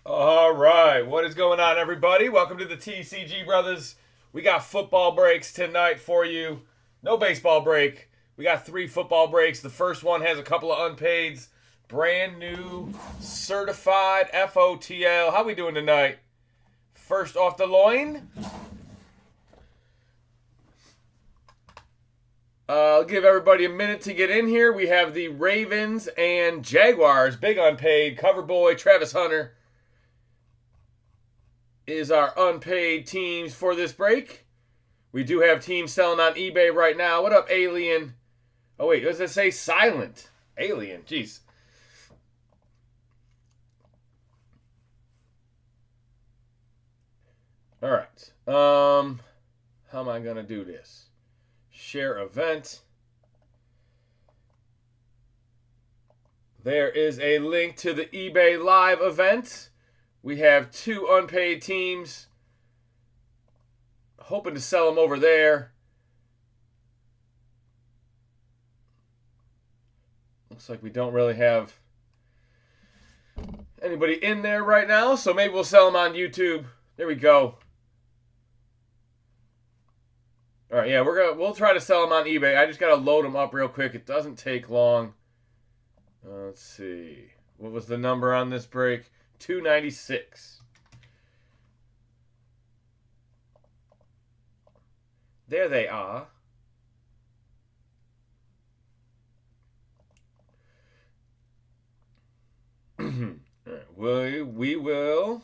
All right, what is going on, everybody? Welcome to the TCG Brothers. We got football breaks tonight for you. No baseball break. We got 3 football breaks. The first one has a couple of unpaids. Brand new certified FOTL. How we doing tonight? First off the loin. I'll give everybody a minute to get in here. We have the Ravens and Jaguars. Big unpaid. Cover boy Travis Hunter is our unpaid teams for this break. We do have teams selling on eBay right now. What up, Alien? Oh, wait, does it say silent? Alien, jeez. All right. How am I going to do this? Share event. There is a link to the eBay live event. We have 2 unpaid teams. Hoping to sell them over there. Looks like we don't really have anybody in there right now, so maybe we'll sell them on YouTube. There we go. All right, yeah, we'll try to sell them on eBay. I just got to load them up real quick. It doesn't take long. Let's see. What was the number on this break? 296. There they are. All right, we will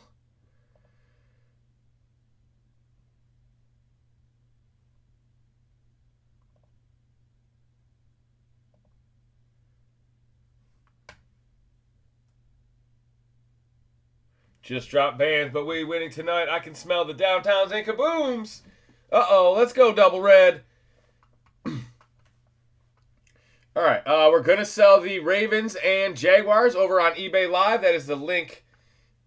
just drop bands, but we winning tonight. I can smell the downtowns and kabooms. Uh-oh, let's go, double red. All right, we're going to sell the Ravens and Jaguars over on eBay Live. That is the link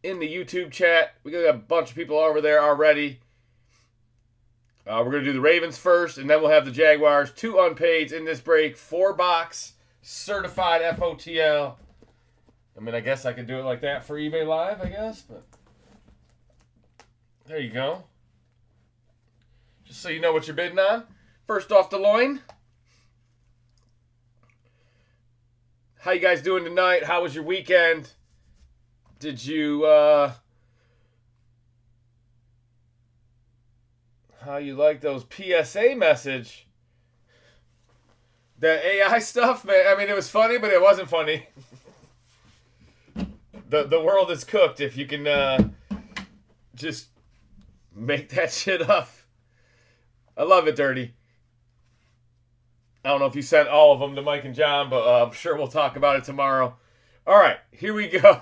in the YouTube chat. We got a bunch of people over there already. We're going to do the Ravens first, and then we'll have the Jaguars. 2 unpaids in this break. 4-box certified FOTL. I mean, I guess I could do it like that for eBay Live, I guess. But there you go. Just so you know what you're bidding on. First off the loin. How you guys doing tonight? How was your weekend? Did you, how you like those PSA message? The AI stuff, man. I mean, it was funny, but it wasn't funny. The world is cooked if you can just make that shit up. I love it, Dirty. I don't know if you sent all of them to Mike and John, but I'm sure we'll talk about it tomorrow. All right, here we go.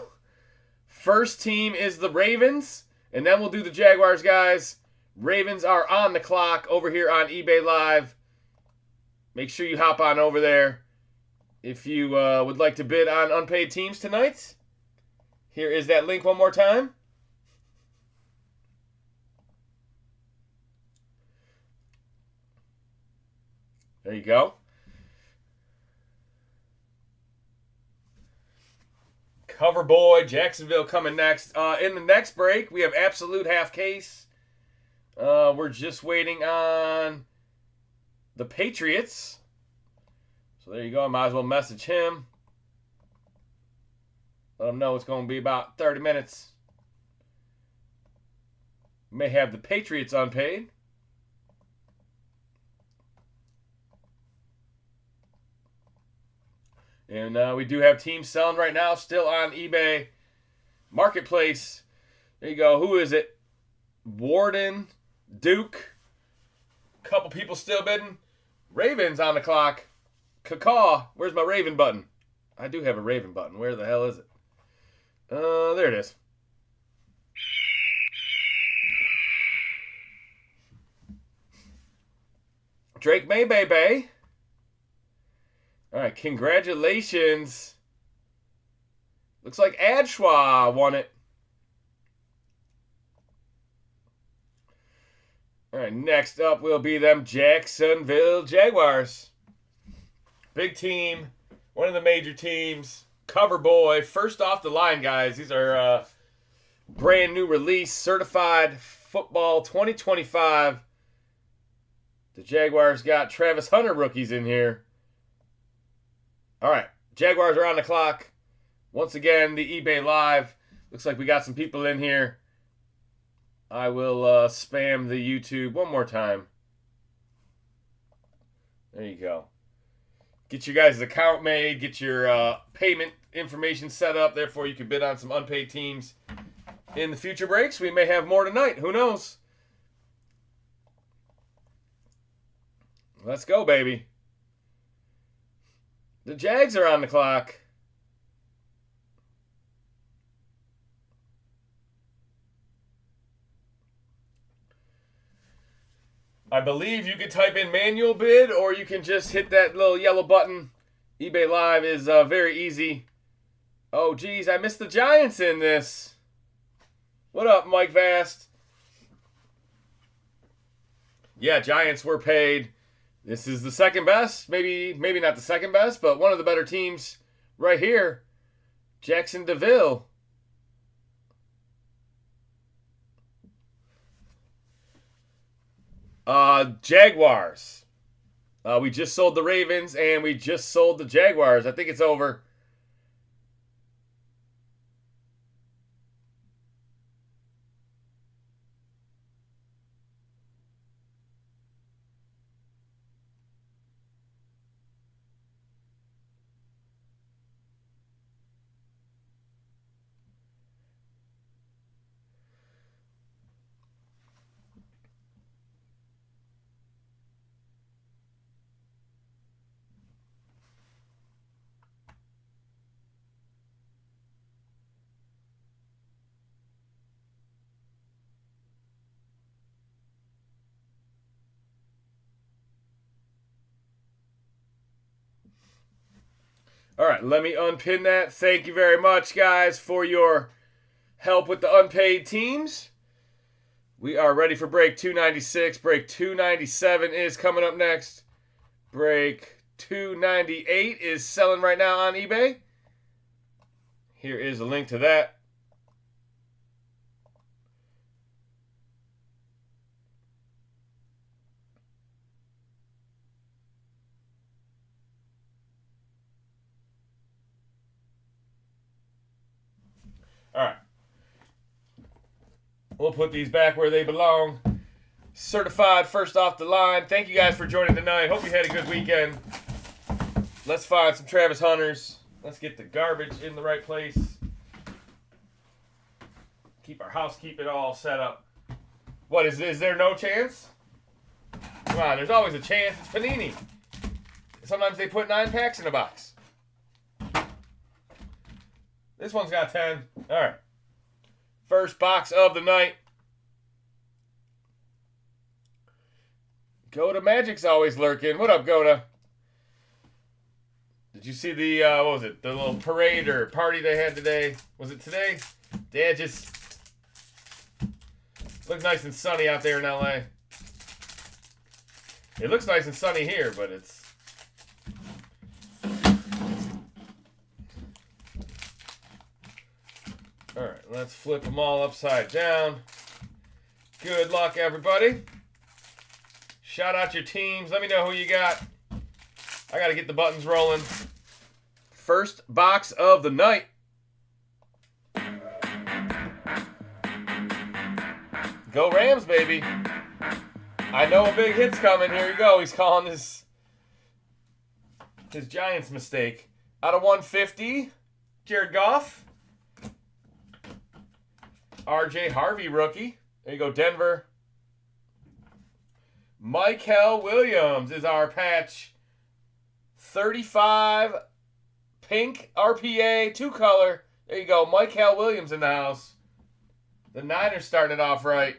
First team is the Ravens, and then we'll do the Jaguars, guys. Ravens are on the clock over here on eBay Live. Make sure you hop on over there if you would like to bid on unpaid teams tonight. Here is that link one more time. There you go. Cover boy, Jacksonville coming next. In the next break, we have absolute half case. We're just waiting on the Patriots. So there you go. I might as well message him. Let him know it's going to be about 30 minutes. May have the Patriots unpaid. And we do have teams selling right now, still on eBay Marketplace. There you go. Who is it? Warden, Duke. Couple people still bidding. Ravens on the clock. Cacaw. Where's my Raven button? I do have a Raven button. Where the hell is it? There it is. Drake May Bay. All right, congratulations. Looks like Adschwa won it. All right, next up will be them Jacksonville Jaguars. Big team, one of the major teams. Cover boy, first off the line, guys. These are brand new release, Certified Football 2025. The Jaguars got Travis Hunter rookies in here. All right, Jaguars are on the clock. Once again, the eBay Live. Looks like we got some people in here. I will spam the YouTube one more time. There you go. Get your guys' account made. Get your payment information set up. Therefore, you can bid on some unpaid teams in the future breaks. We may have more tonight. Who knows? Let's go, baby. The Jags are on the clock. I believe you can type in manual bid, or you can just hit that little yellow button. eBay Live is very easy. Oh, geez, I missed the Giants in this. What up, Mike Vast? Yeah, Giants were paid. This is the second best. Maybe not the second best, but one of the better teams right here. Jackson DeVille. Jaguars. We just sold the Ravens, and we just sold the Jaguars. I think it's over. All right, let me unpin that. Thank you very much, guys, for your help with the unpaid teams. We are ready for break 296. Break 297 is coming up next. Break 298 is selling right now on eBay. Here is a link to that. All right. We'll put these back where they belong. Certified first off the line. Thank you guys for joining tonight. Hope you had a good weekend. Let's find some Travis Hunters. Let's get the garbage in the right place. Keep our housekeeping all set up. What is there no chance? Come on, there's always a chance. It's Panini. Sometimes they put 9 packs in a box. This one's got 10. All right. First box of the night. Goda Magic's always lurking. What up, Goda? Did you see the, what was it? The little parade or party they had today? Was it today? Dad just looked nice and sunny out there in LA. It looks nice and sunny here, but it's all right, let's flip them all upside down. Good luck, everybody. Shout out your teams. Let me know who you got. I got to get the buttons rolling. First box of the night. Go Rams, baby. I know a big hit's coming. Here you go. He's calling his Giants mistake. Out of 150, Jared Goff. RJ Harvey rookie. There you go, Denver. Michael Williams is our patch. 35 pink RPA, 2-color. There you go, Michael Williams in the house. The Niners starting it off right.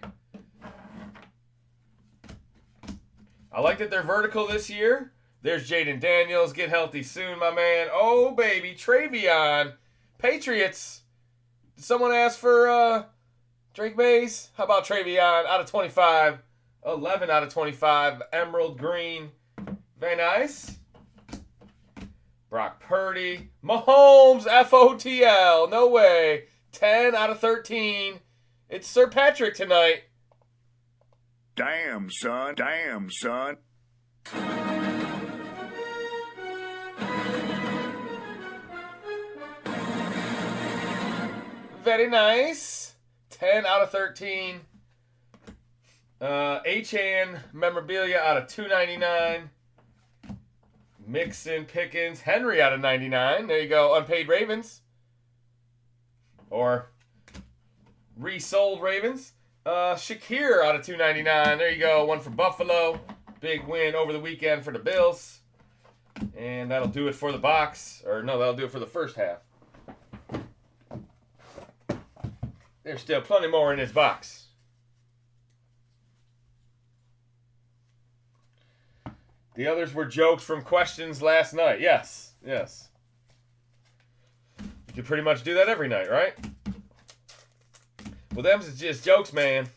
I like that they're vertical this year. There's Jaden Daniels. Get healthy soon, my man. Oh, baby, Travion. Patriots. Did someone ask for Drake Mays? How about Travion? Out of 25. 11 out of 25. Emerald green. Very nice. Brock Purdy. Mahomes, FOTL. No way. 10 out of 13. It's Sir Patrick tonight. Damn, son. Damn, son. Very nice. 10 out of 13. HN memorabilia out of 299. Mixon, Pickens, Henry out of 99. There you go. Unpaid Ravens. Or resold Ravens. Shakir out of 299. There you go. One for Buffalo. Big win over the weekend for the Bills. And that'll do it for the box. Or no, that'll do it for the first half. There's still plenty more in this box. The others were jokes from questions last night. Yes, yes. You can pretty much do that every night, right? Well, them's just jokes, man.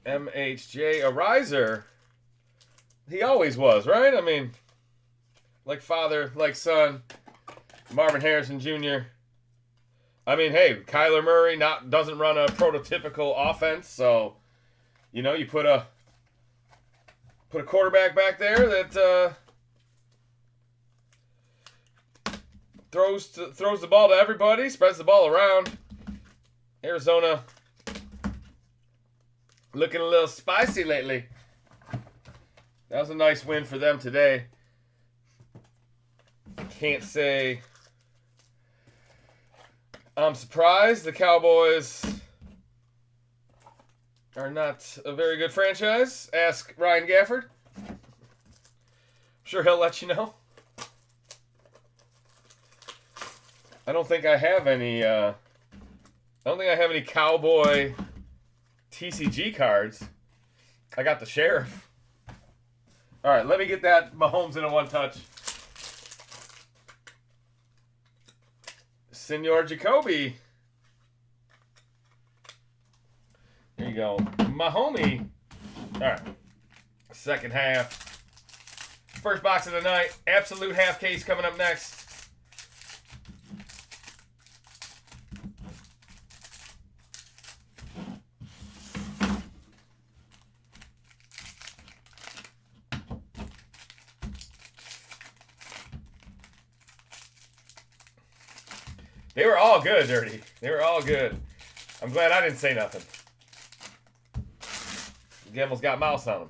MHJ, a riser. He always was, right? I mean, like father, like son. Marvin Harrison Jr. I mean, hey, Kyler Murray doesn't run a prototypical offense, so you know you put a quarterback back there that throws the ball to everybody, spreads the ball around. Arizona looking a little spicy lately. That was a nice win for them today. Can't say I'm surprised. The Cowboys are not a very good franchise. Ask Ryan Gafford. I'm sure he'll let you know. I don't think I have any Cowboy TCG cards. I got the Sheriff. All right, let me get that Mahomes in a one-touch. Senor Jacoby. There you go. Mahomie. All right. Second half. First box of the night. Absolute half case coming up next. They were all good, Dirty. They were all good. I'm glad I didn't say nothing. Gamble's got mouse on him.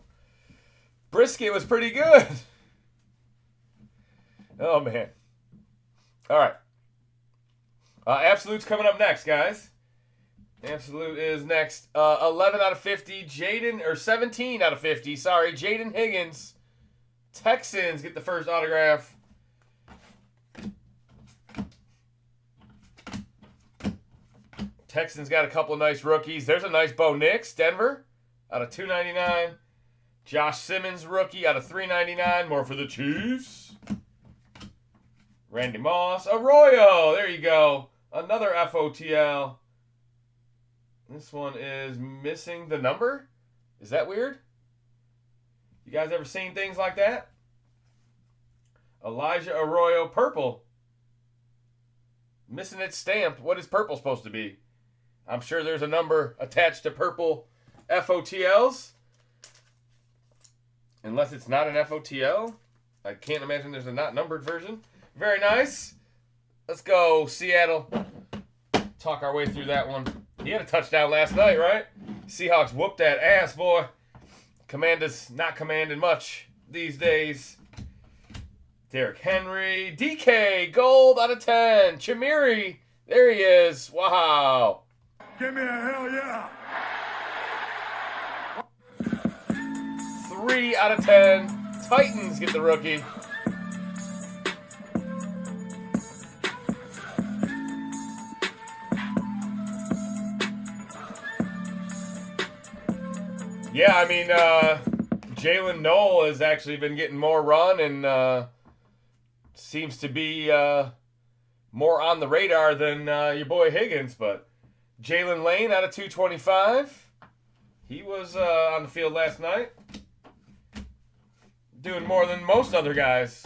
Brisket was pretty good. Oh, man. All right. Absolute's coming up next, guys. Absolute is next. 11 out of 50. 17 out of 50. Sorry, Jaden Higgins. Texans get the first autograph. Texans got a couple of nice rookies. There's a nice Bo Nix, Denver, out of $2.99. Josh Simmons rookie out of $3.99. More for the Chiefs. Randy Moss, Arroyo. There you go. Another FOTL. This one is missing the number. Is that weird? You guys ever seen things like that? Elijah Arroyo, purple. Missing its stamp. What is purple supposed to be? I'm sure there's a number attached to purple FOTLs. Unless it's not an FOTL. I can't imagine there's a not numbered version. Very nice. Let's go, Seattle. Talk our way through that one. He had a touchdown last night, right? Seahawks whooped that ass, boy. Commanders not commanding much these days. Derrick Henry. DK, gold out of 10. Chimeri. There he is. Wow. Give me a hell yeah. 3 out of 10. Titans get the rookie. Yeah, I mean, Jalen Noel has actually been getting more run and seems to be more on the radar than your boy Higgins, but Jalen Lane out of 225. He was on the field last night. Doing more than most other guys.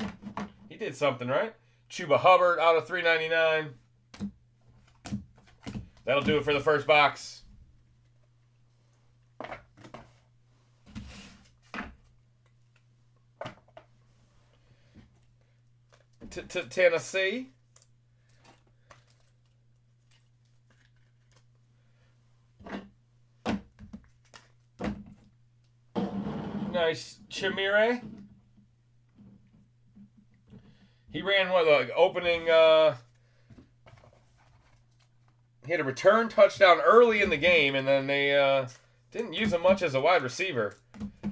He did something, right? Chuba Hubbard out of 399. That'll do it for the first box. Tennessee. Nice Chimere. He ran what, the opening, he had a return touchdown early in the game, and then they didn't use him much as a wide receiver. I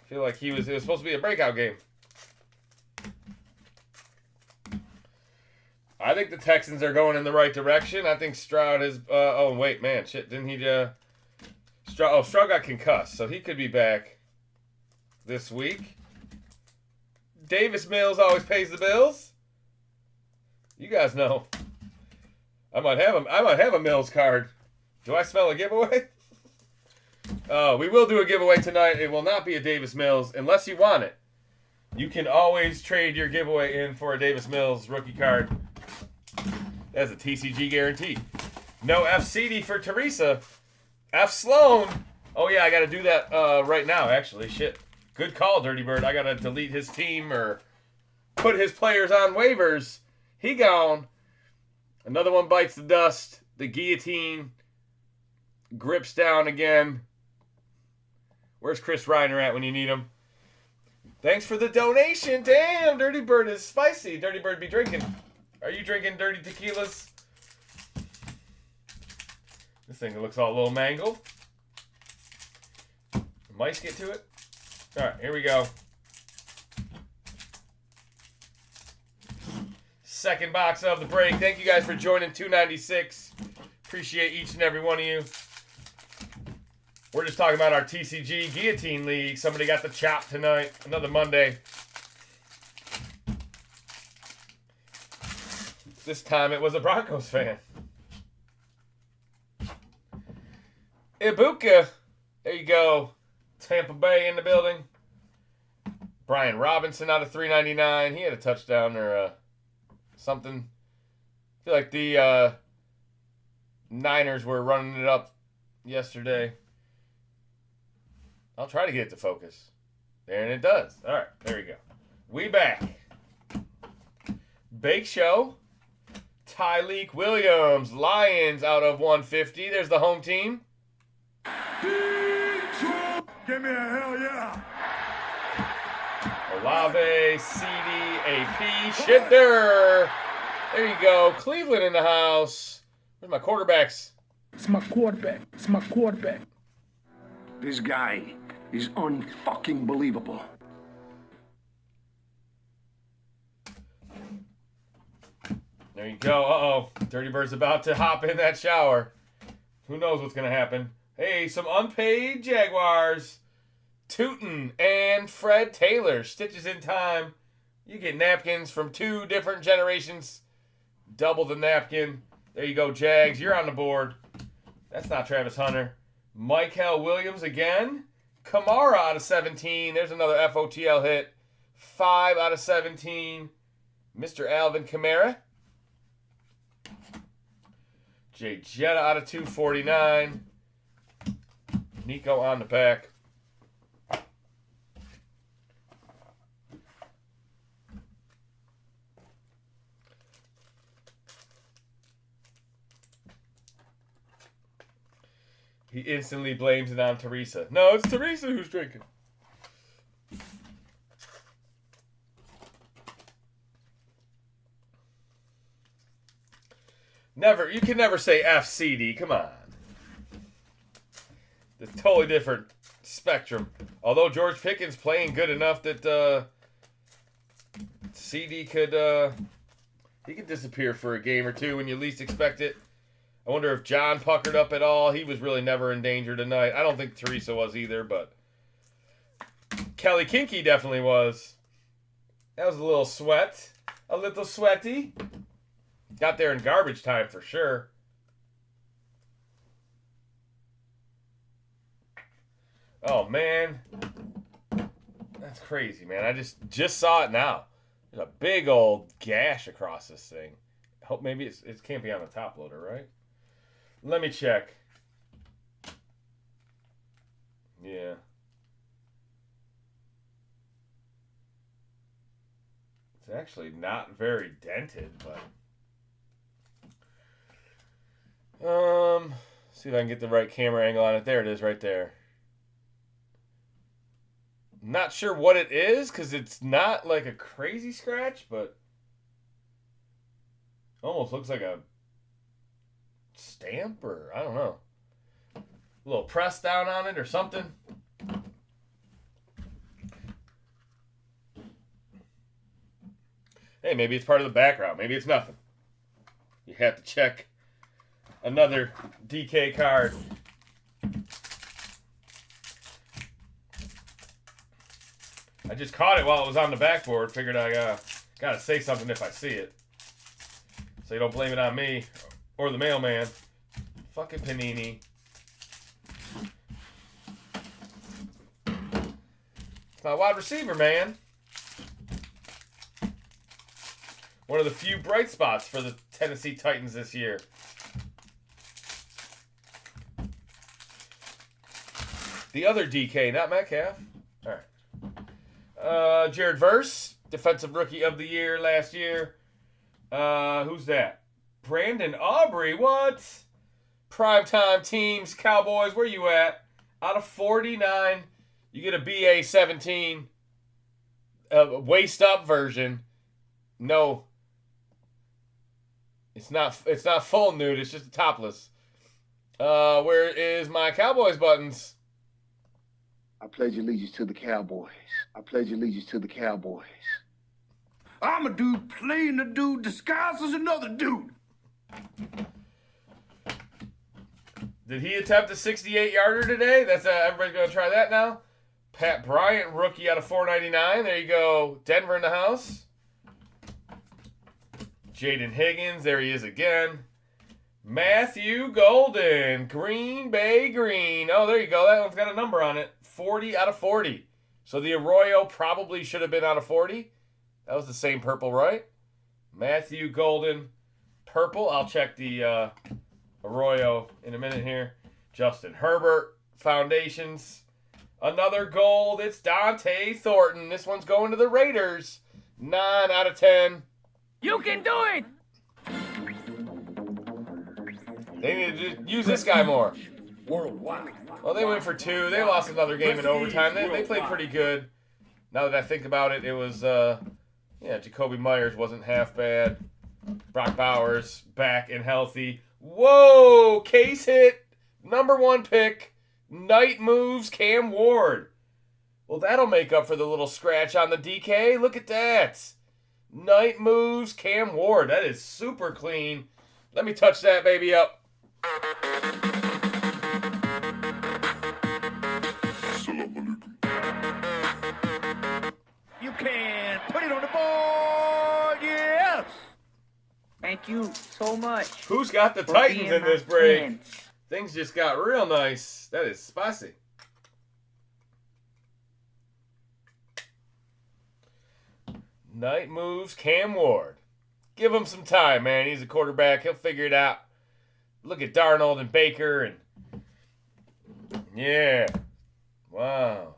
feel like it was supposed to be a breakout game. I think the Texans are going in the right direction. I think Stroud is, oh wait, man, shit, didn't he, Stroud got concussed, so he could be back this week. Davis Mills always pays the bills. You guys know. I might have a Mills card. Do I smell a giveaway? We will do a giveaway tonight. It will not be a Davis Mills unless you want it. You can always trade your giveaway in for a Davis Mills rookie card. That's a TCG guarantee. No FCD for Teresa. F Sloan. Oh yeah, I got to do that right now. Actually, shit. Good call, Dirty Bird. I got to delete his team or put his players on waivers. He gone. Another one bites the dust. The guillotine grips down again. Where's Chris Reiner at when you need him? Thanks for the donation. Damn, Dirty Bird is spicy. Dirty Bird be drinking. Are you drinking dirty tequilas? This thing looks all a little mangled. Mice get to it. All right, here we go. Second box of the break. Thank you guys for joining 296. Appreciate each and every one of you. We're just talking about our TCG Guillotine League. Somebody got the chop tonight. Another Monday. This time it was a Broncos fan. Ibuka. There you go. Tampa Bay in the building. Brian Robinson out of 399. He had a touchdown or something. I feel like the Niners were running it up yesterday. I'll try to get it to focus. There, and it does. All right, there we go. We back. Bake Show. Tyleek Williams. Lions out of 150. There's the home team. Give me a hell yeah. Olave, CD, AP, Shitter. There you go. Cleveland in the house. Where's my quarterbacks? It's my quarterback. It's my quarterback. This guy is unfucking believable. There you go. Uh-oh. Dirty Bird's about to hop in that shower. Who knows what's going to happen. Hey, some unpaid Jaguars. Tootin and Fred Taylor. Stitches in time. You get napkins from 2 different generations. Double the napkin. There you go, Jags. You're on the board. That's not Travis Hunter. Michael Williams again. Kamara out of 17. There's another FOTL hit. 5 out of 17. Mr. Alvin Kamara. Jay Jetta out of 249. Nico on the pack. He instantly blames it on Teresa. No, it's Teresa who's drinking. Never, you can never say FCD. Come on. It's totally different spectrum. Although George Pickens playing good enough that CD could he could disappear for a game or two when you least expect it. I wonder if John puckered up at all. He was really never in danger tonight. I don't think Teresa was either, but Kelly Kinky definitely was. That was a little sweat. A little sweaty. Got there in garbage time for sure. Oh, man. That's crazy, man. I just saw it now. There's a big old gash across this thing. Hope maybe it can't be on the top loader, right? Let me check. Yeah. It's actually not very dented, but see if I can get the right camera angle on it. There it is right there. Not sure what it is because it's not like a crazy scratch, but almost looks like a stamp or I don't know. A little press down on it or something. Hey, maybe it's part of the background. Maybe it's nothing. You have to check another DK card. I just caught it while it was on the backboard. Figured I gotta say something if I see it. So you don't blame it on me or the mailman. Fucking Panini. It's my wide receiver, man. One of the few bright spots for the Tennessee Titans this year. The other DK, not Metcalf. All right. Jared Verse, Defensive Rookie of the Year last year. Who's that? Brandon Aubrey. What? Primetime teams, Cowboys, where you at? Out of 49, you get a BA 17. Waist up version. No. It's not full nude, it's just topless. Where is my Cowboys buttons? I pledge allegiance to the Cowboys. I pledge allegiance to the Cowboys. I'm a dude playing a dude disguised as another dude. Did he attempt a 68-yarder today? That's everybody's gonna try that now. Pat Bryant, rookie out of 499. There you go. Denver in the house. Jaden Higgins, there he is again. Matthew Golden, Green Bay Green. Oh, there you go. That one's got a number on it. 40 out of 40. So the Arroyo probably should have been out of 40. That was the same purple, right? Matthew Golden, purple. I'll check the Arroyo in a minute here. Justin Herbert, Foundations. Another gold. It's Dante Thornton. This one's going to the Raiders. 9 out of 10. You can do it! They need to use this guy more. Worldwide. Well, they went for 2. They lost another game in overtime. They played pretty good. Now that I think about it, it was, Jacoby Myers wasn't half bad. Brock Bowers back and healthy. Whoa! Case hit. Number 1 pick. Night moves Cam Ward. Well, that'll make up for the little scratch on the DK. Look at that. Night moves Cam Ward. That is super clean. Let me touch that baby up. You can put it on the board, yes! Thank you so much. Who's got the for Titans being in my this break? friends. Things just got real nice. That is spicy. Night moves Cam Ward. Give him some time, man. He's a quarterback. He'll figure it out. Look at Darnold and Baker and yeah. Wow.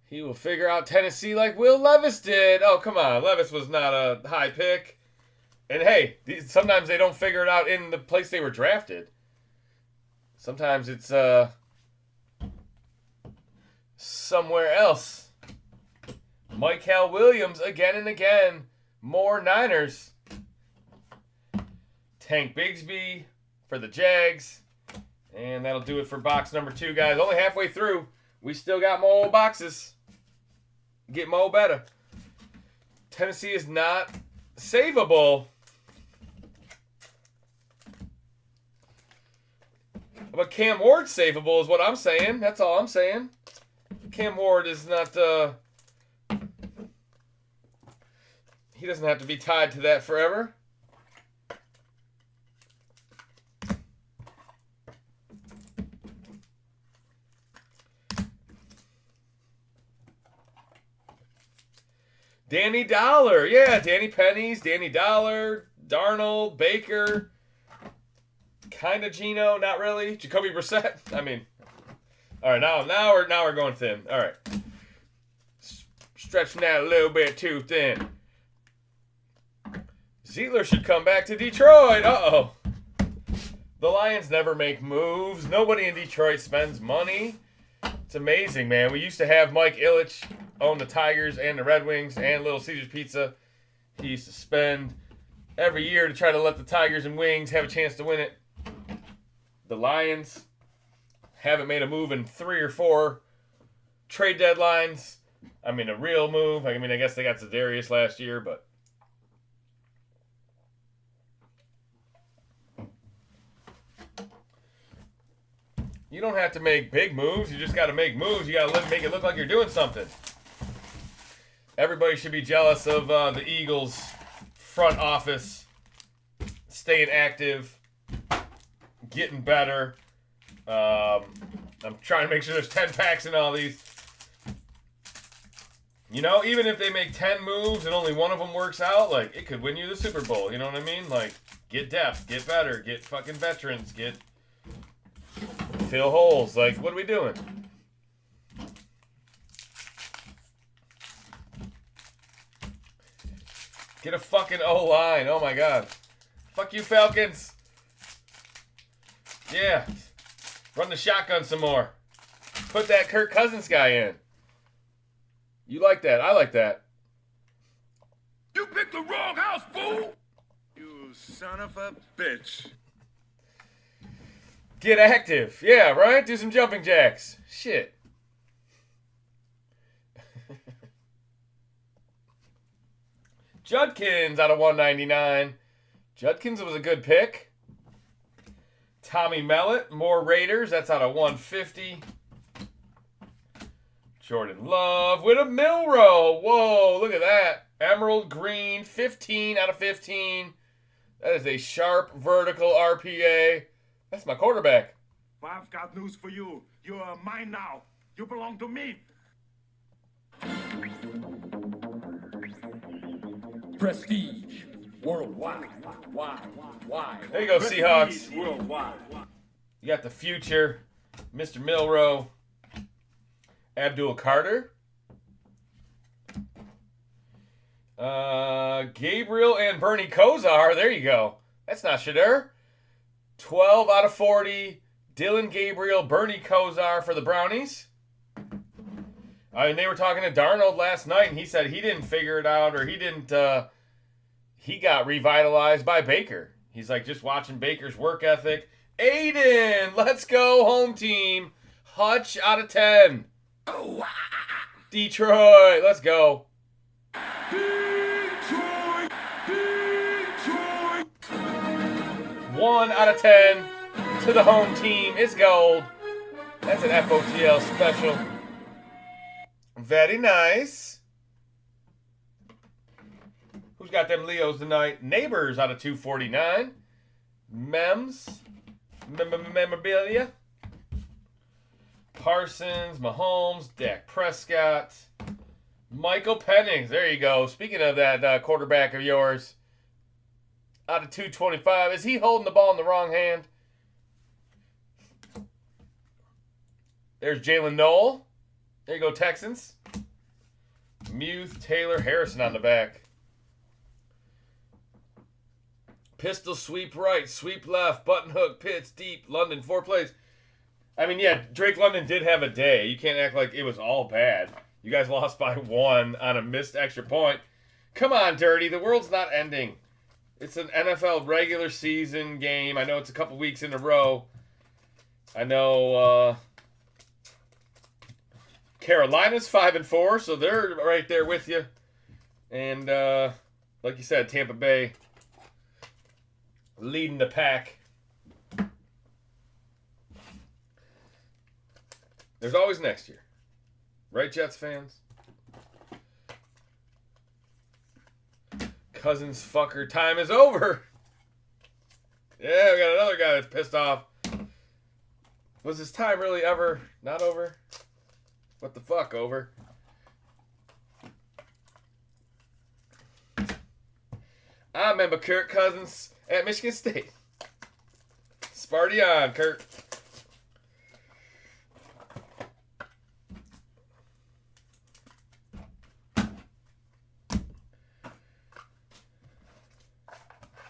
He will figure out Tennessee like Will Levis did. Oh, come on. Levis was not a high pick. And hey, sometimes they don't figure it out in the place they were drafted. Sometimes it's somewhere else. Michael Williams again and again. More Niners. Tank Bigsby for the Jags. And that'll do it for box number 2, guys. Only halfway through. We still got more boxes. Get more better. Tennessee is not savable. But Cam Ward's savable is what I'm saying. That's all I'm saying. Cam Ward is not... he doesn't have to be tied to that forever. Danny Dollar. Yeah, Danny Pennies, Danny Dollar, Darnold, Baker, kind of Geno, not really. Jacoby Brissett. I mean, all right, now we're going thin. All right. Stretching that a little bit too thin. Ziegler should come back to Detroit. Uh-oh. The Lions never make moves. Nobody in Detroit spends money. It's amazing, man. We used to have Mike Ilitch own the Tigers and the Red Wings and Little Caesars Pizza. He used to spend every year to try to let the Tigers and Wings have a chance to win it. The Lions haven't made a move in 3 or 4 trade deadlines. I mean, a real move. I mean, I guess they got Za'Darius last year, but... you don't have to make big moves. You just got to make moves. You got to make it look like you're doing something. Everybody should be jealous of the Eagles' front office staying active, getting better. I'm trying to make sure there's 10 packs in all these. You know, even if they make 10 moves and only one of them works out, like, it could win you the Super Bowl. You know what I mean? Like, get depth, get better, get fucking veterans, fill holes. Like, what are we doing? Get a fucking O-line. Oh, my God. Fuck you, Falcons. Yeah. Run the shotgun some more. Put that Kirk Cousins guy in. You like that. I like that. You picked the wrong house, fool! You son of a bitch. Get active. Yeah, right? Do some jumping jacks. Shit. Judkins out of 199. Judkins was a good pick. Tommy Mellett, more Raiders. That's out of 150. Jordan Love with a Milrow. Whoa, look at that. Emerald green, 15 out of 15. That is a sharp vertical RPA. That's my quarterback. I've got news for you. You are mine now. You belong to me. Prestige. Worldwide. Wide. There you go, Seahawks. Worldwide. You got the future. Mr. Milrow. Abdul Carter. Gabriel and Bernie Kosar. There you go. That's not Shadur. 12 out of 40. Dylan Gabriel, Bernie Kosar for the Brownies. I mean, they were talking to Darnold last night, and he said he didn't figure it out, or he got revitalized by Baker. He's like, just watching Baker's work ethic. Aiden, let's go, home team. Hutch out of 10. Detroit, let's go. Detroit! 1 out of 10 to the home team. It's gold. That's an FOTL special. Very nice. Who's got them Leos tonight? Neighbors out of 249. Memorabilia. Parsons, Mahomes, Dak Prescott, Michael Penix. There you go. Speaking of that quarterback of yours, out of 225. Is he holding the ball in the wrong hand? There's Jalen Noel. There you go, Texans. Muth, Taylor, Harrison on the back. Pistol, sweep right, sweep left, button hook, pitch deep, London, 4 plays. I mean, yeah, Drake London did have a day. You can't act like it was all bad. You guys lost by 1 on a missed extra point. Come on, Dirty. The world's not ending. It's an NFL regular season game. I know it's a couple weeks in a row. I know Carolina's 5-4, so they're right there with you. And like you said, Tampa Bay leading the pack. There's always next year. Right, Jets fans? Cousins fucker time is over. Yeah, we got another guy that's pissed off. Was his time really ever not over? What the fuck, over? I remember Kirk Cousins at Michigan State. Sparty on, Kirk.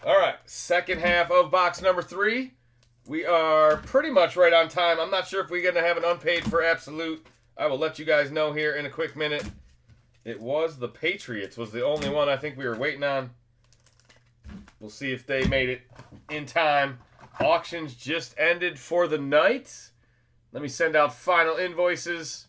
All right, second half of box number 3. We are pretty much right on time. I'm not sure if we're going to have an unpaid for absolute. I will let you guys know here in a quick minute. It was the Patriots was the only one I think we were waiting on. We'll see if they made it in time. Auctions just ended for the night. Let me send out final invoices.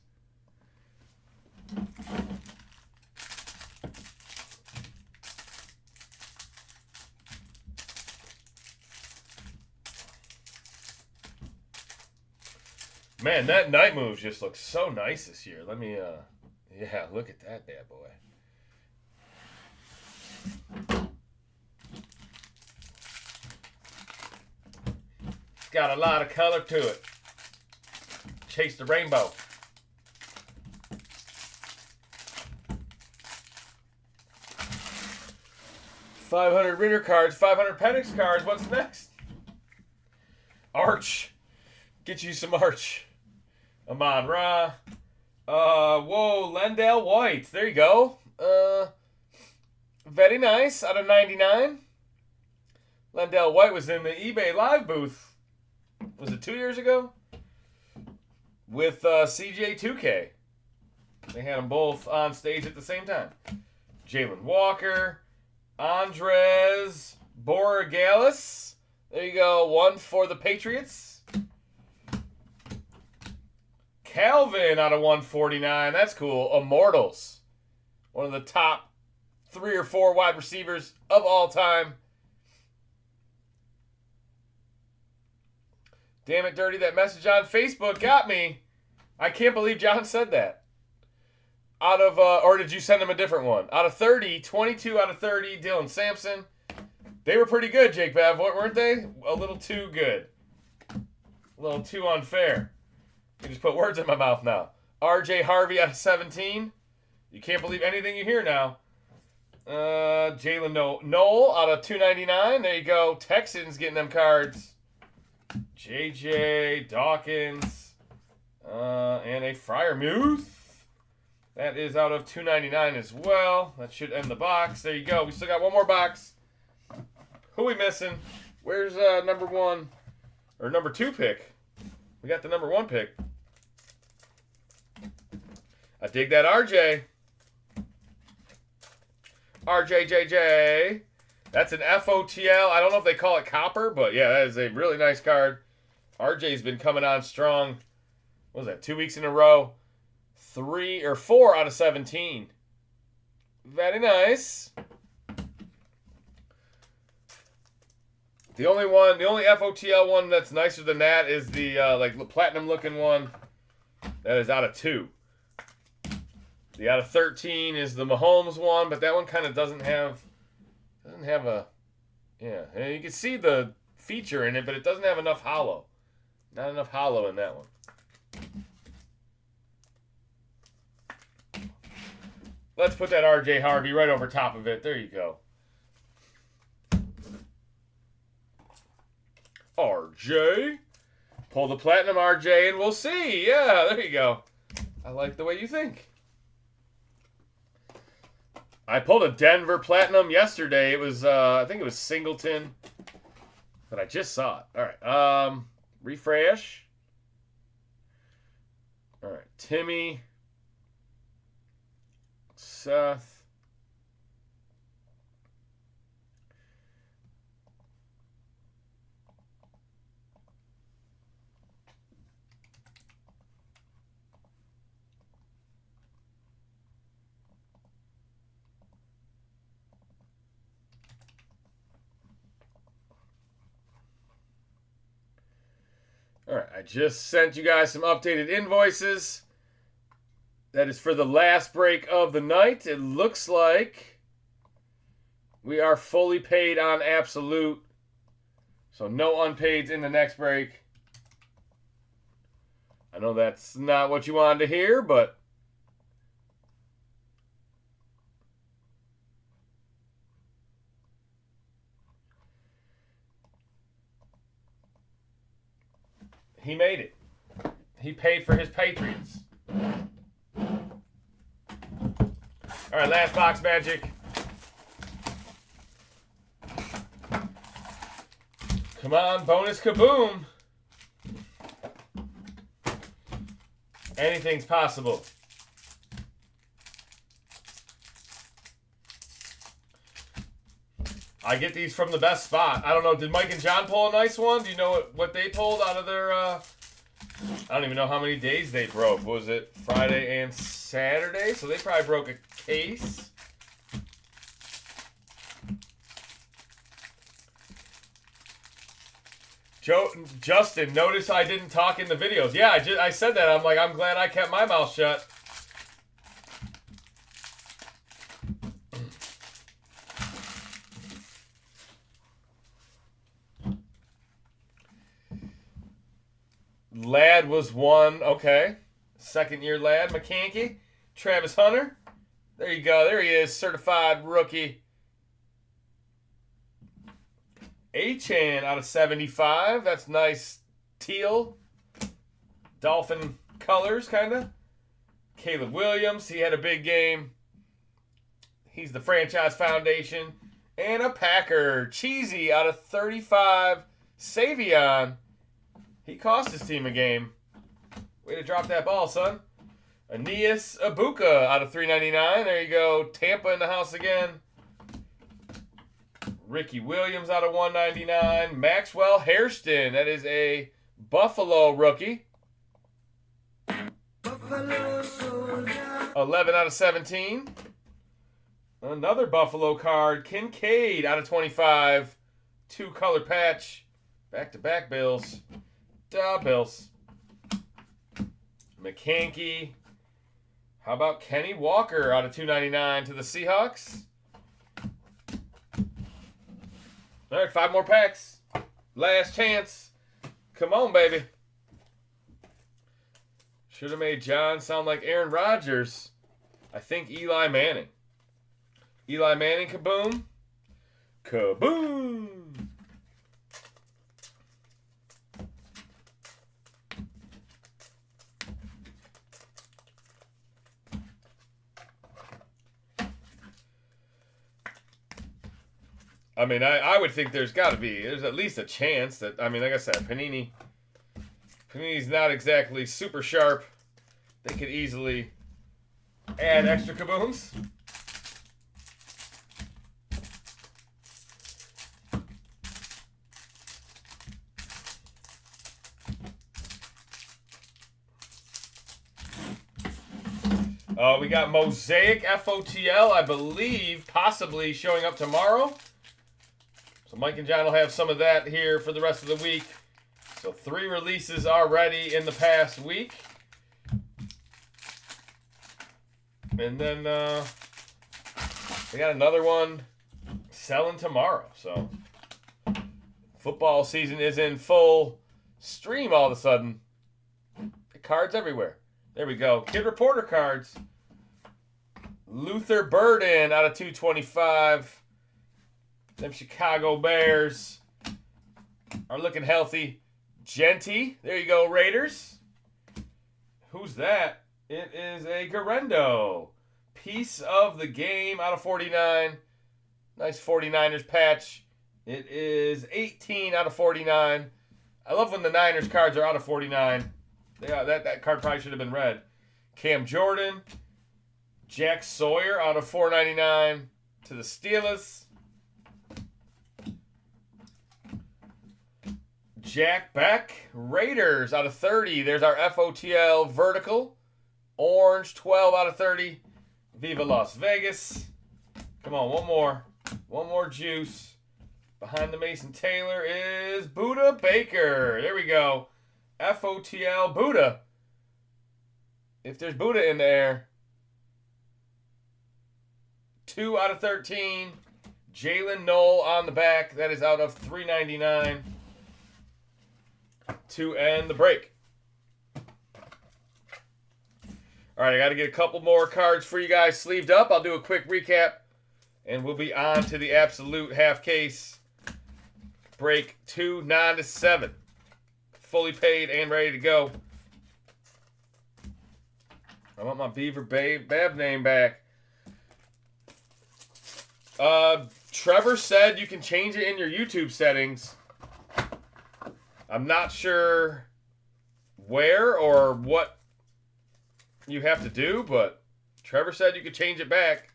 Man, that night move just looks so nice this year. Let me, yeah, look at that bad boy. It's got a lot of color to it. Chase the rainbow. $500 Ritter cards, 500 Penix cards. What's next? Arch. Get you some Arch. Amon Ra. Whoa, Lendale White. There you go. Very nice. Out of 99. Lendale White was in the eBay live booth. Was it 2 years ago? With CJ2K. They had them both on stage at the same time. Jalen Walker. Andres Borregales. There you go. One for the Patriots. Calvin out of 149. That's cool. Immortals. One of the top 3 or 4 wide receivers of all time. Damn it, Dirty. That message on Facebook got me. I can't believe John said that. Out of, or did you send him a different one? Out of 30, 22 out of 30, Dylan Sampson. They were pretty good, Jake Bav, weren't they? A little too good. A little too unfair. You just put words in my mouth now. RJ Harvey out of 17. You can't believe anything you hear now. Jalen Noel out of 299. There you go. Texans getting them cards. JJ Dawkins. And a Freiermuth. That is out of 299 as well. That should end the box. There you go. We still got one more box. Who we missing? Where's number 1 or number 2 pick? We got the number 1 pick. I dig that RJ. RJJJ. That's an FOTL. I don't know if they call it copper, but yeah, that is a really nice card. RJ's been coming on strong. What was that, 2 weeks in a row? 3 or 4 out of 17. Very nice. The only FOTL one that's nicer than that is the like platinum looking one. That is out of 2. The out of 13 is the Mahomes one, but that one kind of doesn't have a, yeah. And you can see the feature in it, but it doesn't have enough hollow. Not enough hollow in that one. Let's put that RJ Harvey right over top of it. There you go. RJ. Pull the platinum RJ and we'll see. Yeah, there you go. I like the way you think. I pulled a Denver Platinum yesterday. It was, I think it was Singleton. But I just saw it. All right. Refresh. All right. Timmy. Seth. All right, I just sent you guys some updated invoices. That is for the last break of the night. It looks like we are fully paid on Absolute. So no unpaids in the next break. I know that's not what you wanted to hear, but he made it. He paid for his Patriots. All right, last box magic. Come on, bonus kaboom. Anything's possible. I get these from the best spot. I don't know, did Mike and John pull a nice one? Do you know what they pulled out of their, I don't even know how many days they broke. Was it Friday and Saturday? So they probably broke a case. Justin, notice I didn't talk in the videos. Yeah, I said that. I'm like, I'm glad I kept my mouth shut. Ladd was one. Okay. Second year lad. McCankey. Travis Hunter. There you go. There he is. Certified rookie. Achan out of 75. That's nice teal. Dolphin colors, kind of. Caleb Williams. He had a big game. He's the franchise foundation. And a Packer. Cheesy out of 35. Savion. He cost his team a game. Way to drop that ball, son. Aeneas Abuka out of 399. There you go. Tampa in the house again. Ricky Williams out of 199. Maxwell Hairston. That is a Buffalo rookie. 11 out of 17. Another Buffalo card. Kincaid out of 25. 2-color patch. Back-to-back Bills. Bills. McCankey. How about Kenny Walker out of 299 to the Seahawks? All right, 5 more packs. Last chance. Come on, baby. Should have made John sound like Aaron Rodgers. I think Eli Manning. Eli Manning, kaboom. Kaboom. I mean, I would think there's at least a chance that, I mean, like I said, Panini's not exactly super sharp. They could easily add extra kabooms. We got Mosaic FOTL, I believe, possibly showing up tomorrow. So Mike and John will have some of that here for the rest of the week. So 3 releases already in the past week. And then we got another one selling tomorrow. So football season is in full stream all of a sudden. The cards everywhere. There we go. Kid Reporter cards. Luther Burden out of 225. Them Chicago Bears are looking healthy. Genty. There you go, Raiders. Who's that? It is a Garendo. Piece of the game out of 49. Nice 49ers patch. It is 18 out of 49. I love when the Niners cards are out of 49. Yeah, that card probably should have been red. Cam Jordan. Jack Sawyer out of 499 to the Steelers. Jack Beck, Raiders out of 30. There's our FOTL vertical. Orange, 12 out of 30. Viva Las Vegas. Come on, one more. One more juice. Behind the Mason Taylor is Buda Baker. There we go. FOTL Buddha. If there's Buddha in there. 2 out of 13. Jalen Knoll on the back. That is out of $3.99 to end the break. All right, I got to get a couple more cards for you guys sleeved up. I'll do a quick recap, and we'll be on to the absolute half case break 2 9 to 7. Fully paid and ready to go. I want my Beaver Bab name back. Trevor said you can change it in your YouTube settings. I'm not sure where or what you have to do, but Trevor said you could change it back.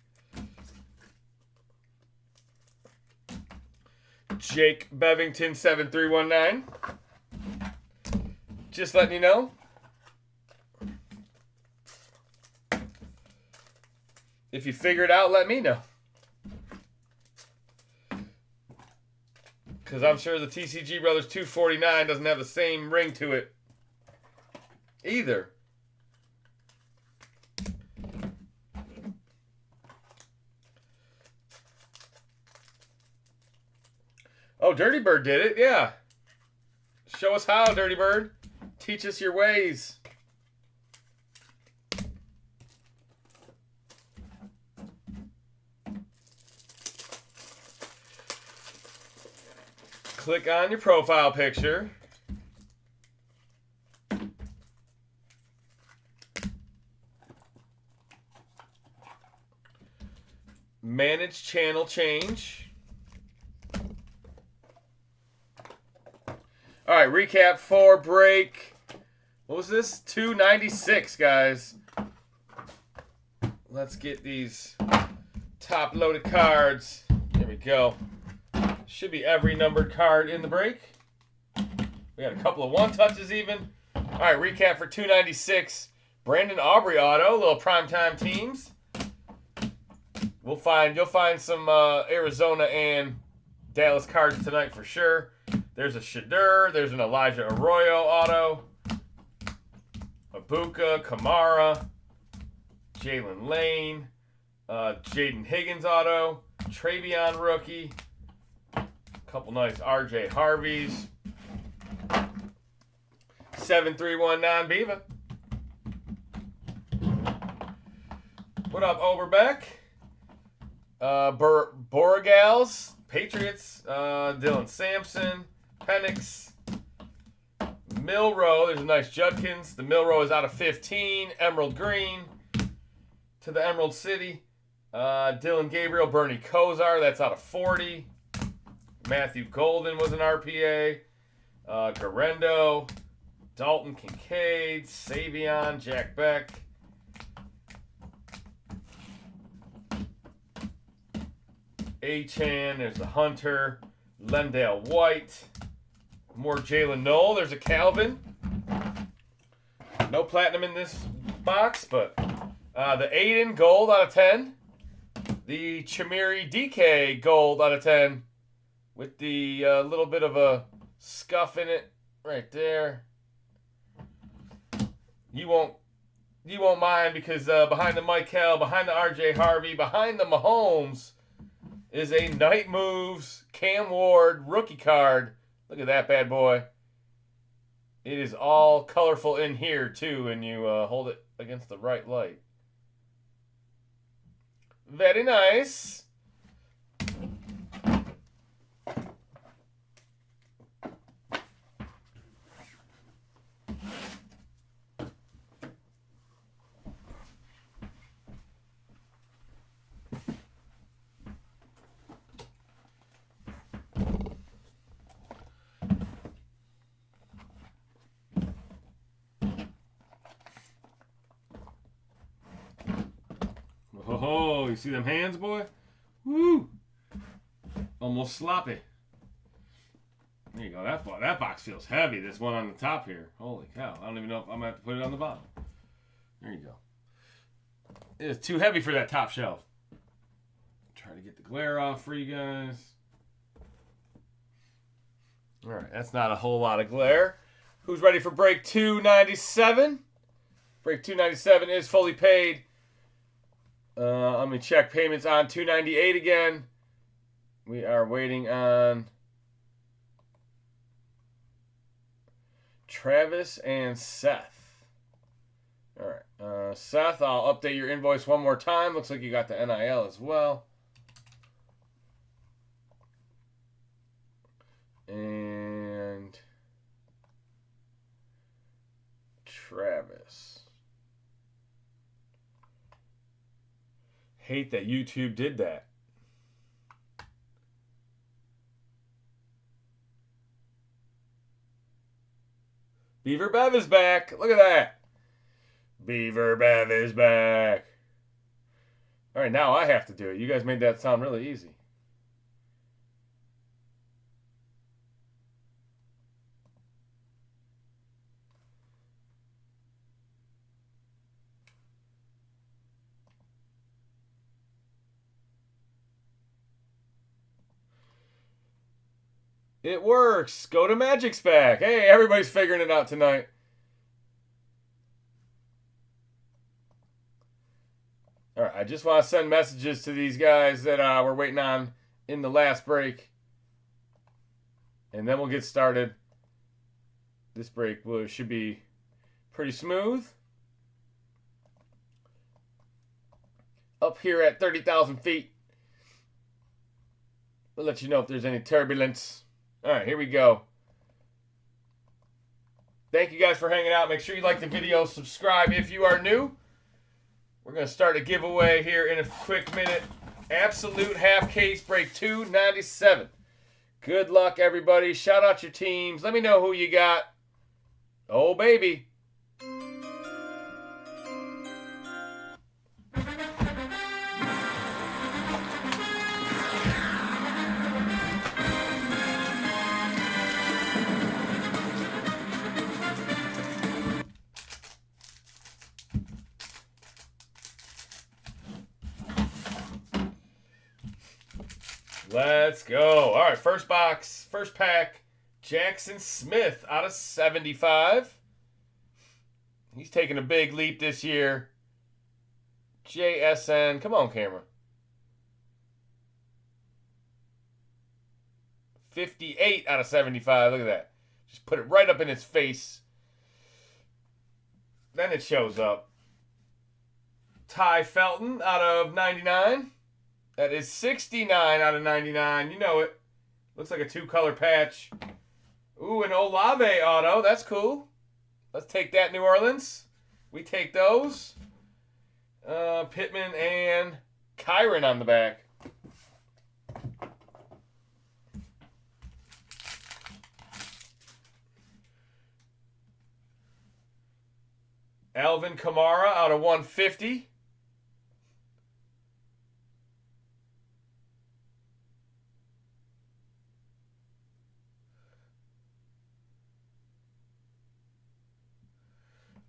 Jake Bevington 7319. Just letting you know. If you figure it out, let me know. Because I'm sure the TCG Brothers 249 doesn't have the same ring to it either. Oh, Dirty Bird did it, yeah. Show us how, Dirty Bird. Teach us your ways. Click on your profile picture. Manage channel change. All right, recap for break. What was this? 296, guys. Let's get these top-loaded cards. There we go. Should be every numbered card in the break. We got a couple of one-touches even. All right, recap for 296. Brandon Aubrey auto, little primetime teams. You'll find some Arizona and Dallas cards tonight for sure. There's a Shadur. There's an Elijah Arroyo auto. Ibuka, Kamara, Jalen Lane, Jaden Higgins auto, Travion rookie. Couple nice RJ Harveys. 7319 Beaver. What up, Oberbeck? Borregals, Patriots, Dylan Sampson, Penix, Milrow. There's a nice Judkins. The Milrow is out of 15. Emerald Green to the Emerald City. Dylan Gabriel, Bernie Kosar. That's out of 40. Matthew Golden was an RPA. Garendo, Dalton Kincaid, Savion, Jack Beck. A-Chan, there's the Hunter, Lendale White, more Jalen Knoll, there's a Calvin. No platinum in this box, but the Aiden gold out of 10. The Chimeri DK gold out of 10 with the little bit of a scuff in it right there. You won't mind because behind the Michael, behind the RJ Harvey, behind the Mahomes is a Night Moves Cam Ward rookie card. Look at that bad boy. It is all colorful in here too, and you hold it against the right light. Very nice. Oh, you see them hands, boy? Woo! Almost sloppy. There you go. That box feels heavy. This one on the top here. Holy cow. I don't even know if I'm going to have to put it on the bottom. There you go. It is too heavy for that top shelf. Try to get the glare off for you guys. All right. That's not a whole lot of glare. Who's ready for break 297? Break 297 is fully paid. Let me check payments on 298 again. We are waiting on Travis and Seth. All right. Seth, I'll update your invoice one more time. Looks like you got the NIL as well. And Travis. Hate that YouTube did that. Beaver Bev is back. Look at that. Beaver Bev is back. All right, now I have to do it. You guys made that sound really easy. It works. Go to Magic's back. Hey, everybody's figuring it out tonight. All right, I just want to send messages to these guys that we're waiting on in the last break. And then we'll get started. This break should be pretty smooth. Up here at 30,000 feet. We'll let you know if there's any turbulence. All right, here we go. Thank you guys for hanging out. Make sure you like the video. Subscribe if you are new. We're going to start a giveaway here in a quick minute. Absolute half case break 297. Good luck, everybody. Shout out your teams. Let me know who you got. Oh, baby. Let's go. All right, first box, first pack. Jackson Smith out of 75. He's taking a big leap this year. JSN. Come on, camera. 58 out of 75. Look at that. Just put it right up in his face. Then it shows up. Ty Felton out of 99. That is 69 out of 99. You know it. Looks like a two-color patch. Ooh, an Olave auto. That's cool. Let's take that, New Orleans. We take those. Pittman and Kyron on the back. Alvin Kamara out of 150.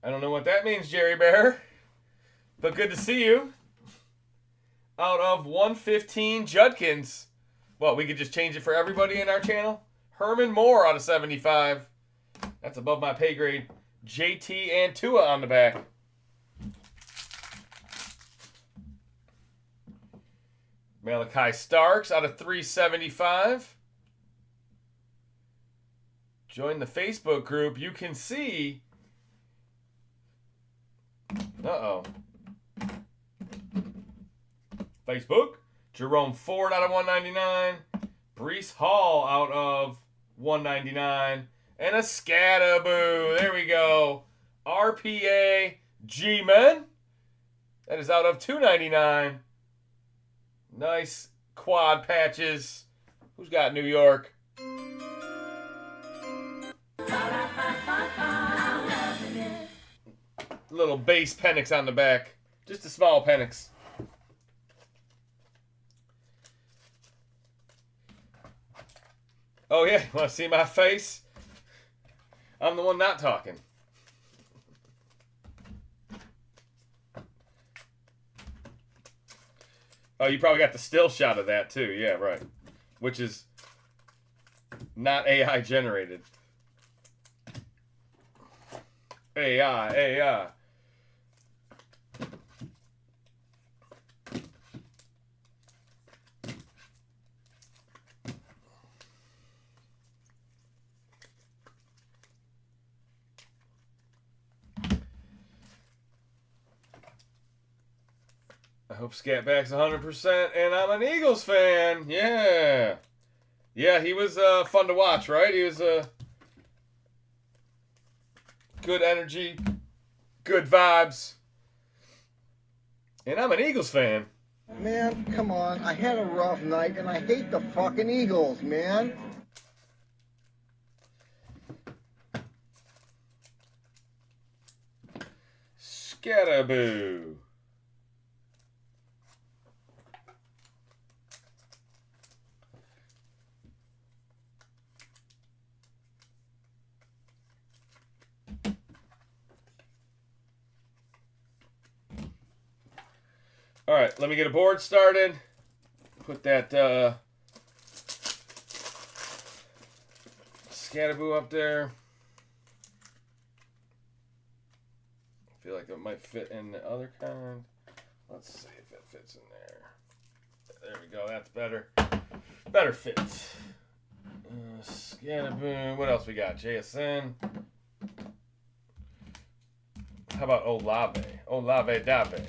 I don't know what that means, Jerry Bear, but good to see you. Out of 115, Judkins. Well, we could just change it for everybody in our channel. Herman Moore out of 75. That's above my pay grade. JT and Tua on the back. Malachi Starks out of 375. Join the Facebook group. You can see... Uh-oh. Facebook. Jerome Ford out of 199. Breece Hall out of 199. And a Scatterboo. There we go. RPA G-Men. That is out of 299. Nice quad patches. Who's got New York? Little base Penix on the back. Just a small Penix. Oh yeah, want to see my face? I'm the one not talking. Oh, you probably got the still shot of that too. Yeah, right. Which is not AI generated. AI, AI. I hope Scatback's 100%, and I'm an Eagles fan. Yeah. Yeah, he was fun to watch, right? He was good energy, good vibes. And I'm an Eagles fan. Man, come on. I had a rough night, and I hate the fucking Eagles, man. Scataboo. All right, let me get a board started. Put that Scataboo up there. I feel like it might fit in the other kind. Let's see if it fits in there. There we go. That's better. Better fit. Scataboo. What else we got? JSN. How about Olave? Olave Dabe.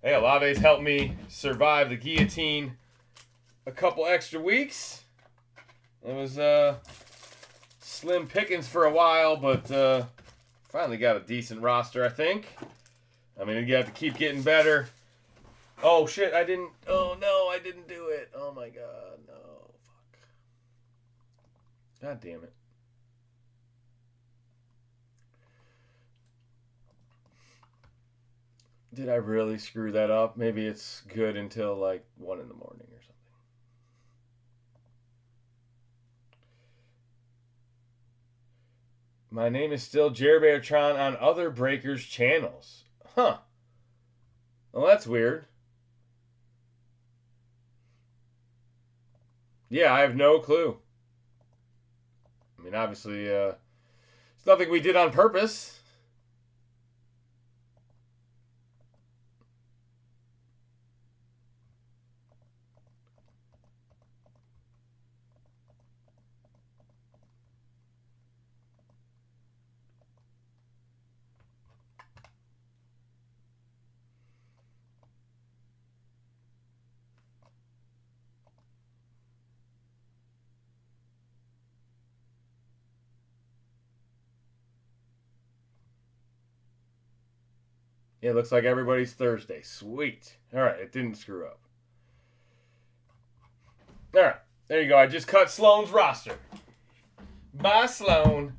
Hey, Olave's helped me survive the guillotine a couple extra weeks. It was slim pickings for a while, but finally got a decent roster, I think. I mean, you have to keep getting better. Oh, shit, oh, no, I didn't do it. Oh, my God, no, fuck. God damn it. Did I really screw that up? Maybe it's good until like 1 in the morning or something. My name is still Jerbeartron on other breakers channels. Huh. Well, that's weird. Yeah, I have no clue. I mean, obviously, it's nothing we did on purpose. Yeah, it looks like everybody's Thursday. Sweet. All right, it didn't screw up. All right, there you go. I just cut Sloan's roster. Bye, Sloan.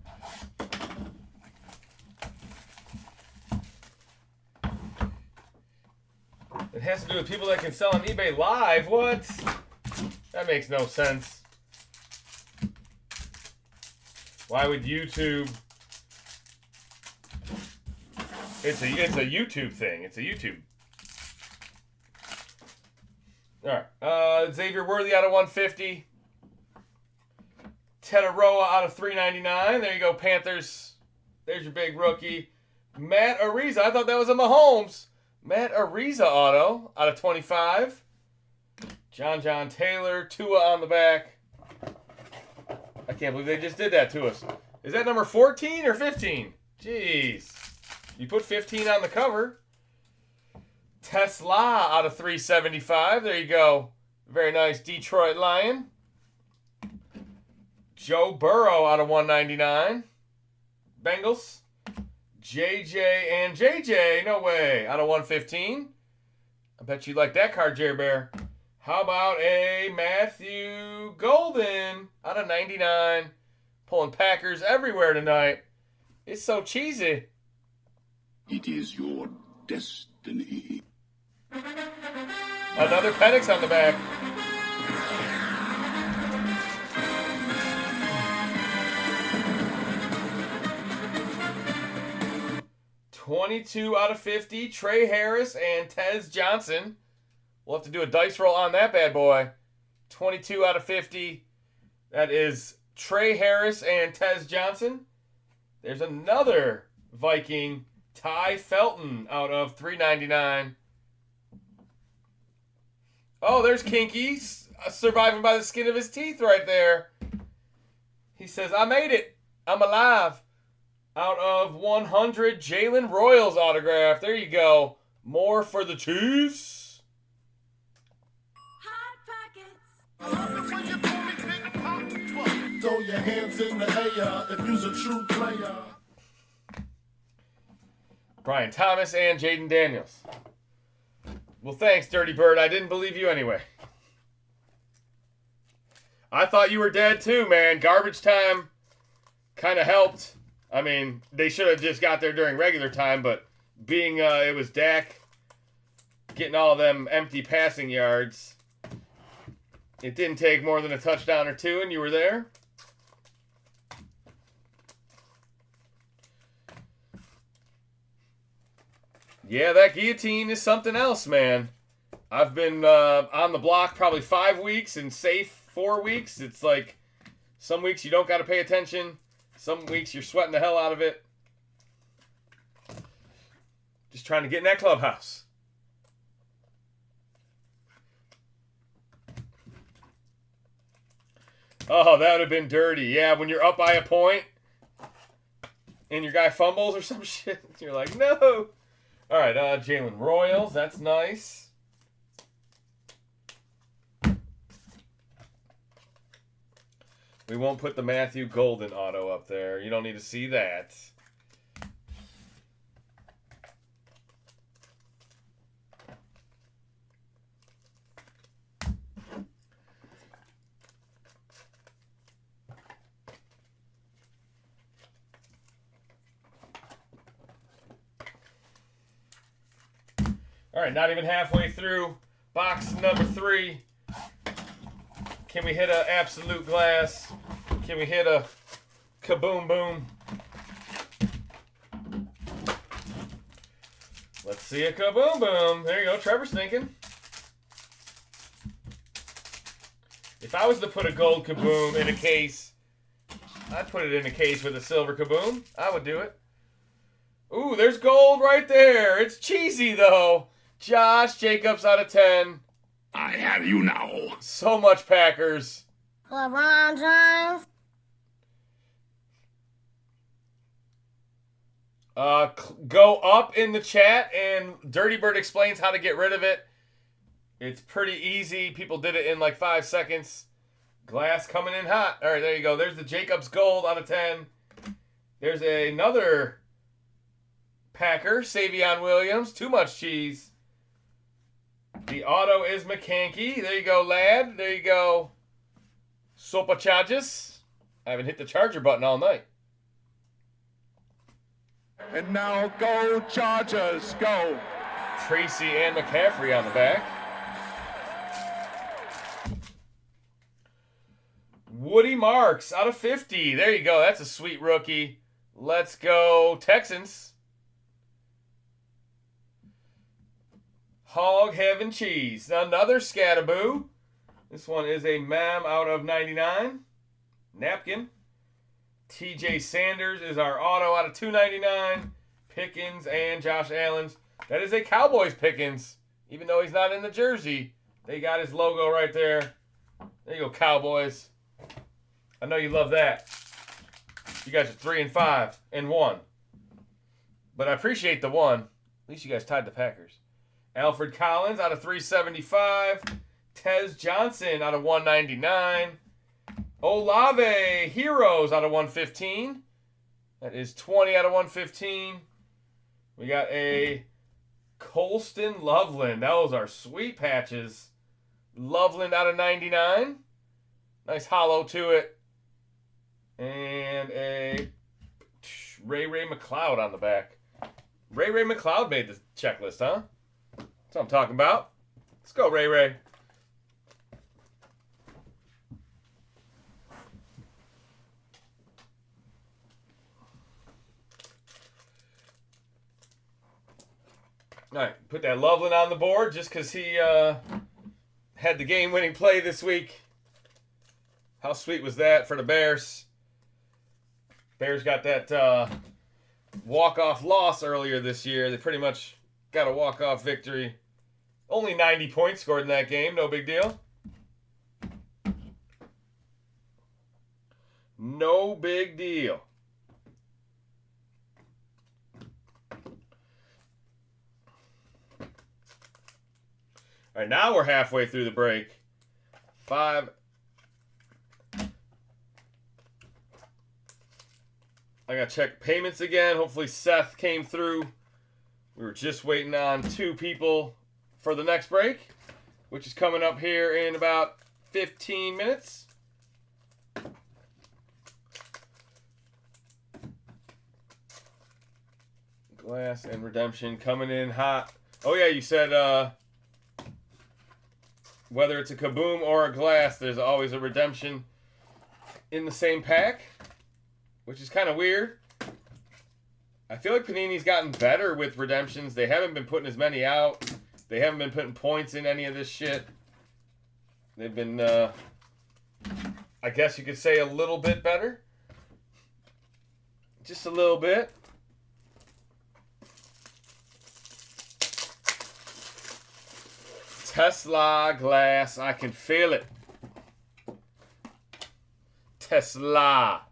It has to do with people that can sell on eBay Live. What? That makes no sense. Why would YouTube... It's a YouTube thing. It's a YouTube. All right. Xavier Worthy out of 150. Tetaroa out of 399. There you go, Panthers. There's your big rookie. Matt Ariza. I thought that was a Mahomes. Matt Ariza auto out of 25. John Taylor. Tua on the back. I can't believe they just did that to us. Is that number 14 or 15? Jeez. You put 15 on the cover. Tesla out of 375. There you go. Very nice Detroit Lion. Joe Burrow out of 199. Bengals. JJ and JJ. No way. Out of 115. I bet you like that card, Jerry Bear. How about a Matthew Golden out of 99. Pulling Packers everywhere tonight. It's so cheesy. It is your destiny. Another Penix on the back. $22 out of 50. Trey Harris and Tez Johnson. We'll have to do a dice roll on that bad boy. 22 out of 50. That is Trey Harris and Tez Johnson. There's another Viking, Ty Felton, out of $3.99. Oh, there's Kinky, surviving by the skin of his teeth right there. He says, I made it. I'm alive. Out of 100, Jalen Royals autograph. There you go. More for the Chiefs. Throw your hands in the air if you's a true player. Brian Thomas and Jaden Daniels. Well, thanks, Dirty Bird. I didn't believe you anyway. I thought you were dead too, man. Garbage time kind of helped. I mean, they should have just got there during regular time, but being it was Dak getting all them empty passing yards, it didn't take more than a touchdown or two, and you were there. Yeah, that guillotine is something else, man. I've been on the block probably 5 weeks and safe 4 weeks. It's like some weeks you don't got to pay attention. Some weeks you're sweating the hell out of it. Just trying to get in that clubhouse. Oh, that would have been dirty. Yeah, when you're up by a point and your guy fumbles or some shit, you're like, no. All right, Jalen Royals, that's nice. We won't put the Matthew Golden auto up there. You don't need to see that. All right, not even halfway through box number 3. Can we hit a absolute glass? Can we hit a kaboom boom? Let's see a kaboom boom. There you go. Trevor's thinking. If I was to put a gold kaboom in a case, I'd put it in a case with a silver kaboom. I would do it. Ooh, there's gold right there. It's cheesy, though. Josh Jacobs out of 10. I have you now. So much Packers. LeBron James. Go up in the chat and Dirty Bird explains how to get rid of it. It's pretty easy. People did it in like 5 seconds. Glass coming in hot. All right, there you go. There's the Jacobs Gold out of 10. There's another Packer, Savion Williams. Too much cheese. The auto is McCankey. There you go, lad. There you go. Sopa Charges. I haven't hit the charger button all night. And now go Chargers, go. Tracy and McCaffrey on the back. Woody Marks out of 50. There you go. That's a sweet rookie. Let's go Texans. Hog Heaven Cheese. Another Scataboo. This one is a Mam out of 99. Napkin. TJ Sanders is our auto out of 299. Pickens and Josh Allen's. That is a Cowboys Pickens. Even though he's not in the jersey, they got his logo right there. There you go, Cowboys. I know you love that. You guys are 3-5 and 1. But I appreciate the 1. At least you guys tied the Packers. Alfred Collins out of 375. Tez Johnson out of 199. Olave Heroes out of 115. That is 20 out of 115. We got a Colston Loveland. Those are sweet patches. Loveland out of 99. Nice hollow to it. And a Ray McLeod on the back. Ray McLeod made the checklist, huh? That's what I'm talking about. Let's go, Ray. All right, put that Loveland on the board just because he had the game-winning play this week. How sweet was that for the Bears? Bears got that walk-off loss earlier this year. They pretty much got a walk-off victory. Only 90 points scored in that game. No big deal. No big deal. All right, now we're halfway through the break. 5. I got to check payments again. Hopefully Seth came through. We were just waiting on 2 people for the next break, which is coming up here in about 15 minutes. Glass and Redemption coming in hot. Oh, yeah, you said whether it's a Kaboom or a Glass, there's always a Redemption in the same pack, which is kind of weird. I feel like Panini's gotten better with redemptions. They haven't been putting as many out. They haven't been putting points in any of this shit. They've been, I guess you could say, a little bit better. Just a little bit. Tesla Glass. I can feel it. Tesla.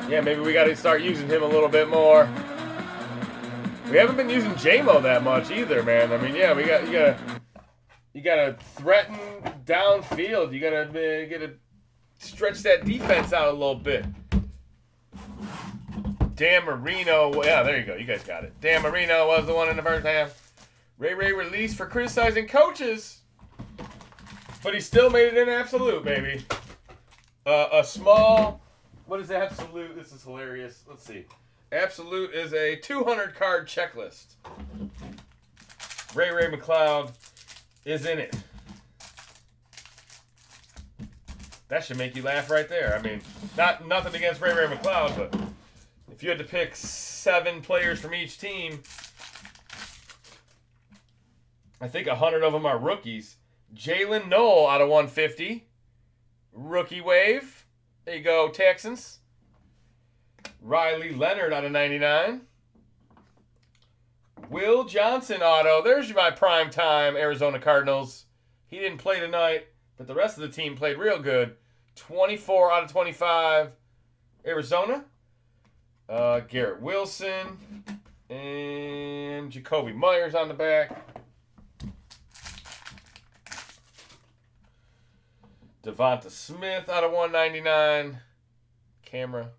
Yeah, maybe we got to start using him a little bit more. We haven't been using J-Mo that much either, man. I mean, yeah, you gotta threaten downfield. You gotta stretch that defense out a little bit. Dan Marino, yeah, there you go. You guys got it. Dan Marino was the one in the first half. Ray released for criticizing coaches, but he still made it in absolute, baby. A small. What is absolute? This is hilarious. Let's see. Absolute is a 200-card checklist. Ray McLeod is in it. That should make you laugh right there. I mean, nothing against Ray McLeod, but if you had to pick 7 players from each team, I think 100 of them are rookies. Jalen Noel out of 150. Rookie wave. There you go, Texans. Riley Leonard out of 99. Will Johnson auto. There's my prime time Arizona Cardinals. He didn't play tonight, but the rest of the team played real good. 24 out of 25. Arizona. Garrett Wilson. And Jacoby Myers on the back. Devonta Smith out of 199. Camera.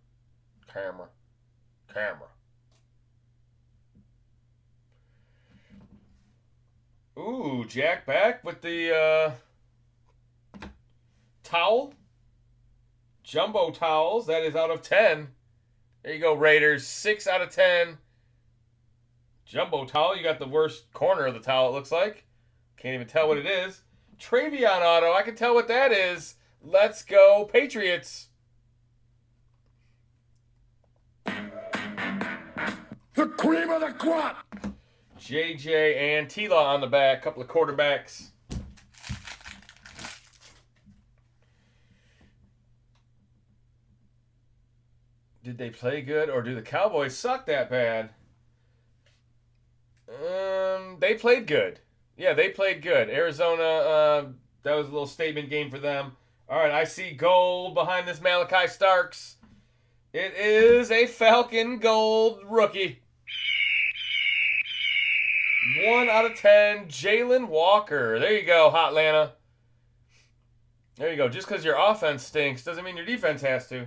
Ooh, Jack back with the towel. Jumbo towels. That is out of 10. There you go, Raiders. 6 out of 10. Jumbo towel. You got the worst corner of the towel, it looks like. Can't even tell what it is. Travion auto. I can tell what that is. Let's go, Patriots. The cream of the crop. JJ and Tila on the back. Couple of quarterbacks. Did they play good, or do the Cowboys suck that bad? They played good. Yeah, they played good. Arizona, that was a little statement game for them. All right, I see gold behind this Malachi Starks. It is a Falcon gold rookie. 1 out of 10, Jalen Walker. There you go, Hot Atlanta. There you go. Just because your offense stinks doesn't mean your defense has to.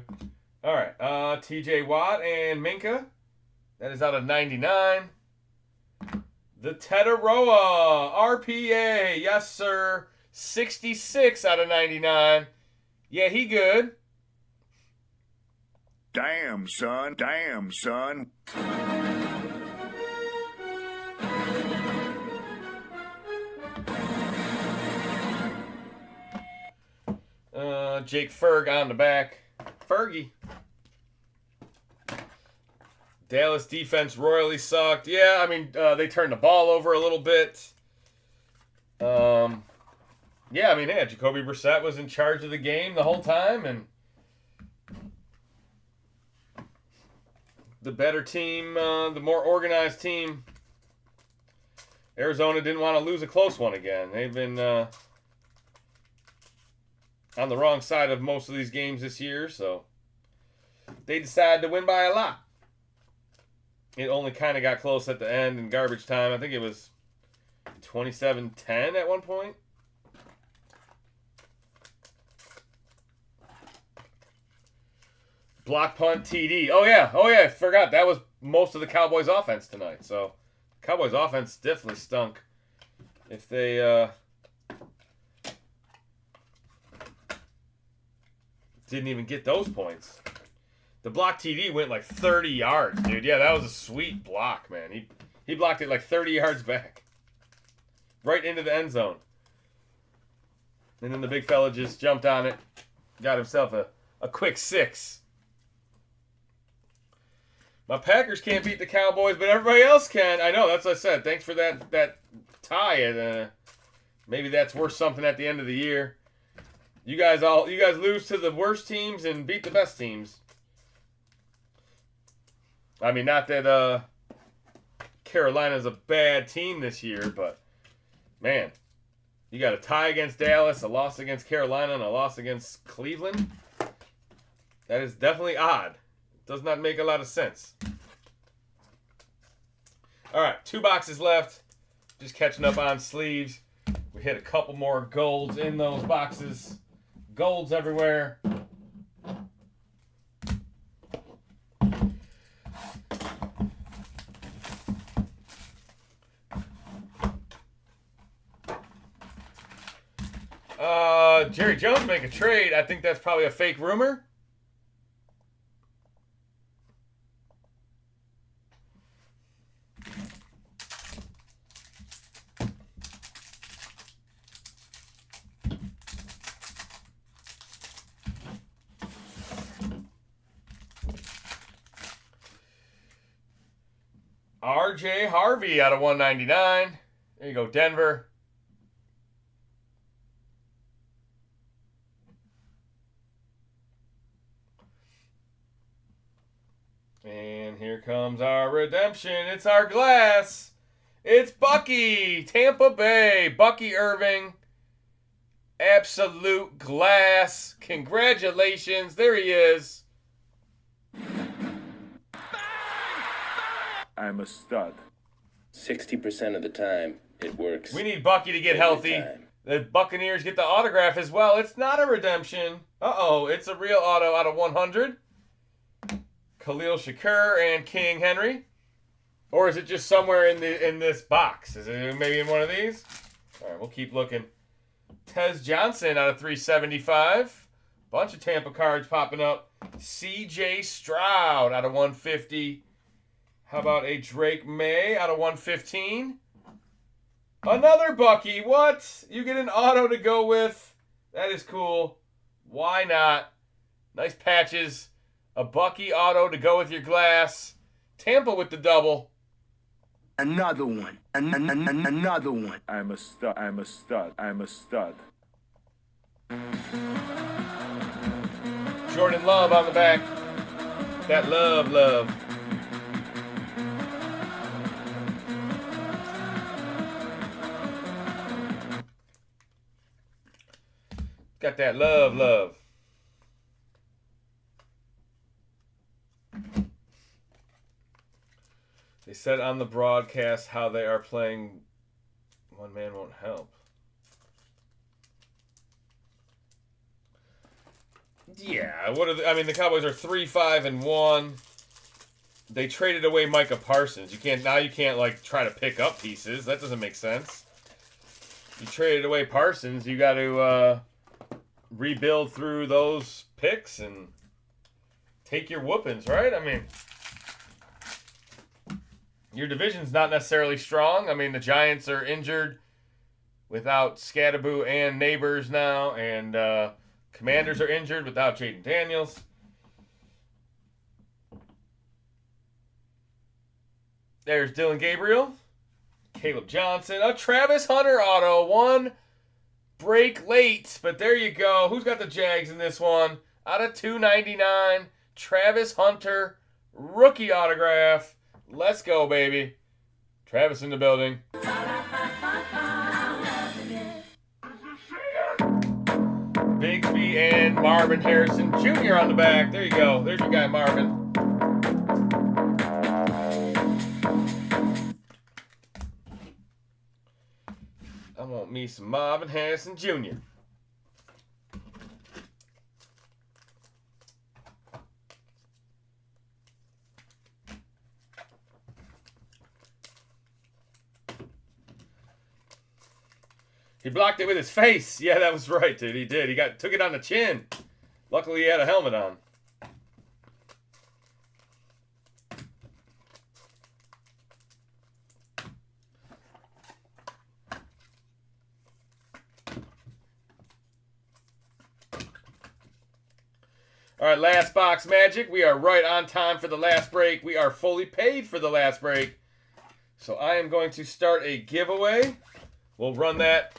All right, TJ Watt and Minka. That is out of 99. The Tetaroa RPA. Yes, sir. 66 out of 99. Yeah, he good. Damn, son. Damn, son. Jake Ferg on the back. Fergie. Dallas defense royally sucked. Yeah, I mean, they turned the ball over a little bit. Yeah, I mean, yeah, Jacoby Brissett was in charge of the game the whole time, and the better team, the more organized team. Arizona didn't want to lose a close one again. They've been on the wrong side of most of these games this year, so they decided to win by a lot. It only kind of got close at the end in garbage time. I think it was 27-10 at one point. Block punt TD. Oh yeah, I forgot. That was most of the Cowboys offense tonight. So Cowboys offense definitely stunk. If they didn't even get those points. The block TD went like 30 yards, dude. Yeah, that was a sweet block, man. He blocked it like 30 yards back. Right into the end zone. And then the big fella just jumped on it. Got himself a quick 6. My Packers can't beat the Cowboys, but everybody else can. I know, that's what I said. Thanks for that tie. Maybe that's worth something at the end of the year. You guys lose to the worst teams and beat the best teams. I mean, not that Carolina's a bad team this year, but man, you got a tie against Dallas, a loss against Carolina, and a loss against Cleveland. That is definitely odd. Does not make a lot of sense. All right, 2 boxes left. Just catching up on sleeves. We hit a couple more golds in those boxes. Golds everywhere. Jerry Jones make a trade. I think that's probably a fake rumor. RJ Harvey out of 199. There you go, Denver. And here comes our redemption. It's our glass. It's Bucky, Tampa Bay. Bucky Irving. Absolute glass. Congratulations. There he is. I'm a stud. 60% of the time, it works. We need Bucky to get healthy. Time. The Buccaneers get the autograph as well. It's not a redemption. Uh-oh, it's a real auto out of 100. Khalil Shakur and King Henry. Or is it just somewhere in this box? Is it maybe in one of these? All right, we'll keep looking. Tez Johnson out of 375. Bunch of Tampa cards popping up. C.J. Stroud out of 150. How about a Drake May out of 115? Another Bucky. What? You get an auto to go with. That is cool. Why not? Nice patches. A Bucky auto to go with your glass. Tampa with the double. Another one. Another one. I'm a stud. I'm a stud. I'm a stud. Jordan Love on the back. That love. Got that love. They said on the broadcast how they are playing One Man Won't Help. Yeah, the Cowboys are 3-5-1. They traded away Micah Parsons. You can't like try to pick up pieces. That doesn't make sense. You traded away Parsons, you got to rebuild through those picks and take your whoopings, right? I mean, your division's not necessarily strong. I mean, the Giants are injured without Scatterboo and Neighbors now, and Commanders are injured without Jaden Daniels. There's Dylan Gabriel, Caleb Johnson, a Travis Hunter auto, one break late, but there you go. Who's got the Jags in this one? Out of 299, Travis Hunter, rookie autograph. Let's go, baby. Travis in the building. Bigsby and Marvin Harrison Jr. on the back. There you go. There's your guy, Marvin. I want me some Marvin Harrison Jr. He blocked it with his face. Yeah, that was right, dude. He did. He took it on the chin. Luckily, he had a helmet on. All right, last box magic. We are right on time for the last break. We are fully paid for the last break. So I am going to start a giveaway. We'll run that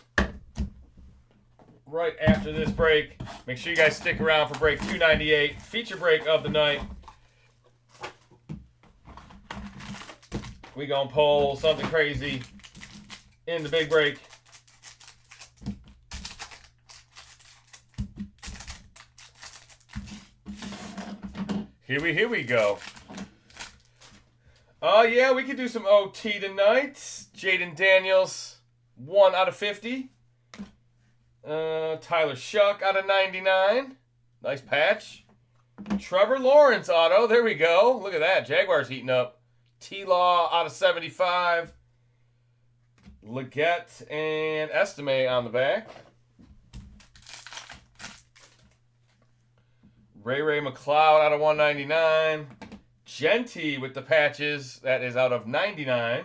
right after this break. Make sure you guys stick around for break 298, feature break of the night. We gonna pull something crazy in the big break. Here we go. Oh yeah, we could do some OT tonight. Jaden Daniels, 1 out of 50. Tyler Shuck out of 99. Nice patch. Trevor Lawrence auto. There we go. Look at that. Jaguars heating up. T-Law out of 75. Leggett and Estime on the back. Ray McLeod out of 199. Genty with the patches. That is out of 99.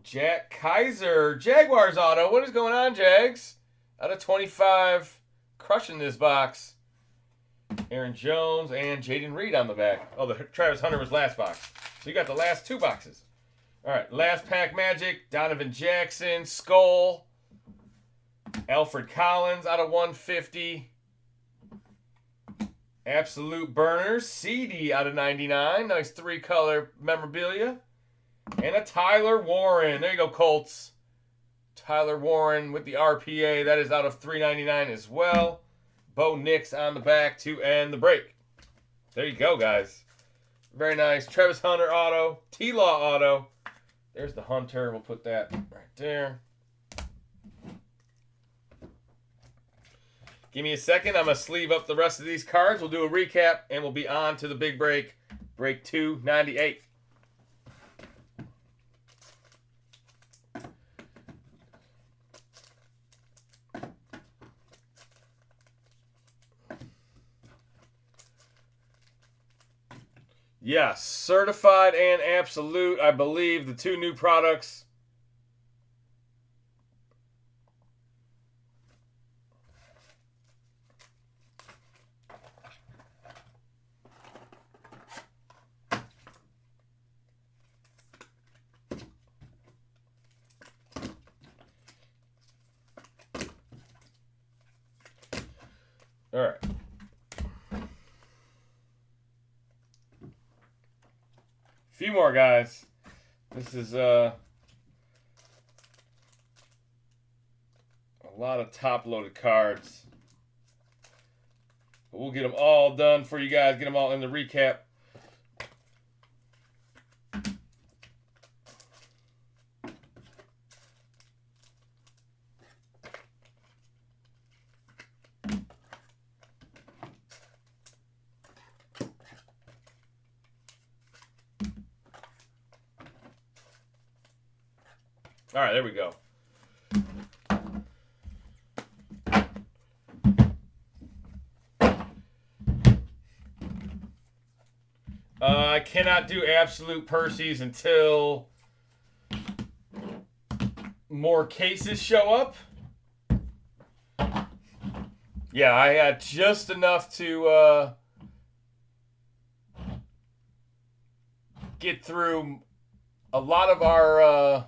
Jack Kaiser. Jaguars auto. What is going on, Jags? Out of 25. Crushing this box. Aaron Jones and Jaden Reed on the back. Oh, the Travis Hunter was last box. So you got the last 2 boxes. All right, last pack magic. Donovan Jackson. Skull. Alfred Collins out of 150. Absolute Burners. CD out of 99. Nice 3-color memorabilia. And a Tyler Warren. There you go, Colts. Tyler Warren with the RPA. That is out of 399 as well. Bo Nix on the back to end the break. There you go, guys. Very nice. Travis Hunter auto. T-Law auto. There's the Hunter. We'll put that right there. Give me a second. I'm going to sleeve up the rest of these cards. We'll do a recap, and we'll be on to the big break. Break 298. Yes, certified and absolute, I believe, the 2 new products. All right. Few more, guys. This is a lot of top-loaded cards. But we'll get them all done for you guys. Get them all in the recap. All right, there we go. I cannot do absolute Percy's until more cases show up. Yeah, I had just enough to get through a lot of our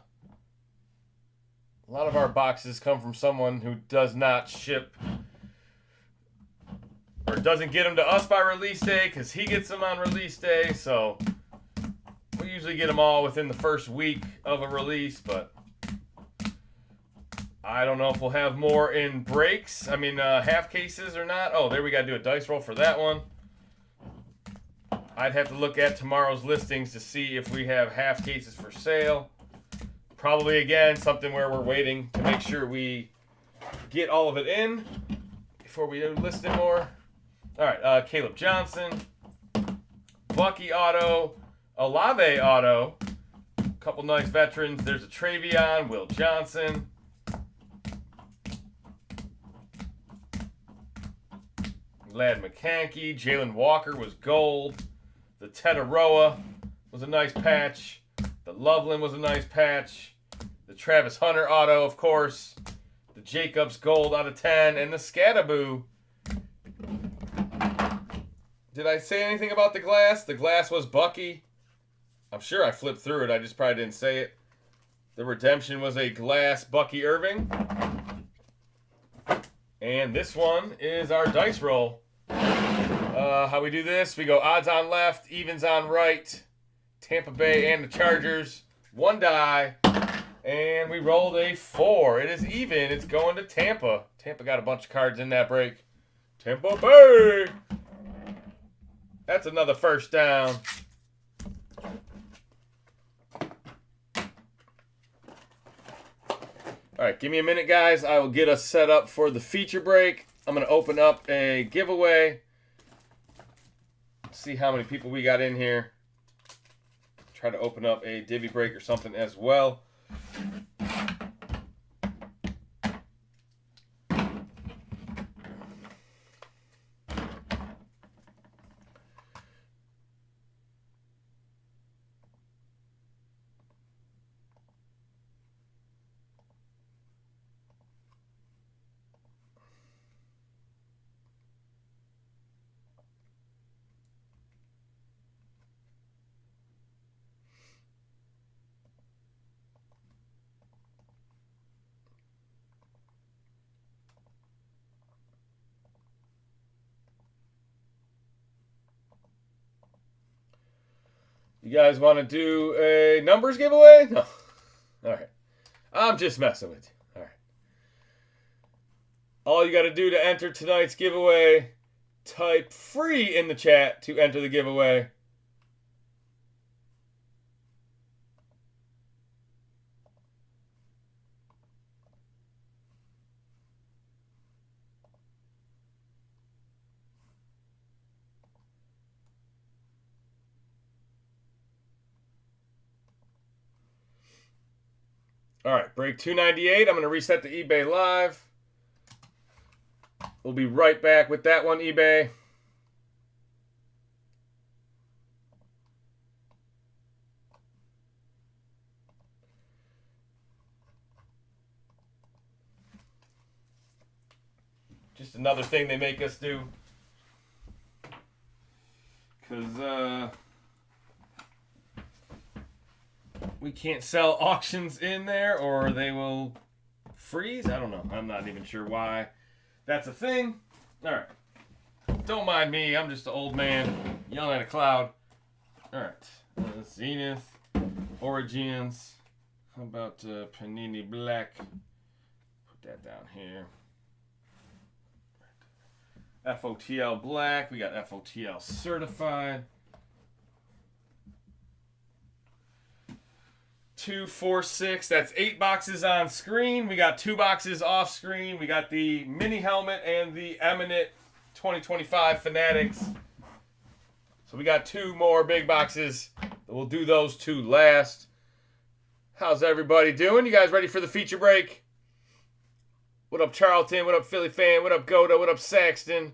A lot of our boxes come from someone who does not ship or doesn't get them to us by release day because he gets them on release day. So we usually get them all within the first week of a release, but I don't know if we'll have more in breaks. I mean, half cases or not. Oh, there we got to do a dice roll for that one. I'd have to look at tomorrow's listings to see if we have half cases for sale. Probably, again, something where we're waiting to make sure we get all of it in before we list it more. All right, Caleb Johnson, Bucky Auto, Olave Auto, a couple nice veterans. There's a Travion, Will Johnson. Lad McCankey, Jalen Walker was gold. The Tetaroa was a nice patch. The Loveland was a nice patch. The Travis Hunter auto, of course. The Jacobs gold out of 10. And the Scattaboo. Did I say anything about the glass? The glass was Bucky. I'm sure I flipped through it. I just probably didn't say it. The redemption was a glass Bucky Irving. And this one is our dice roll. How we do this, we go odds on left, evens on right. Tampa Bay and the Chargers. One die. And we rolled a 4. It is even. It's going to Tampa. Tampa got a bunch of cards in that break. Tampa Bay. That's another first down. All right, give me a minute, guys. I will get us set up for the feature break. I'm going to open up a giveaway. See how many people we got in here. Try to open up a divvy break or something as well. You guys want to do a numbers giveaway? No. All right. I'm just messing with you. All right. All you got to do to enter tonight's giveaway, type free in the chat to enter the giveaway. All right, break 298. I'm going to reset the eBay Live. We'll be right back with that one, eBay. Just another thing they make us do. Because, we can't sell auctions in there or they will freeze. I don't know. I'm not even sure why that's a thing. All right. Don't mind me. I'm just an old man yelling at a cloud. All right. Zenith. Origins. How about Panini Black? Put that down here. FOTL Black. We got FOTL Certified. 2, 4, 6. That's 8 boxes on screen. We got 2 boxes off screen. We got the mini helmet and the Eminent 2025 Fanatics. So we got 2 more big boxes. We'll do those 2 last. How's everybody doing? You guys ready for the feature break? What up, Charlton? What up, Philly fan? What up, Goda? What up, Saxton?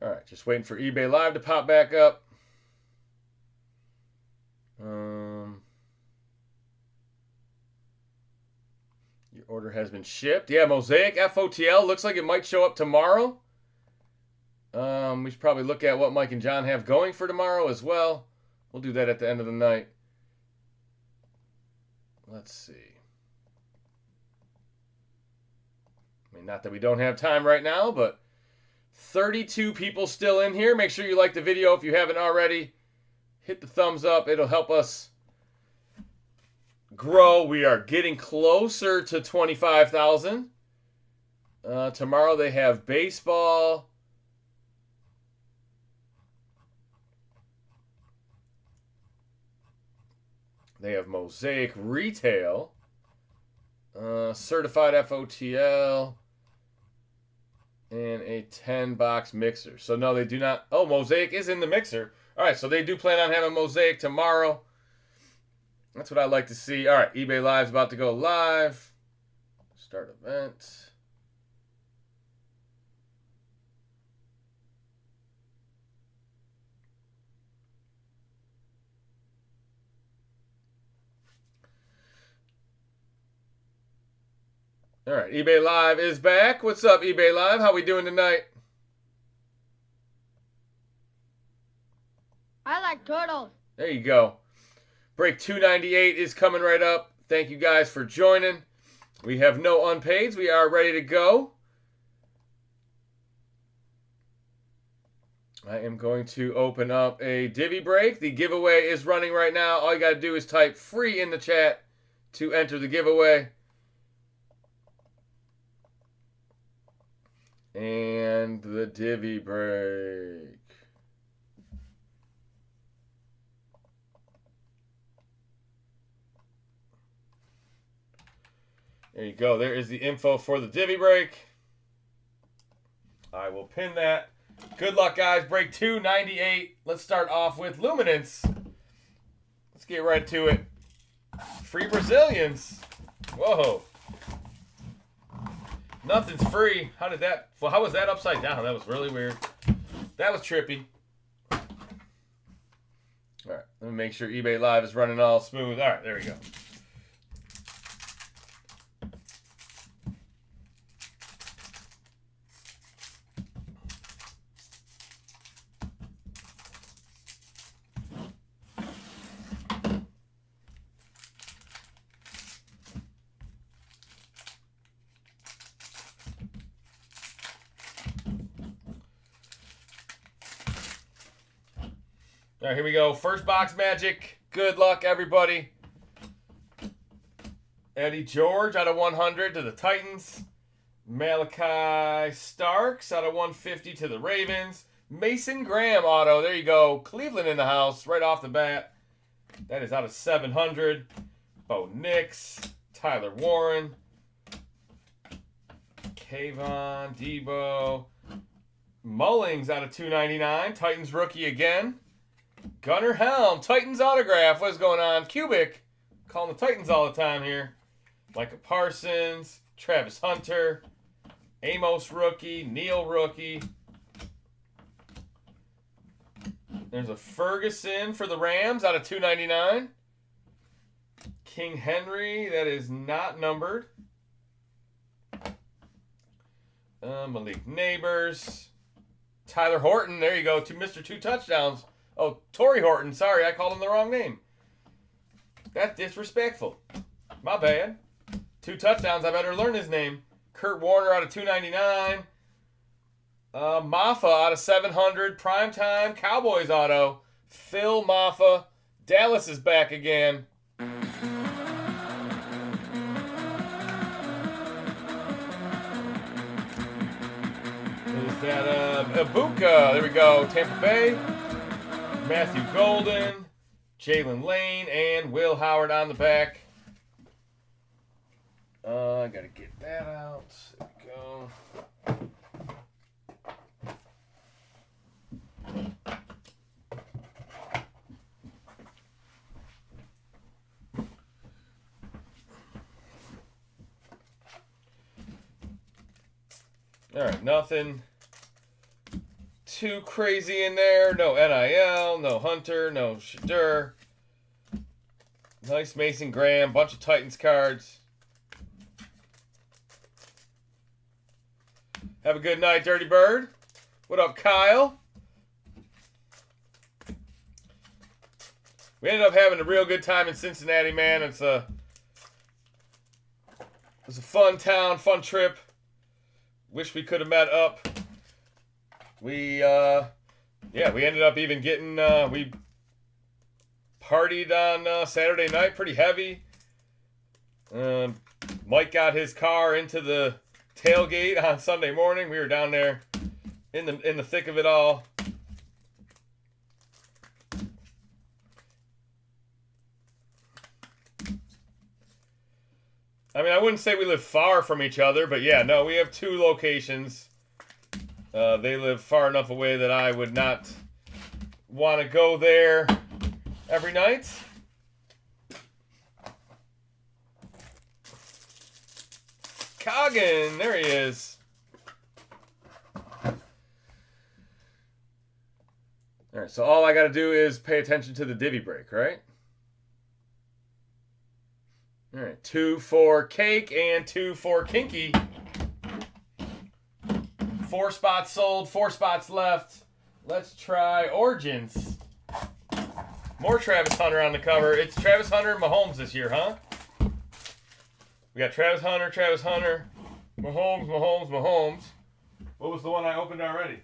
All right, just waiting for eBay Live to pop back up. order has been shipped. Yeah, Mosaic FOTL looks like it might show up tomorrow. We should probably look at what Mike and John have going for tomorrow as well. We'll do that at the end of the night. Let's see. I mean, not that we don't have time right now, but 32 people still in here. Make sure you like the video if you haven't already. Hit the thumbs up. It'll help us grow. We are getting closer to 25,000. Tomorrow they have baseball. They have Mosaic Retail. Certified FOTL. And a 10-box mixer. So, no, they do not. Oh, Mosaic is in the mixer. All right, so they do plan on having Mosaic tomorrow. That's what I like to see. All right, eBay Live's about to go live. Start event. All right, eBay Live is back. What's up, eBay Live? How we doing tonight? I like turtles. There you go. Break 298 is coming right up. Thank you guys for joining. We have no unpaids. We are ready to go. I am going to open up a divvy break. The giveaway is running right now. All you got to do is type free in the chat to enter the giveaway. And the divvy break. There you go. There is the info for the divvy break. I will pin that. Good luck, guys. Break 298. Let's start off with Luminance. Let's get right to it. Free Brazilians. Whoa. Nothing's free. How did that... Well, how was that upside down? That was really weird. That was trippy. All right. Let me make sure eBay Live is running all smooth. All right. There we go. All right, here we go. First box magic. Good luck, everybody. Eddie George out of 100 to the Titans. Malachi Starks out of 150 to the Ravens. Mason Graham auto. There you go. Cleveland in the house right off the bat. That is out of 700. Bo Nix. Tyler Warren. Kayvon. Debo. Mullings out of 299. Titans rookie again. Gunnar Helm, Titans autograph. What's going on? Cubic, calling the Titans all the time here. Micah Parsons, Travis Hunter, Amos rookie, Neal rookie. There's a Ferguson for the Rams out of 299. King Henry, that is not numbered. Malik Neighbors. Tyler Horton, there you go, to Mr. Two Touchdowns. Oh, Torrey Horton. Sorry, I called him the wrong name. That's disrespectful. My bad. 2 touchdowns. I better learn his name. Kurt Warner out of 299. Maffa out of 700. Primetime Cowboys auto. Phil Maffa. Dallas is back again. Is that Ibuka? There we go. Tampa Bay. Matthew Golden, Jalen Lane, and Will Howard on the back. I gotta get that out. There we go. All right, nothing too crazy in there. No NIL, no Hunter, no Shadur. Nice Mason Graham, bunch of Titans cards. Have a good night, Dirty Bird. What up, Kyle? We ended up having a real good time in Cincinnati, man. It's a fun town, fun trip. Wish we could have met up. We ended up even getting, we partied on Saturday night pretty heavy. Mike got his car into the tailgate on Sunday morning. We were down there in the thick of it all. I mean, I wouldn't say we live far from each other, but yeah, no, we have 2 locations. They live far enough away that I would not want to go there every night. Coggin, there he is. All right, so all I got to do is pay attention to the divvy break, right? All right, 2 for cake and 2 for kinky. 4 spots sold, 4 spots left. Let's try Origins. More Travis Hunter on the cover. It's Travis Hunter and Mahomes this year, huh? We got Travis Hunter, Mahomes. What was the one I opened already?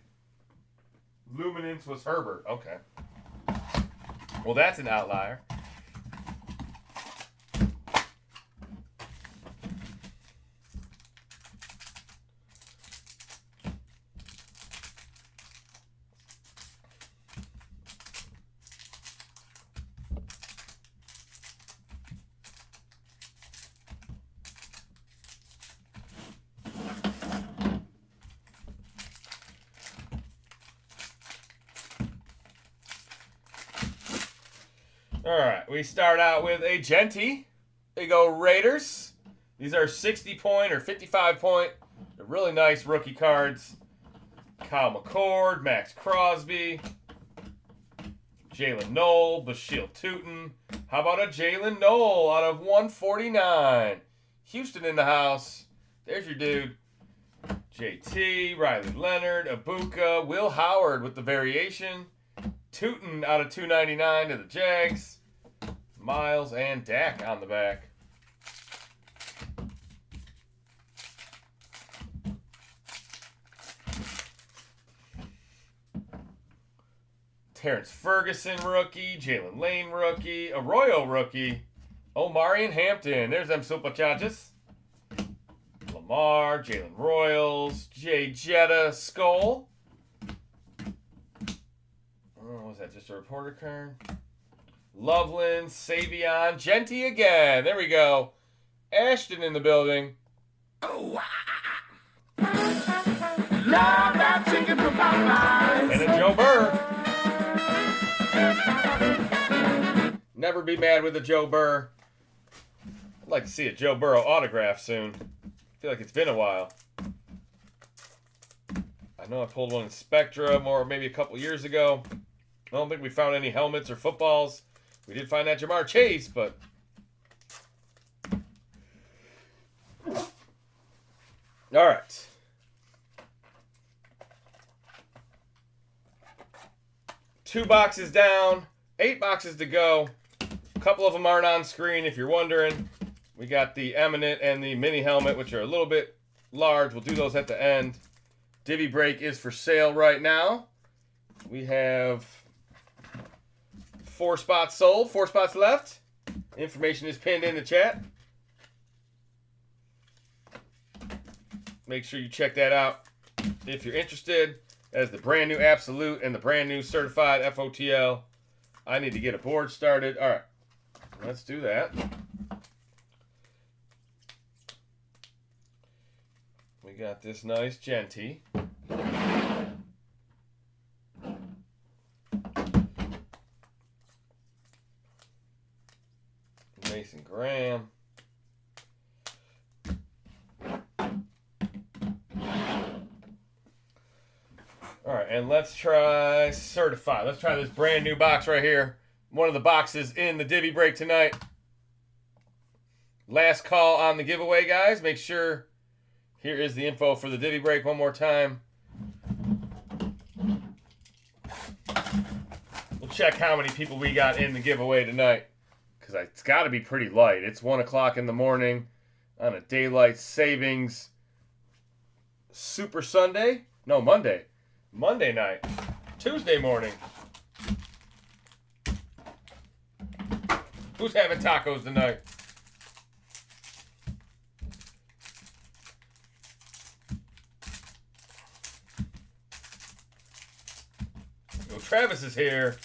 Luminance was Herbert. Okay. Well, that's an outlier. All right, we start out with a Genty. They go Raiders. These are 60-point or 55-point. They're really nice rookie cards. Kyle McCord, Max Crosby, Jalen Noel, Bashil Tootin. How about a Jalen Noel out of 149? Houston in the house. There's your dude. JT, Riley Leonard, Ibuka, Will Howard with the variation. Tootin out of 299 to the Jags. Miles and Dak on the back. Terrence Ferguson rookie, Jalen Lane rookie, Arroyo rookie, Omari and Hampton. There's them supercharges. Lamar, Jalen Royals, Jay Jetta, Skull. Oh, was that just a reporter card? Loveland, Savion, Genty again. There we go. Ashton in the building. Love that chicken from Popeyes. And a Joe Burr. Never be mad with a Joe Burr. I'd like to see a Joe Burrow autograph soon. I feel like it's been a while. I know I pulled one in Spectrum or maybe a couple years ago. I don't think we found any helmets or footballs. We did find that Jamar Chase, but... All right. Two boxes down, 8 boxes to go. A couple of them aren't on screen if you're wondering. We got the Eminent and the Mini Helmet, which are a little bit large. We'll do those at the end. Divvy Break is for sale right now. We have 4 spots sold, 4 spots left. Information is pinned in the chat. Make sure you check that out if you're interested. That is the brand new Absolute and the brand new Certified FOTL. I need to get a board started. All right, let's do that. We got this nice Genty. Mason Graham. All right, and let's try Certified. Let's try this brand new box right here. One of the boxes in the Divvy Break tonight. Last call on the giveaway, guys. Make sure, Here is the info for the Divvy break one more time. We'll check how many people we got in the giveaway tonight, because it's got to be pretty light. It's 1 o'clock in the morning on a daylight savings Super Sunday. No, Monday. Monday night. Tuesday morning. Who's having tacos tonight? Well, Travis is here.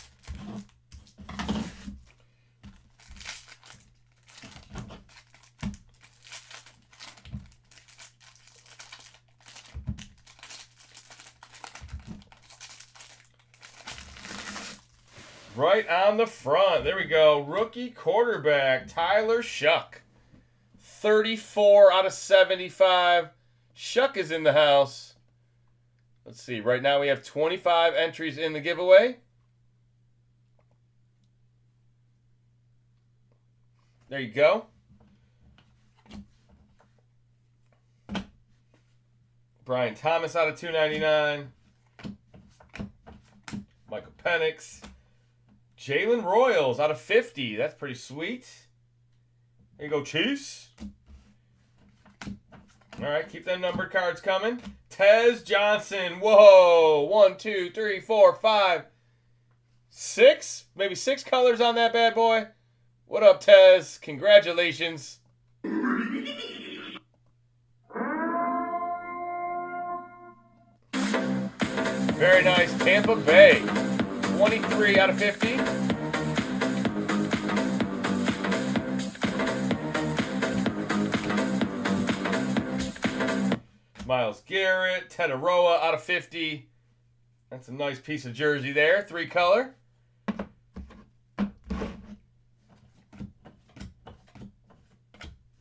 Right on the front. There we go. Rookie quarterback, Tyler Shuck. 34 out of 75. Shuck is in the house. Let's see. Right now we have 25 entries in the giveaway. There you go. Brian Thomas out of 299. Michael Penix. Jalen Royals out of 50. That's pretty sweet. There you go, Chiefs. All right, keep them numbered cards coming. Tez Johnson. Whoa. 1, 2, 3, 4, 5, 6. Maybe 6 colors on that bad boy. What up, Tez? Congratulations. Very nice. Tampa Bay. 23 out of 50. Myles Garrett, Tetaroa out of 50. That's a nice piece of jersey there. 3 color.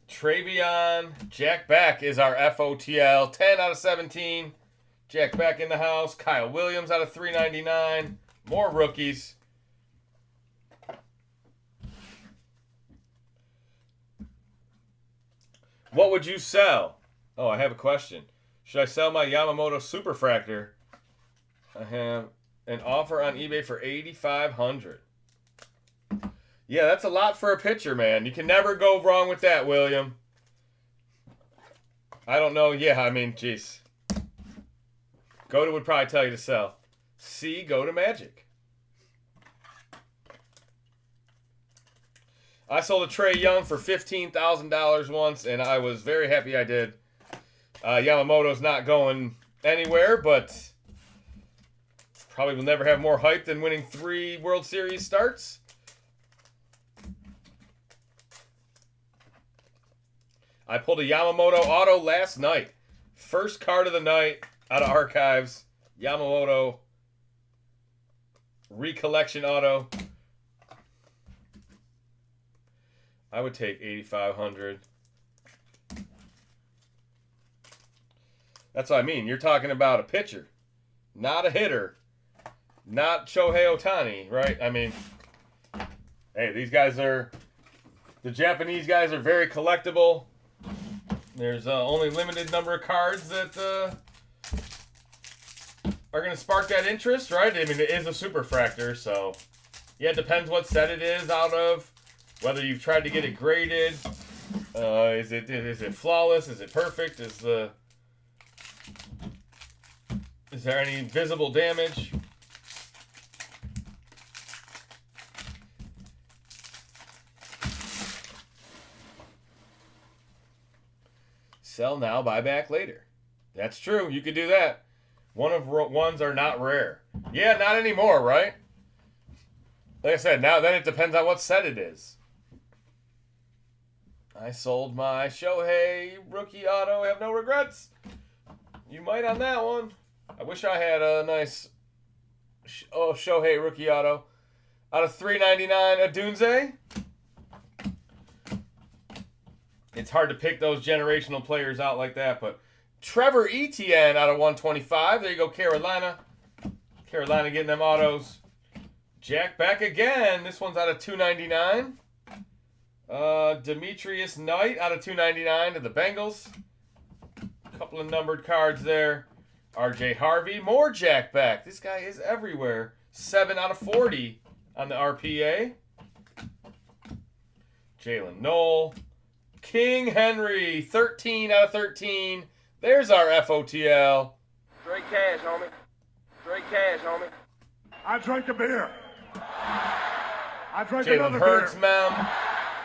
Travion Jack Beck is our FOTL. 10 out of 17. Jack Beck in the house. Kyle Williams out of 399. More rookies. What would you sell? Oh, I have a question. Should I sell my Yamamoto Superfractor? I have an offer on eBay for $8,500. Yeah, that's a lot for a pitcher, man. You can never go wrong with that, William. I don't know. Yeah, I mean, jeez. Goda would probably tell you to sell. C, go to Magic. I sold a Trey Young for $15,000 once, and I was very happy I did. Yamamoto's not going anywhere, but probably will never have more hype than winning 3 World Series starts. I pulled a Yamamoto auto last night. First card of the night out of Archives. Yamamoto Recollection auto. I would take $8,500. That's what I mean. You're talking about a pitcher, not a hitter, not Shohei Ohtani, right? I mean, hey, these guys are, the Japanese guys are very collectible. There's only limited number of cards that are going to spark that interest, right? I mean, it is a Superfractor, so yeah, it depends what set it is out of, whether you've tried to get it graded. Is it flawless? Is it perfect? Is there any visible damage? Sell now, buy back later. That's true. You could do that. Ones are not rare. Yeah, not anymore, right? Like I said, now then it depends on what set it is. I sold my Shohei rookie auto. Have no regrets. You might on that one. I wish I had a nice Shohei rookie auto. Out of $399, Adunze. It's hard to pick those generational players out like that, but Trevor Etienne out of 125. There you go, Carolina. Carolina getting them autos. Jack Beck again. This one's out of $299. Demetrius Knight out of $299 to the Bengals. Couple of numbered cards there. RJ Harvey, more Jack back. This guy is everywhere. 7 out of 40 on the RPA. Jalen Knoll. King Henry, 13 out of 13. There's our FOTL. Straight cash, homie. Straight cash, homie. I drank a beer. I drank Jalen another Hurts, beer. mem.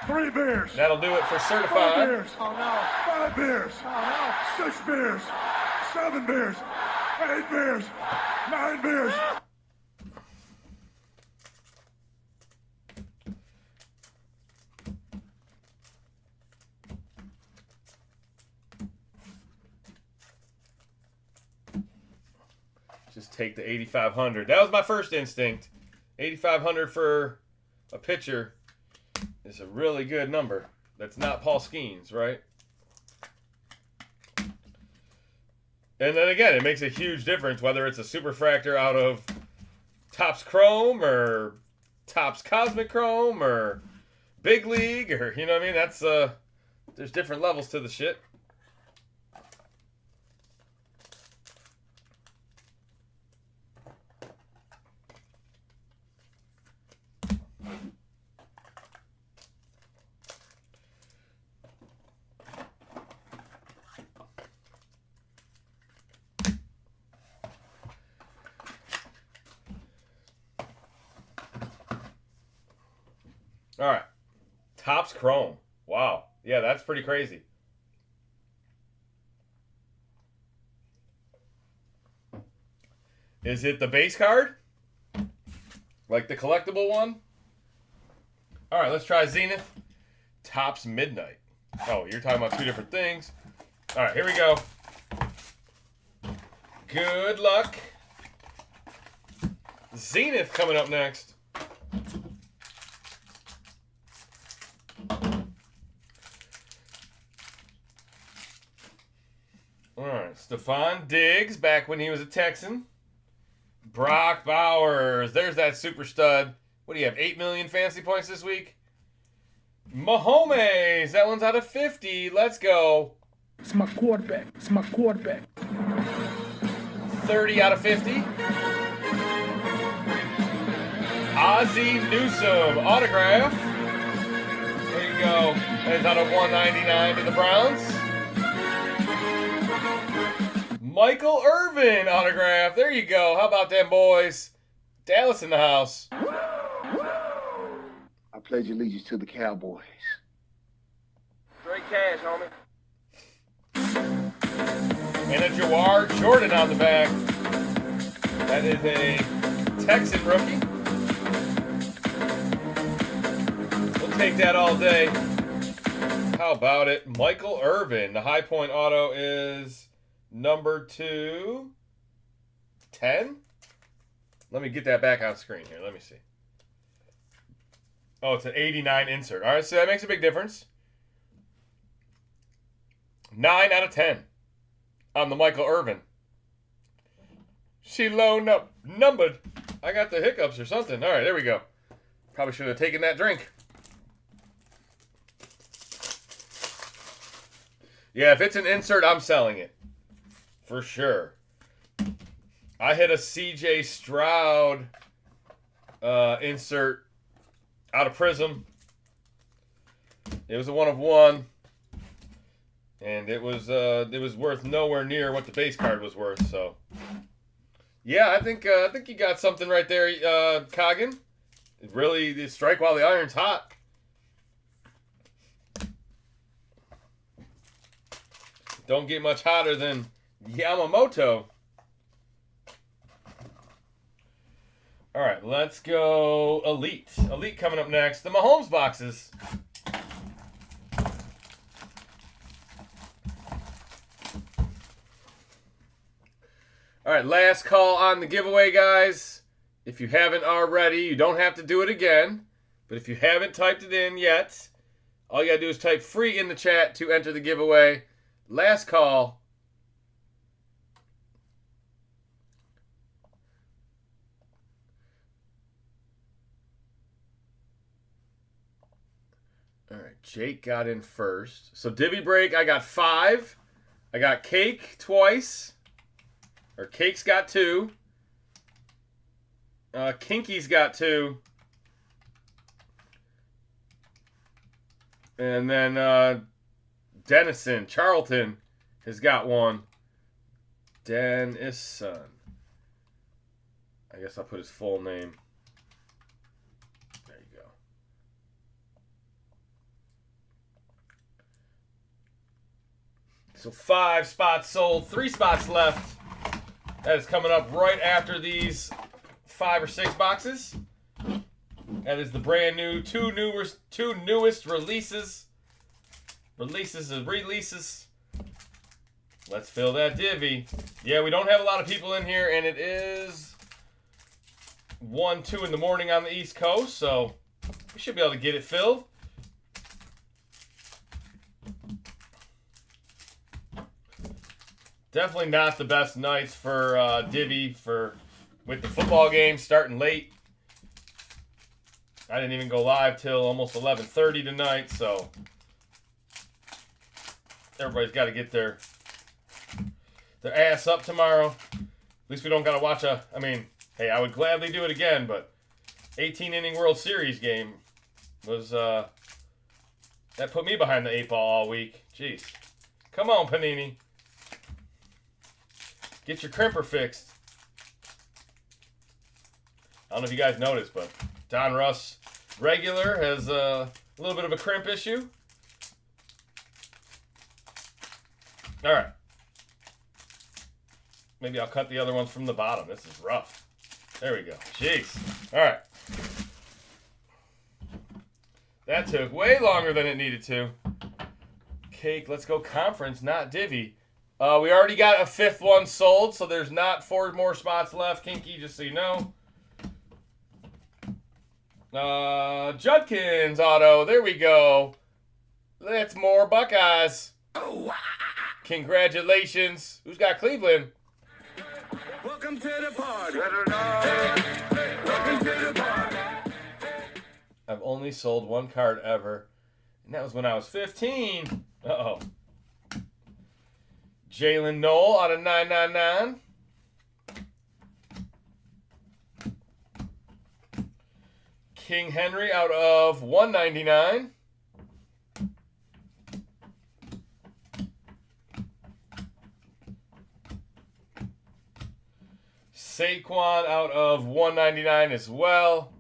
3 beers. That'll do it for 4 certified. beers. Oh no. 5 beers. Oh 6 beers. 7 beers. 8 beers. 9 beers. Just take the 8,500. That was my first instinct. 8,500 for a pitcher is a really good number. That's not Paul Skeens, right? And then again, it makes a huge difference whether it's a superfractor out of Topps Chrome or Topps Cosmic Chrome or Big League, or you know what I mean? That's there's different levels to the shit. All right. Topps Chrome. Wow. Yeah, that's pretty crazy. Is it the base card? Like the collectible one? All right, let's try Zenith. Topps Midnight. Oh, you're talking about two different things. All right, here we go. Good luck. Zenith coming up next. All right, Stephon Diggs back when he was a Texan. Brock Bowers, there's that super stud. What do you have, 8 million fantasy points this week? Mahomes, that one's out of 50. Let's go. It's my quarterback. It's my quarterback. 30 out of 50. Ozzie Newsome autograph. There you go. That's out of 199 to the Browns. Michael Irvin autograph. There you go. How about them boys? Dallas in the house. I pledge allegiance to the Cowboys. Straight cash, homie. And a Jawar Jordan on the back. That is a Texan rookie. We'll take that all day. How about it? Michael Irvin. The high point auto is number 210. Let me get that back on screen here. Let me see. Oh, it's an 89 insert. All right, so that makes a big difference. 9 out of 10 on the Michael Irvin. She low numbered. I got the hiccups or something. All right, there we go. Probably should have taken that drink. Yeah, if it's an insert, I'm selling it. For sure. I hit a CJ Stroud insert out of Prism. It was a 1 of 1. And it was worth nowhere near what the base card was worth, so. Yeah, I think you got something right there, Coggin. Really strike while the iron's hot. Don't get much hotter than Yamamoto. All right, let's go Elite. Elite coming up next. The Mahomes boxes. All right, last call on the giveaway, guys. If you haven't already, you don't have to do it again. But if you haven't typed it in yet, all you got to do is type free in the chat to enter the giveaway. Last call. All right, Jake got in first. So divvy break, I got 5. I got Cake twice. Or Cake's got 2. Kinky's got 2. And then Dennison, Charlton, has got 1. Dennison. I guess I'll put his full name. There you go. So 5 spots sold, 3 spots left. That is coming up right after these 5 or 6 boxes. That is the brand new, two newest releases. Releases. Let's fill that divvy. Yeah, we don't have a lot of people in here, and it is 1, 2 in the morning on the East Coast, so we should be able to get it filled. Definitely not the best nights for divvy with the football game starting late. I didn't even go live till almost 11:30 tonight, so everybody's got to get their ass up tomorrow. At least we don't got to watch I mean, hey, I would gladly do it again, but 18-inning World Series game was, that put me behind the 8 ball all week. Jeez. Come on, Panini. Get your crimper fixed. I don't know if you guys noticed, but Don Russ regular has a little bit of a crimp issue. All right. Maybe I'll cut the other ones from the bottom. This is rough. There we go. Jeez. All right. That took way longer than it needed to. Cake, let's go conference, not divvy. We already got a 5th one sold, so there's not 4 more spots left. Kinky, just so you know. Judkins auto. There we go. That's more Buckeyes. Congratulations. Who's got Cleveland? Welcome to the party. Welcome to the party. I've only sold 1 card ever, and that was when I was 15. Uh-oh. Jalen Knoll out of 999. King Henry out of 199. Saquon out of 199 as well.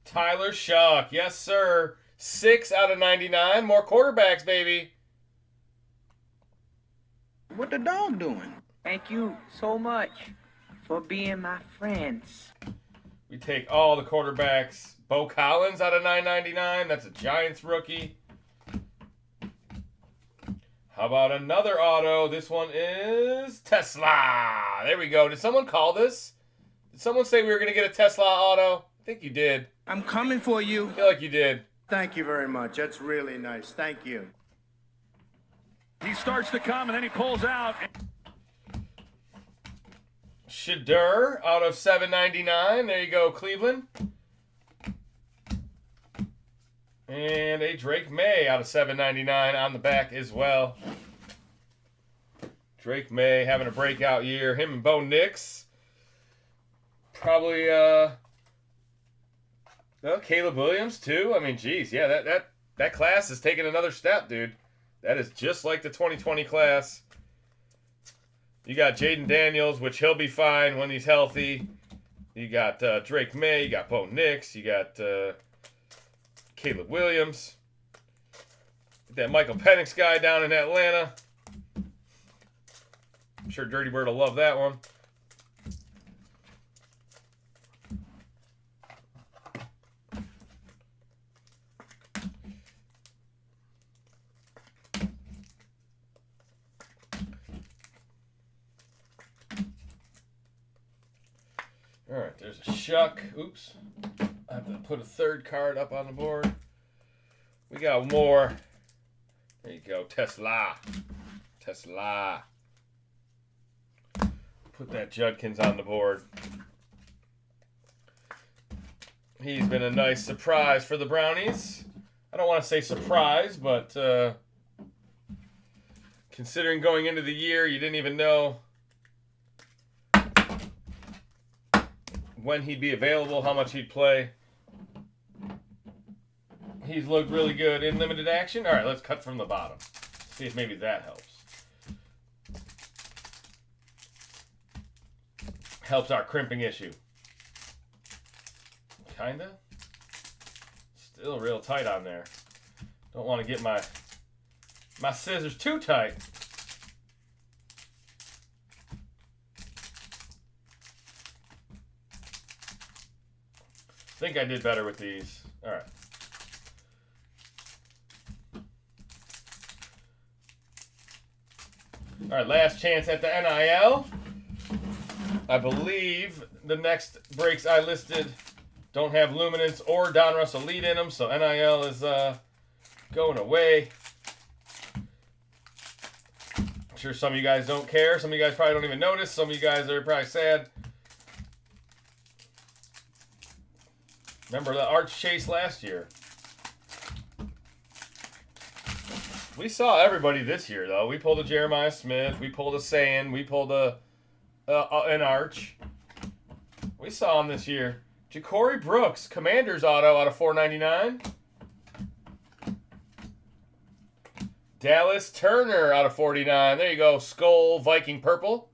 Tyler Shuck, yes sir. 6 out of 99. More quarterbacks, baby. What the dog doing? Thank you so much for being my friends. We take all the quarterbacks. Bo Collins out of 999. That's a Giants rookie. How about another auto? This one is Tesla. There we go. Did someone call this? Did someone say we were going to get a Tesla auto? I think you did. I'm coming for you. I feel like you did. Thank you very much. That's really nice. Thank you. He starts to come and then he pulls out. Shadur out of 799. There you go, Cleveland. And a Drake May out of 799 on the back as well. Drake May having a breakout year. Him and Bo Nix. Probably, well, Caleb Williams too. I mean, geez, yeah, that class is taking another step, dude. That is just like the 2020 class. You got Jaden Daniels, which he'll be fine when he's healthy. You got Drake May. You got Bo Nix. You got Caleb Williams. That Michael Penix guy down in Atlanta. I'm sure Dirty Bird will love that one. All right, there's a Shuck. Oops. I have to put a 3rd card up on the board. We got more. There you go. Tesla. Put that Judkins on the board. He's been a nice surprise for the Brownies. I don't want to say surprise, but considering going into the year, you didn't even know when he'd be available, how much he'd play. He's looked really good in limited action. All right, let's cut from the bottom. See if maybe that helps. Helps our crimping issue. Kinda. Still real tight on there. Don't want to get my scissors too tight. I think I did better with these. All right. All right, last chance at the NIL. I believe the next breaks I listed don't have Luminance or Donruss Elite in them, so NIL is going away. I'm sure some of you guys don't care. Some of you guys probably don't even notice. Some of you guys are probably sad. Remember the Arch Chase last year? We saw everybody this year, though. We pulled a Jeremiah Smith. We pulled a Sand. We pulled an Arch. We saw him this year. Ja'Cory Brooks, Commander's auto out of $4.99. Dallas Turner out of $49. There you go. Skull Viking Purple.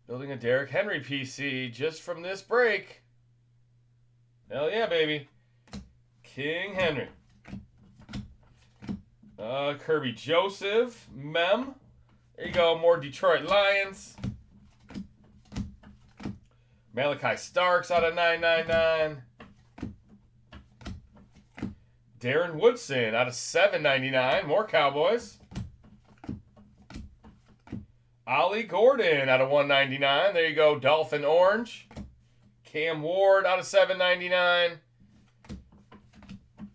Building a Derrick Henry PC just from this break. Hell yeah, baby. King Henry. Kirby Joseph. Mem. There you go. More Detroit Lions. Malachi Starks out of $9.99. Darren Woodson out of $7.99. More Cowboys. Ollie Gordon out of $1.99. There you go. Dolphin Orange. Cam Ward out of $7.99.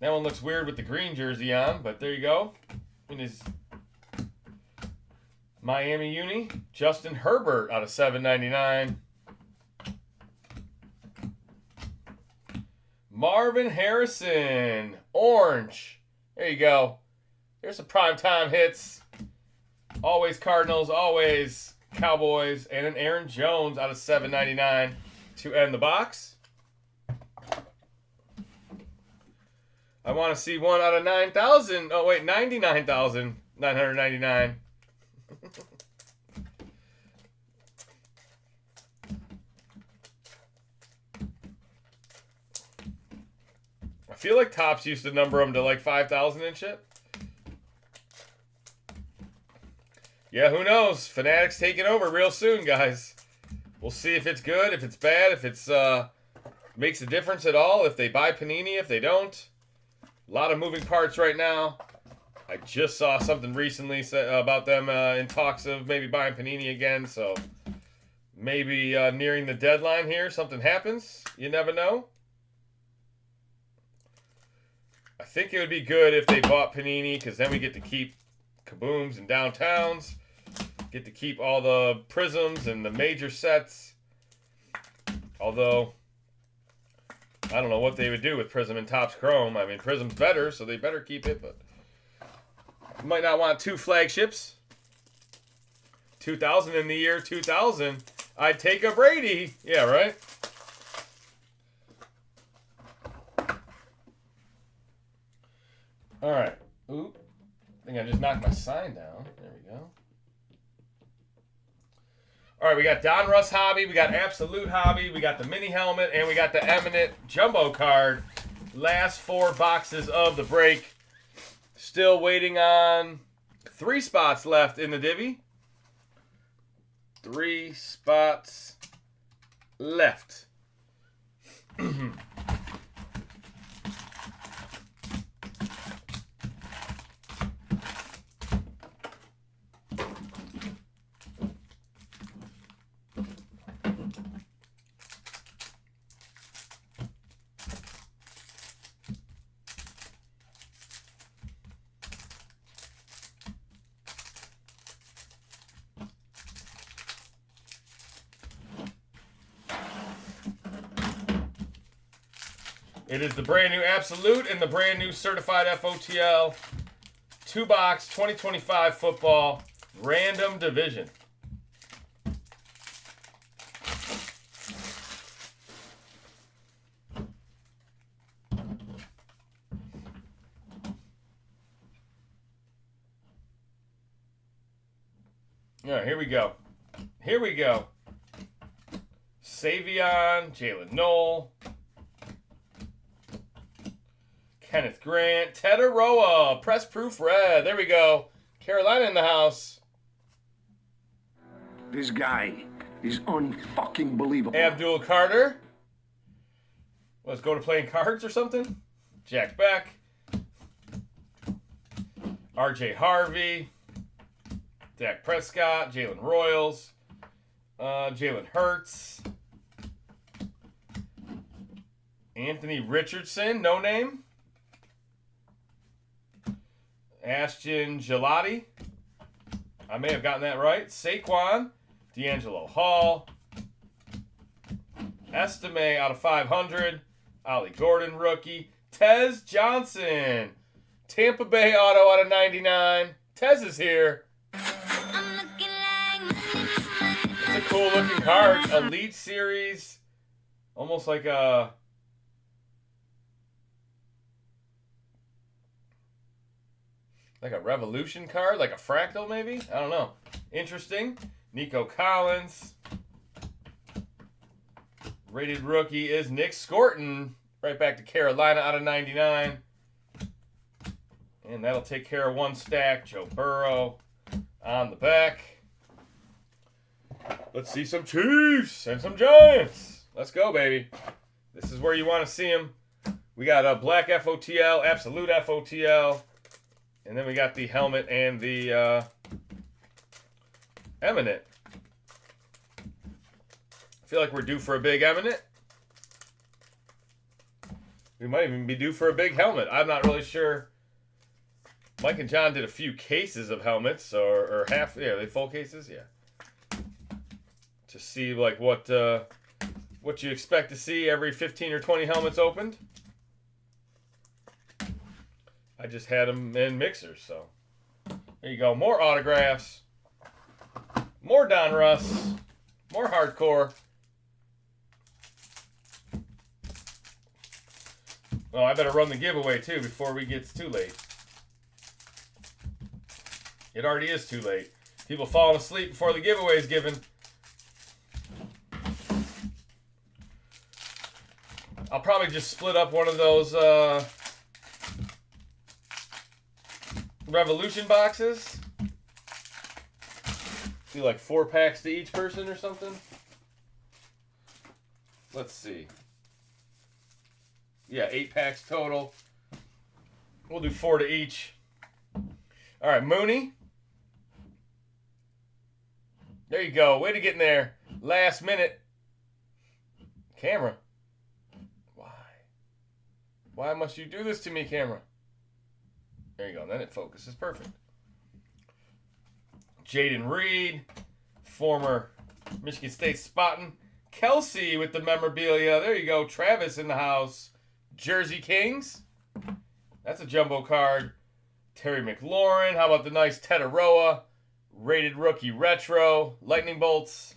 That one looks weird with the green jersey on, but there you go. In his Miami uni. Justin Herbert out of $7.99. Marvin Harrison. Orange. There you go. There's some primetime hits. Always Cardinals, always Cowboys, and an Aaron Jones out of $7.99 to end the box. I want to see one out of 9,000. Oh, wait, 99,999. I feel like Topps used to number them to like 5,000 and shit. Yeah, who knows? Fanatics taking over real soon, guys. We'll see if it's good, if it's bad, if it's makes a difference at all, if they buy Panini, if they don't. A lot of moving parts right now. I just saw something recently about them in talks of maybe buying Panini again, so maybe nearing the deadline here, something happens. You never know. I think it would be good if they bought Panini, because then we get to keep Kabooms and Downtowns. Get to keep all the Prisms and the major sets. Although, I don't know what they would do with Prism and Topps Chrome. I mean, Prism's better, so they better keep it, but you might not want two flagships. 2000 in the year 2000. I'd take a Brady. Yeah, right? All right. Oop. I think I just knocked my sign down. There we go. All right, we got Donruss Hobby, we got Absolute Hobby, we got the mini helmet, and we got the Eminent Jumbo card. Last 4 boxes of the break. Still waiting on 3 spots left in the divvy. 3 spots left. It is the brand new Absolute and the brand new Certified FOTL 2-box 2025 football random division. All right, here we go. Here we go. Savion, Jalen Knoll, Kenneth Grant, Tetaroa, press proof red. There we go. Carolina in the house. This guy is unfucking believable. Abdul Carter. Let's go to playing cards or something. Jack Beck. RJ Harvey. Dak Prescott. Jalen Royals. Jalen Hurts. Anthony Richardson. No name. Ashton Gelati. I may have gotten that right. Saquon. D'Angelo Hall. Estime out of 500. Ollie Gordon rookie. Tez Johnson. Tampa Bay auto out of 99. Tez is here. It's a cool looking card. Elite Series. Almost like a... like a Revolution card, like a Fractal maybe? I don't know. Interesting. Nico Collins. Rated rookie is Nick Scorton. Right back to Carolina out of 99. And that'll take care of one stack. Joe Burrow on the back. Let's see some Chiefs and some Giants. Let's go, baby. This is where you want to see them. We got a black FOTL, absolute FOTL. And then we got the helmet and the Eminent. I feel like we're due for a big Eminent. We might even be due for a big helmet. I'm not really sure. Mike and John did a few cases of helmets, or half. Yeah, they full cases. Yeah. To see like what you expect to see every 15 or 20 helmets opened. I just had them in mixers, so there you go. More autographs, more Don Russ, more hardcore. Oh, I better run the giveaway too before we get too late. It already is too late. People falling asleep before the giveaway is given. I'll probably just split up one of those Revolution boxes. Do like 4 packs to each person or something. Let's see. Yeah, 8 packs total. We'll do 4 to each. All right, Mooney. There you go. Way to get in there. Last minute. Camera. Why? Why must you do this to me, camera? There you go. Then it focuses. Perfect. Jaden Reed, former Michigan State Spartan. Kelsey with the memorabilia. There you go. Travis in the house. Jersey Kings. That's a jumbo card. Terry McLaurin. How about the nice Tetaroa? Rated rookie retro. Lightning bolts.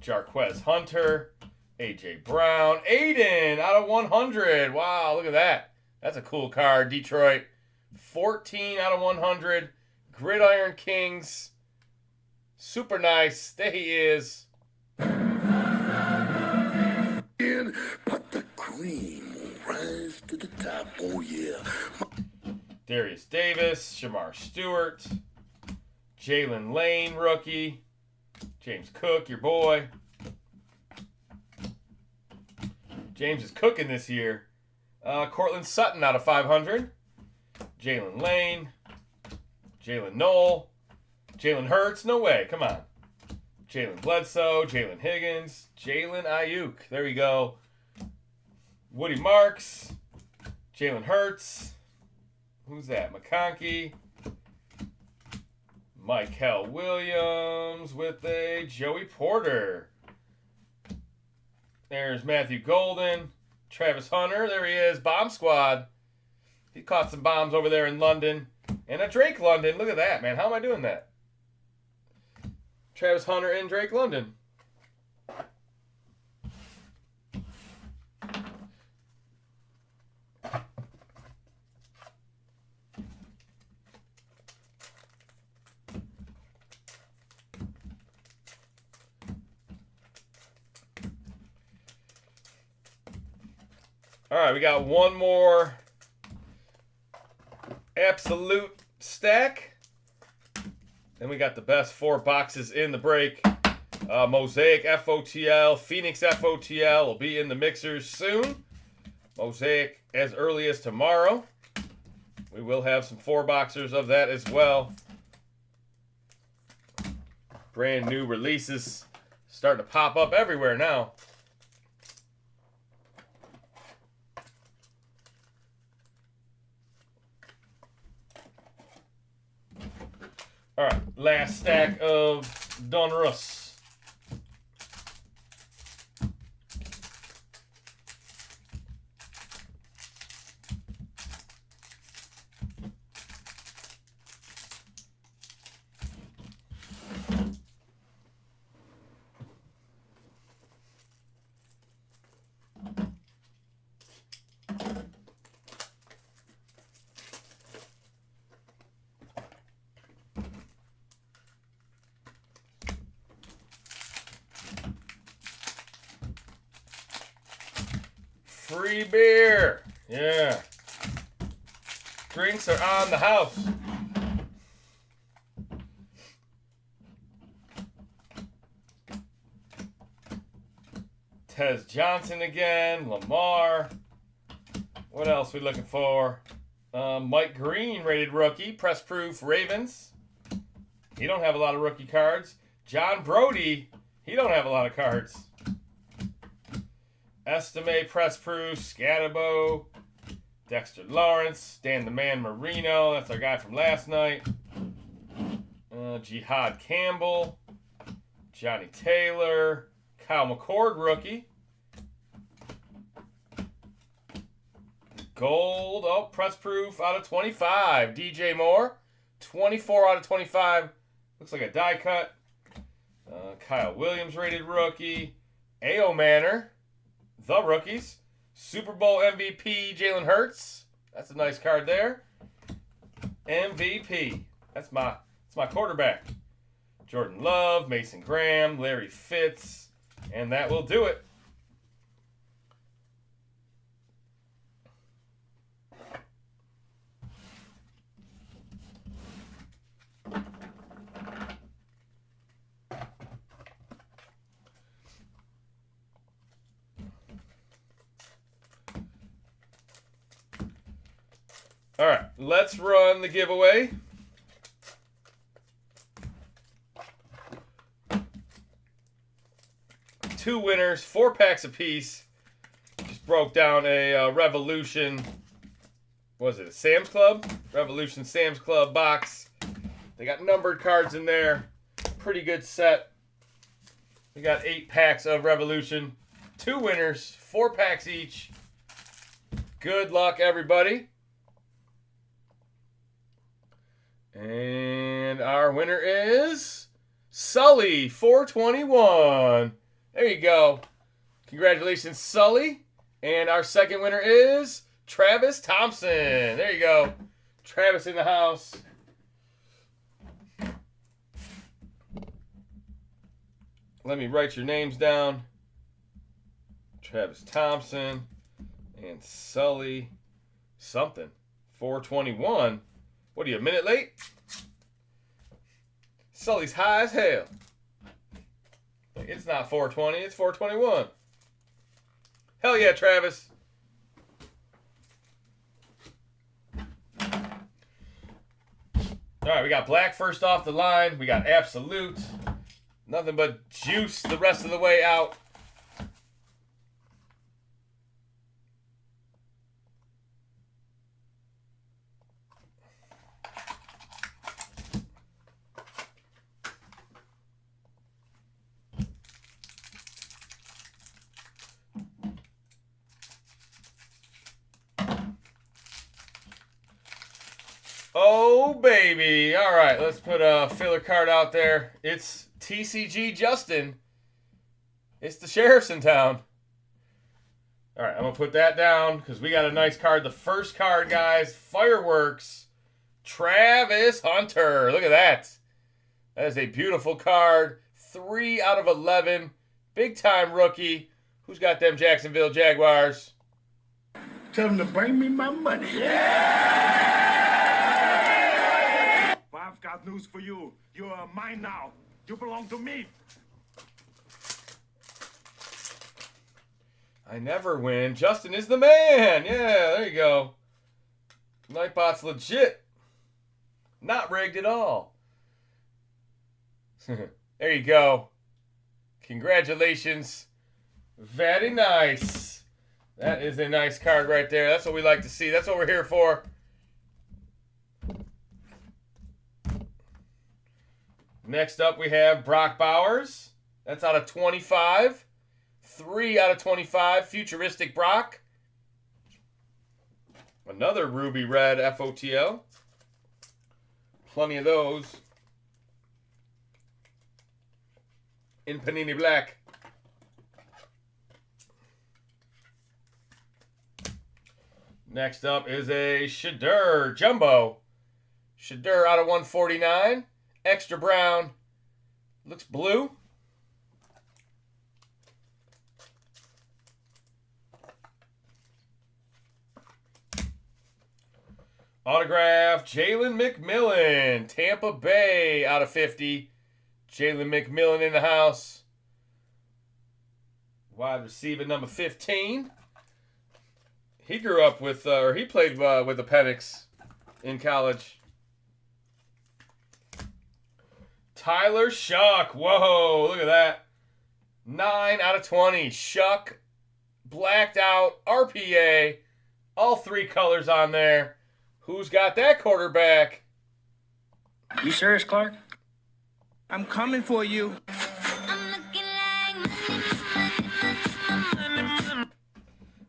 Jarquez Hunter. AJ Brown. Aiden out of 100. Wow, look at that. That's a cool card. Detroit. 14 out of 100. Gridiron Kings. Super nice. There he is. In, but the cream will rise to the top. Oh, yeah. Darius Davis. Shamar Stewart. Jalen Lane, rookie. James Cook, your boy. James is cooking this year. Cortland Sutton out of 500. Jalen Lane. Jalen Knoll. Jalen Hurts. No way. Come on. Jalen Bledsoe. Jalen Higgins. Jalen Ayuk. There we go. Woody Marks. Jalen Hurts. Who's that? McConkey. Michael Williams with a Joey Porter. There's Matthew Golden. Travis Hunter. There he is. Bomb Squad. He caught some bombs over there in London. And a Drake London. Look at that, man. How am I doing that? Travis Hunter and Drake London. All right, we got one more absolute stack. Then we got the best 4 boxes in the break. Mosaic FOTL, Phoenix FOTL will be in the mixers soon. Mosaic as early as tomorrow. We will have some 4 boxers of that as well. Brand new releases starting to pop up everywhere now. All right, last stack of Donruss. Free beer. Yeah. Drinks are on the house. Tez Johnson again. Lamar. What else we looking for? Mike Green, rated rookie. Press proof Ravens. He don't have a lot of rookie cards. John Brody. He don't have a lot of cards. Estime, Press Proof, Scatterbo, Dexter Lawrence, Dan the Man Marino, that's our guy from last night. Jihad Campbell, Johnny Taylor, Kyle McCord, rookie. Gold, Press Proof out of 25. DJ Moore, 24 out of 25. Looks like a die cut. Kyle Williams, rated rookie. A.O. Manor. The rookies. Super Bowl MVP Jalen Hurts. That's a nice card there. MVP. That's my quarterback. Jordan Love, Mason Graham, Larry Fitz, and that will do it. All right, let's run the giveaway. Two winners, 4 packs apiece. Just broke down a Revolution, what was it, a Sam's Club? Revolution Sam's Club box. They got numbered cards in there. Pretty good set. We got 8 packs of Revolution. 2 winners, 4 packs each. Good luck, everybody. And our winner is Sully, 421. There you go. Congratulations, Sully. And our second winner is Travis Thompson. There you go. Travis in the house. Let me write your names down. Travis Thompson and Sully something. 421. What are you, a minute late? Sully's high as hell. It's not 420, it's 421. Hell yeah, Travis. All right, we got black first off the line. We got absolute. Nothing but juice the rest of the way out. Oh, baby. All right, let's put a filler card out there. It's TCG Justin. It's the sheriff's in town. All right, I'm going to put that down because we got a nice card. The first card, guys, Fireworks. Travis Hunter. Look at that. That is a beautiful card. 3 out of 11. Big-time rookie. Who's got them Jacksonville Jaguars? Tell them to bring me my money. I've got news for you. You are mine now. You belong to me. I never win. Justin is the man. Yeah, there you go. Nightbot's legit. Not rigged at all. There you go. Congratulations. Very nice. That is a nice card right there. That's what we like to see. That's what we're here for. Next up, we have Brock Bowers. That's out of 25. 3 out of 25. Futuristic Brock. Another ruby red FOTL. Plenty of those. In Panini Black. Next up is a Shadur Jumbo. Shadur out of 149. Extra brown. Looks blue. Autograph, Jalen McMillan. Tampa Bay out of 50. Jalen McMillan in the house. Wide receiver number 15. He grew up with, or he played with the Penix in college. Tyler Shuck. Whoa, look at that. 9 out of 20. Shuck, blacked out, RPA. All 3 colors on there. Who's got that quarterback? You serious, Clark? I'm coming for you.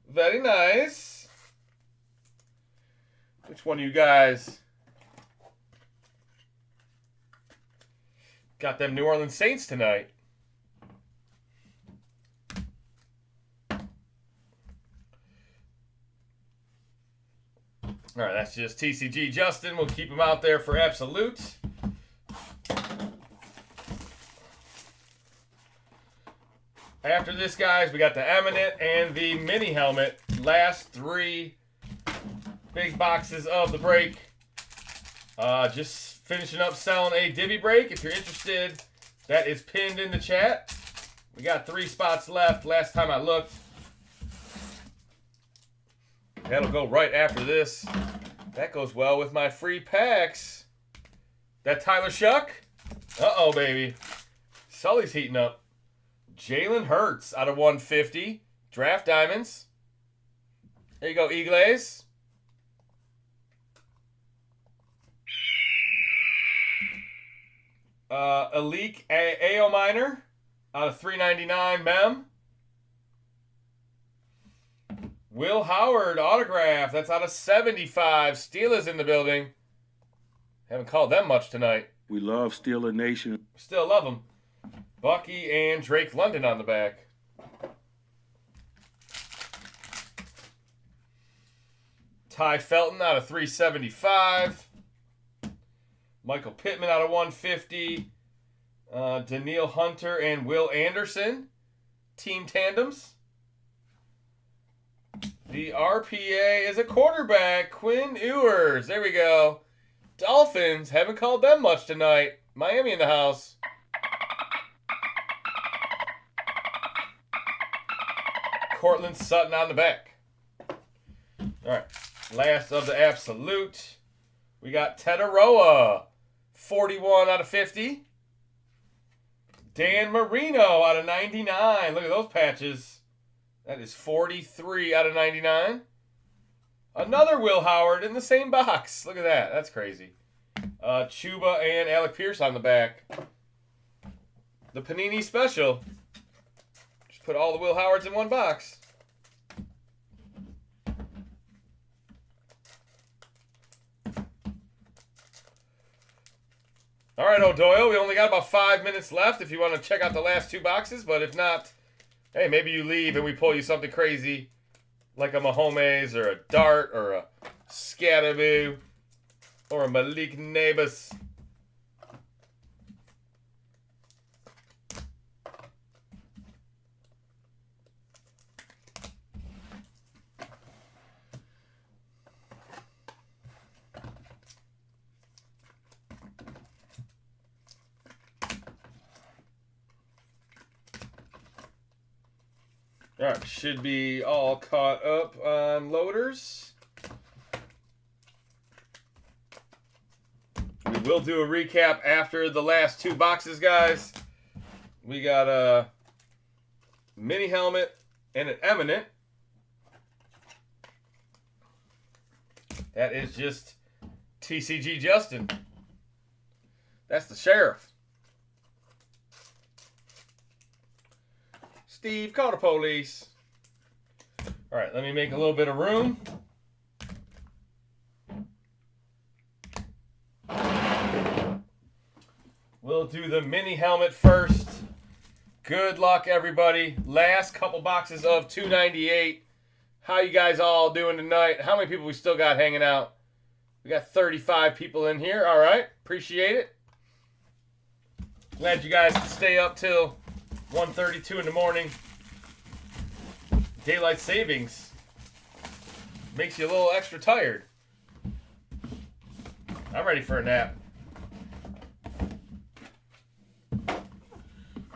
Very nice. Which one of you guys got them New Orleans Saints tonight? All right, that's just TCG Justin. We'll keep him out there for absolute. After this, guys, we got the Eminent and the Mini Helmet. Last 3 big boxes of the break. Just finishing up selling a divvy break. If you're interested, that is pinned in the chat. We got 3 spots left last time I looked. That'll go right after this. That goes well with my free packs. That Tyler Shuck. Uh-oh, baby. Sully's heating up. Jalen Hurts out of 150. Draft Diamonds. There you go, Eagles. Elite AO Minor out of 399. Mem. Will Howard autograph. That's out of 75. Steelers in the building. Haven't called them much tonight. We love Steeler Nation. Still love them. Bucky and Drake London on the back. Ty Felton out of 375. Michael Pittman out of 150. Daniil Hunter and Will Anderson. Team tandems. The RPA is a quarterback. Quinn Ewers. There we go. Dolphins. Haven't called them much tonight. Miami in the house. Cortland Sutton on the back. All right. Last of the absolute. We got Tetaroa. 41 out of 50. Dan Marino out of 99. Look at those patches. That is 43 out of 99. Another Will Howard in the same box. Look at that. That's crazy. Chuba and Alec Pierce on the back. The Panini Special. Just put all the Will Howards in one box. All right, O'Doyle, we only got about 5 minutes left if you want to check out the last 2 boxes. But if not, hey, maybe you leave and we pull you something crazy like a Mahomes or a Dart or a Scatterboo or a Malik Nabus. All right, should be all caught up on loaders. We will do a recap after the last 2 boxes, guys. We got a mini helmet and an eminent. That is just TCG Justin. That's the sheriff. Steve, call the police. All right, let me make a little bit of room. We'll do the mini helmet first. Good luck, everybody. Last couple boxes of 298. How you guys all doing tonight? How many people we still got hanging out? We got 35 people in here. All right, appreciate it. Glad you guys can stay up till 1:32 in the morning. Daylight savings makes you a little extra tired. I'm ready for a nap.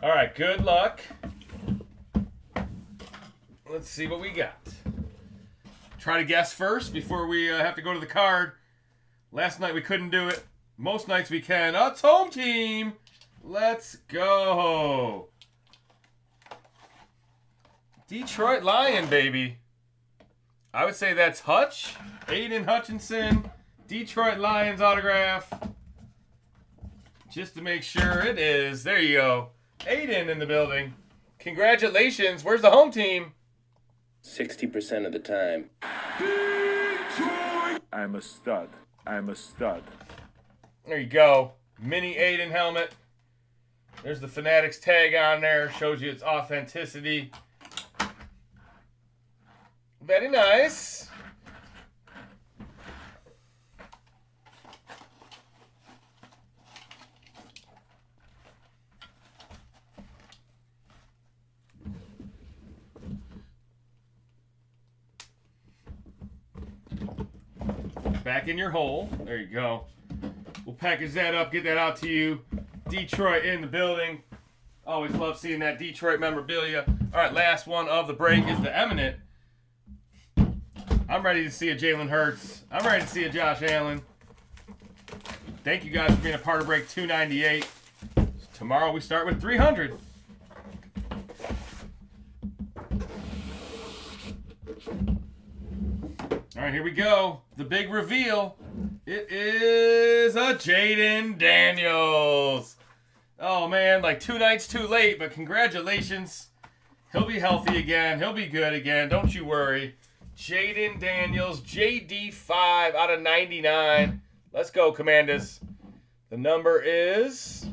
All right, good luck. Let's see what we got. Try to guess first before we have to go to the card. Last night we couldn't do it. Most nights we can. It's home team. Let's go. Detroit Lion, baby. I would say that's Hutch. Aiden Hutchinson. Detroit Lions autograph. Just to make sure it is. There you go. Aiden in the building. Congratulations. Where's the home team? 60% of the time. Detroit! I'm a stud. I'm a stud. There you go. Mini Aiden helmet. There's the Fanatics tag on there. Shows you its authenticity. Very nice. Back in your hole. There you go. We'll package that up, get that out to you. Detroit in the building. Always love seeing that Detroit memorabilia. All right, last one of the break is the eminent. I'm ready to see a Jalen Hurts. I'm ready to see a Josh Allen. Thank you guys for being a part of break 298. Tomorrow we start with 300. All right, here we go. The big reveal. It is a Jaden Daniels. Oh, man, like 2 nights too late, but congratulations. He'll be healthy again. He'll be good again. Don't you worry. Jaden Daniels, JD5 out of 99. Let's go, Commanders. The number is...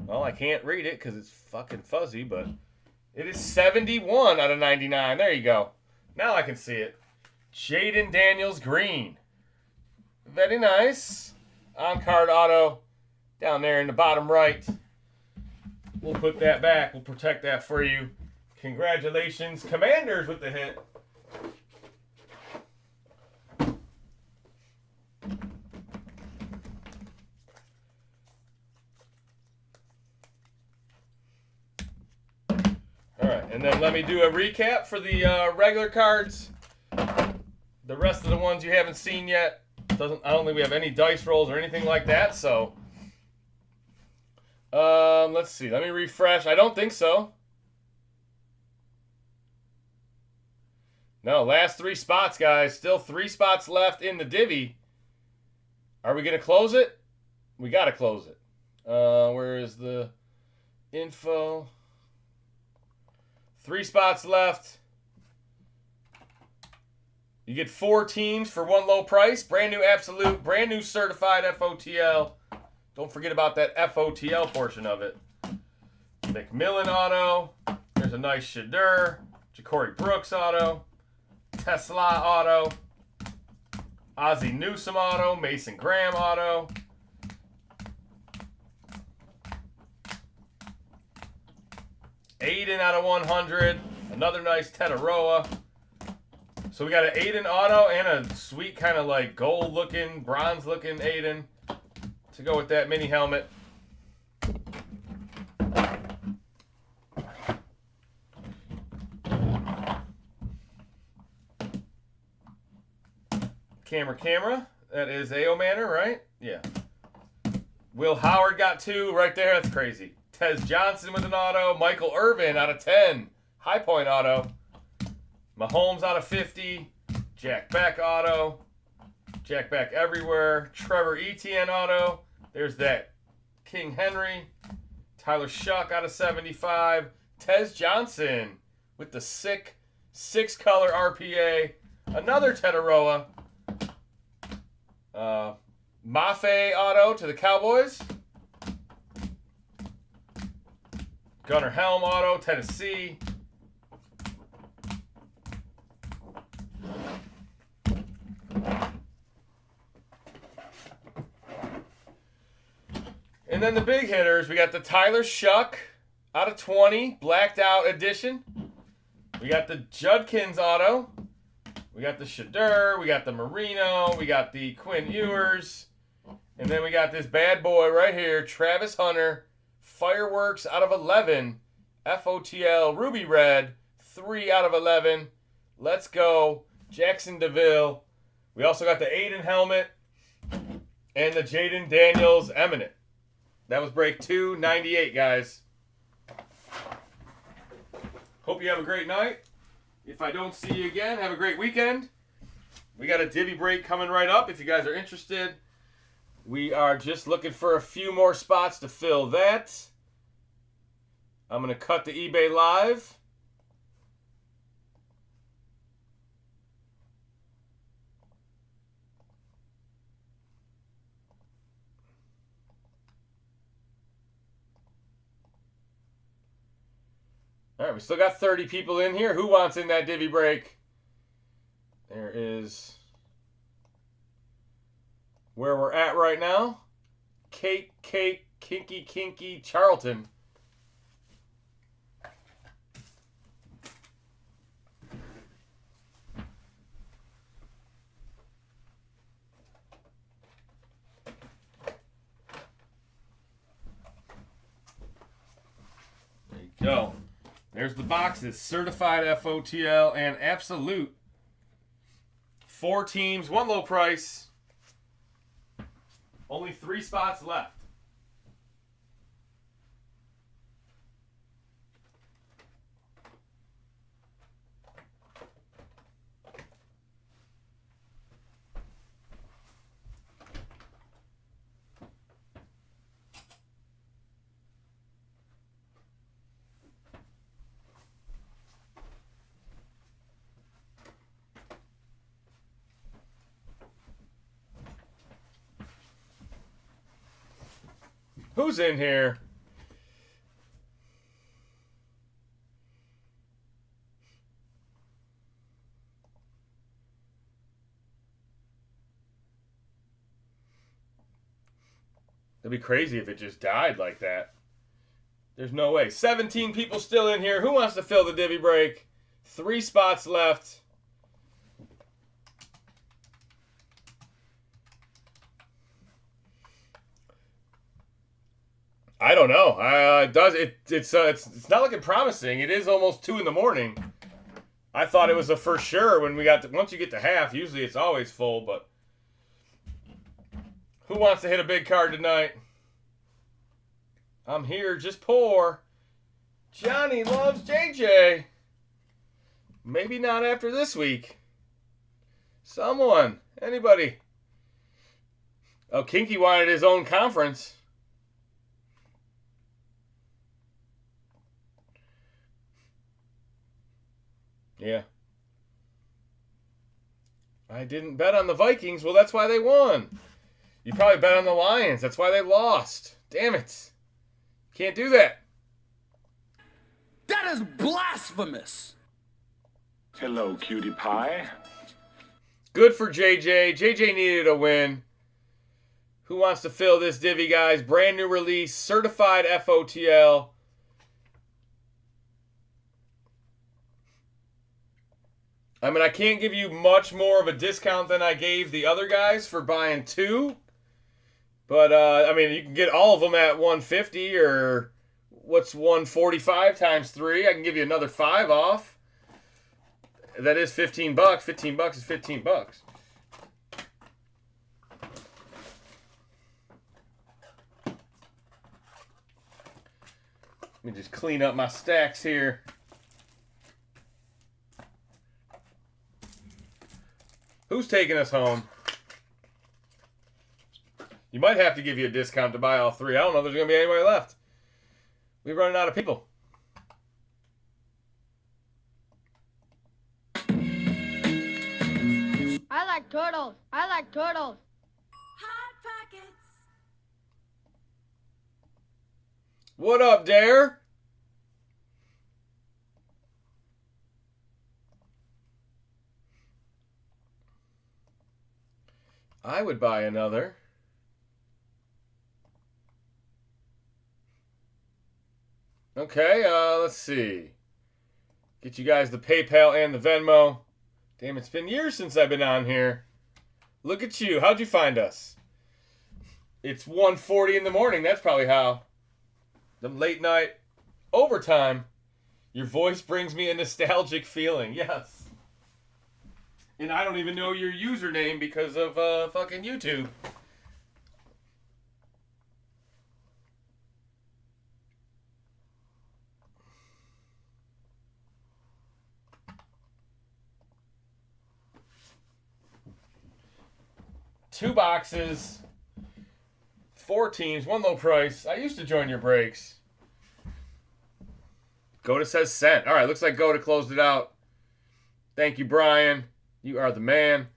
Well, I can't read it because it's fucking fuzzy, but it is 71 out of 99. There you go. Now I can see it. Jaden Daniels green. Very nice. On-card auto down there in the bottom right. We'll put that back. We'll protect that for you. Congratulations, Commanders with the hit. All right, and then let me do a recap for the regular cards. The rest of the ones you haven't seen yet. I don't think we have any dice rolls or anything like that, so. Let's see. Let me refresh. I don't think so. No, last 3 spots, guys. Still 3 spots left in the divvy. Are we going to close it? We got to close it. Where is the info? 3 spots left. You get 4 teams for 1 low price. Brand new absolute, brand new certified FOTL. Don't forget about that FOTL portion of it. McMillan auto. There's a nice Shadur. Ja'Cory Brooks auto. Tesla auto. Ozzie Newsome auto. Mason Graham auto. Aiden out of 100. Another nice Tetaroa. So we got an Aiden auto and a sweet kind of like gold looking, bronze looking Aiden to go with that mini helmet. Camera. That is A.O. Manor, right? Yeah. Will Howard got 2 right there. That's crazy. Tez Johnson with an auto. Michael Irvin out of 10. High Point auto. Mahomes out of 50. Jack Beck auto. Jack Beck everywhere. Trevor Etienne auto. There's that King Henry. Tyler Shuck out of 75. Tez Johnson with the sick 6-color RPA. Another Tetaroa. Mafe auto to the Cowboys. Gunnar Helm auto, Tennessee. And then the big hitters, we got the Tyler Shuck out of 20, blacked out edition. We got the Judkins auto. We got the Shadur, we got the Marino, we got the Quinn Ewers, and then we got this bad boy right here, Travis Hunter, Fireworks out of 11, FOTL Ruby Red, 3 out of 11. Let's go, Jackson DeVille. We also got the Aiden helmet and the Jaden Daniels Eminent. That was break 298, guys. Hope you have a great night. If I don't see you again, have a great weekend. We got a divvy break coming right up if you guys are interested. We are just looking for a few more spots to fill that. I'm going to cut the eBay live. All right, we still got 30 people in here. Who wants in that divvy break? There is where we're at right now. Cake, Kinky, Charlton. There you go. There's the boxes. Certified FOTL and Absolute. 4 teams, 1 low price. Only 3 spots left. Who's in here? It'd be crazy if it just died like that. There's no way. 17 people still in here. Who wants to fill the divvy break? 3 spots left. I don't know. It's not looking promising. It is almost 2 in the morning. I thought it was a for sure when we got to, once you get to half. Usually it's always full, but who wants to hit a big card tonight? I'm here, just poor. Johnny loves JJ. Maybe not after this week. Someone, anybody. Oh, Kinky wanted his own conference. Yeah. I didn't bet on the Vikings. Well, that's why they won. You probably bet on the Lions. That's why they lost. Damn it. Can't do that. That is blasphemous. Hello, cutie pie. Good for JJ. JJ needed a win. Who wants to fill this divvy, guys? Brand new release. Certified FOTL. I mean, I can't give you much more of a discount than I gave the other guys for buying two. But, I mean, you can get all of them at 150 or what's 145 times 3? I can give you another 5 off. That is $15. $15 is $15. Let me just clean up my stacks here. Who's taking us home? You might have to give you a discount to buy all 3. I don't know if there's going to be anybody left. We're running out of people. I like turtles. I like turtles. Hot Pockets. What up, Dare? I would buy another. Okay, let's see. Get you guys the PayPal and the Venmo. Damn, it's been years since I've been on here. Look at you. How'd you find us? It's 1:40 in the morning. That's probably how. The late night overtime. Your voice brings me a nostalgic feeling. Yes. And I don't even know your username because of fucking YouTube. Two boxes, 4 teams, 1 low price. I used to join your breaks. Goda says sent. All right, looks like Goda closed it out. Thank you, Brian. You are the man.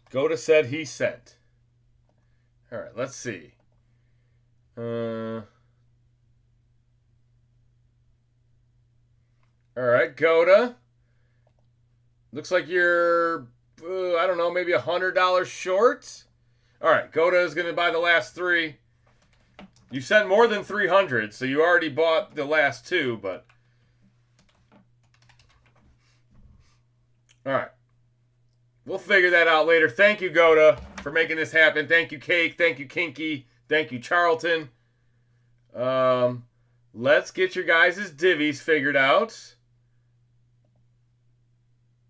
Goda said he sent. All right, let's see. All right, Goda. Looks like you're, I don't know, maybe $100 short. All right, Goda is going to buy the last 3. You sent more than 300, so you already bought the last 2, but. All right. We'll figure that out later. Thank you, Goda, for making this happen. Thank you, Cake. Thank you, Kinky. Thank you, Charlton. Let's get your guys' divvies figured out.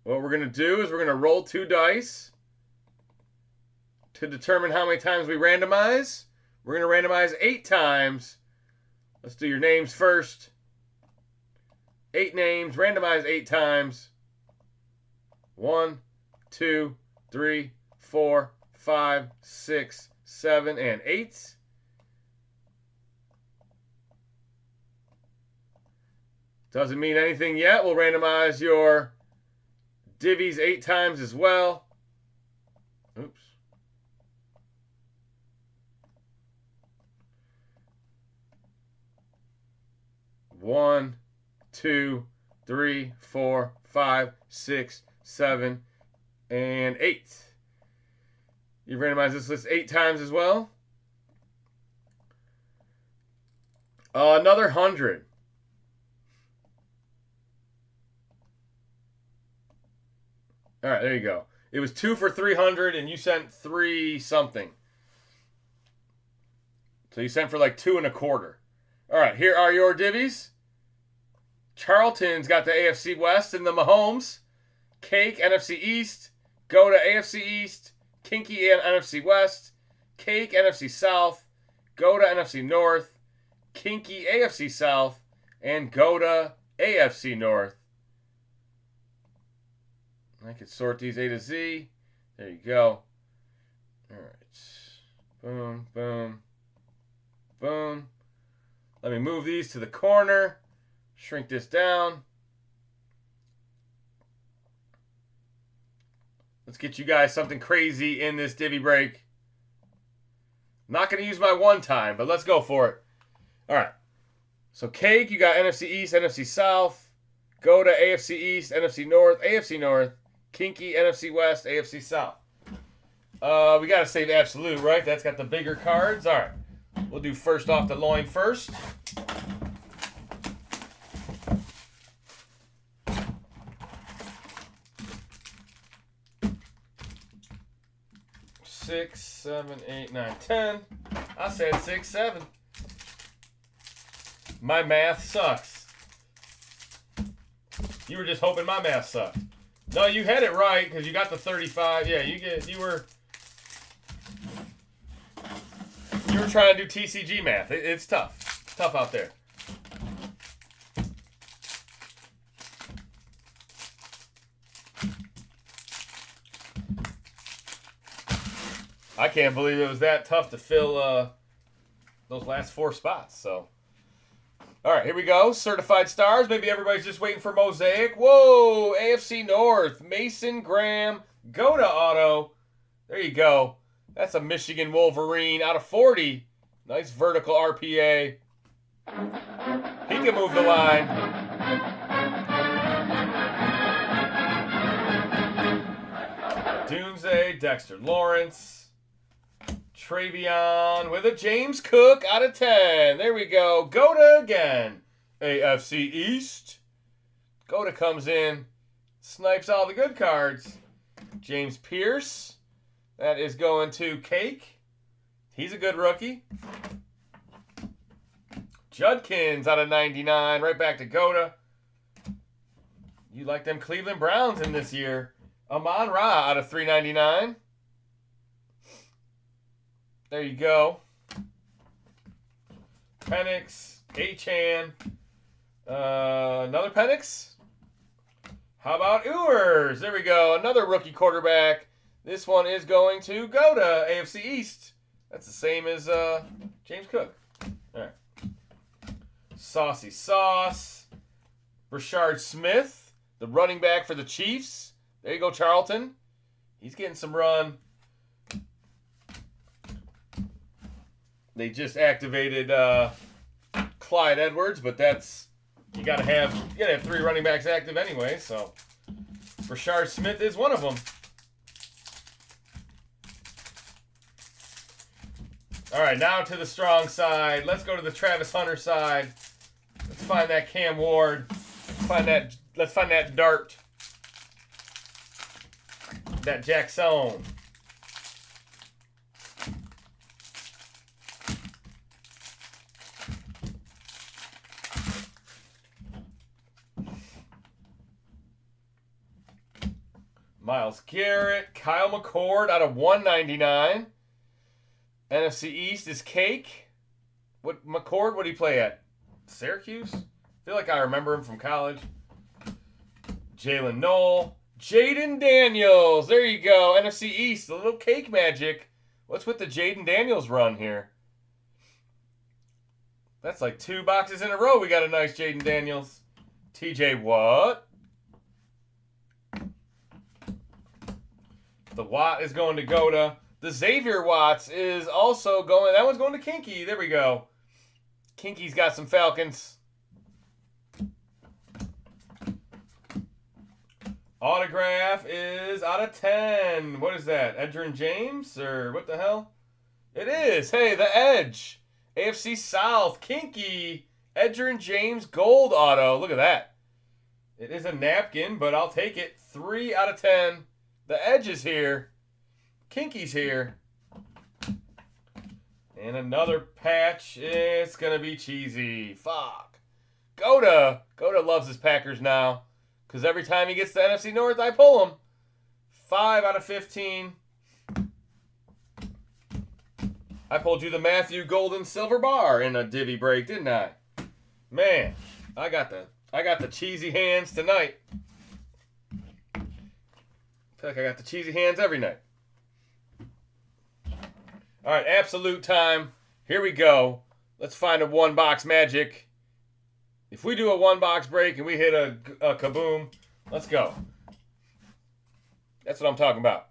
What we're going to do is we're going to roll 2 dice to determine how many times we randomize. We're going to randomize 8 times. Let's do your names first. 8 names. Randomize 8 times. 1, 2, 3, 4, 5, 6, 7, and 8. Doesn't mean anything yet. We'll randomize your divvies 8 times as well. Oops. One, 2, 3, 4, 5, 6, 7, and 8. You've randomized this list 8 times as well. Another 100. All right, there you go. It was 2 for 300, and you sent 3 something. So you sent for like 2 1/4. All right, here are your divvies. Charlton's got the AFC West and the Mahomes. Cake, NFC East. Go to AFC East. Kinky, and NFC West. Cake, NFC South. Go to NFC North. Kinky, AFC South. And go to AFC North. I could sort these A to Z. There you go. All right. Boom, boom, boom. Let me move these to the corner. Shrink this down. Let's get you guys something crazy in this divvy break. I'm not going to use my one time, but let's go for it. All right. So, Cake, you got NFC East, NFC South. Go to AFC East, NFC North, AFC North. Kinky, NFC West, AFC South. We got to save Absolute, right? That's got the bigger cards. All right. We'll do first off the loin first. Six, 7, 8, 9, 10. I said 6, 7. My math sucks. You were just hoping my math sucked. No, you had it right because you got the 35. Yeah, you were trying to do TCG math. It's tough. It's tough out there. I can't believe it was that tough to fill those last 4 spots. So, all right, here we go. Certified stars. Maybe everybody's just waiting for Mosaic. Whoa, AFC North. Mason Graham. Go to auto. There you go. That's a Michigan Wolverine out of 40. Nice vertical RPA. He can move the line. Doomsday, Dexter Lawrence. Travion with a James Cook out of 10. There we go. Goda again. AFC East. Goda comes in. Snipes all the good cards. James Pierce. That is going to Cake. He's a good rookie. Judkins out of 99. Right back to Goda. You like them Cleveland Browns in this year. Amon Ra out of 399. There you go. Penix, Achan, another Penix. How about Ewers? There we go. Another rookie quarterback. This one is going to go to AFC East. That's the same as James Cook. All right. Saucy Sauce. Rashard Smith, the running back for the Chiefs. There you go, Charlton. He's getting some run. They just activated Clyde Edwards, but that's you gotta have 3 running backs active anyway. So Rashard Smith is one of them. All right, now to the strong side. Let's go to the Travis Hunter side. Let's find that Cam Ward. Let's find that Dart. That Jackson. Myles Garrett, Kyle McCord out of 199. NFC East is Cake. What McCord? What did he play at? Syracuse? I feel like I remember him from college. Jalen Knoll, Jaden Daniels. There you go. NFC East, a little Cake magic. What's with the Jaden Daniels run here? That's like 2 boxes in a row. We got a nice Jaden Daniels. TJ Watt. The Watt is going to Goda. The Xavier Watts is also going. That one's going to Kinky. There we go. Kinky's got some Falcons. Autograph is out of 10. What is that? Edgerrin James? Or what the hell? It is. Hey, the Edge. AFC South. Kinky. Edgerrin James gold auto. Look at that. It is a napkin, but I'll take it. 3 out of 10. The Edge is here. Kinky's here. And another patch. It's going to be cheesy. Fuck. Goda. Goda loves his Packers now. Because every time he gets to NFC North, I pull him. 5 out of 15. I pulled you the Matthew Golden Silver Bar in a divvy break, didn't I? Man, I got the cheesy hands tonight. I feel like I got the cheesy hands every night. All right, absolute time. Here we go. Let's find a one-box magic. If we do a one-box break and we hit a kaboom, let's go. That's what I'm talking about.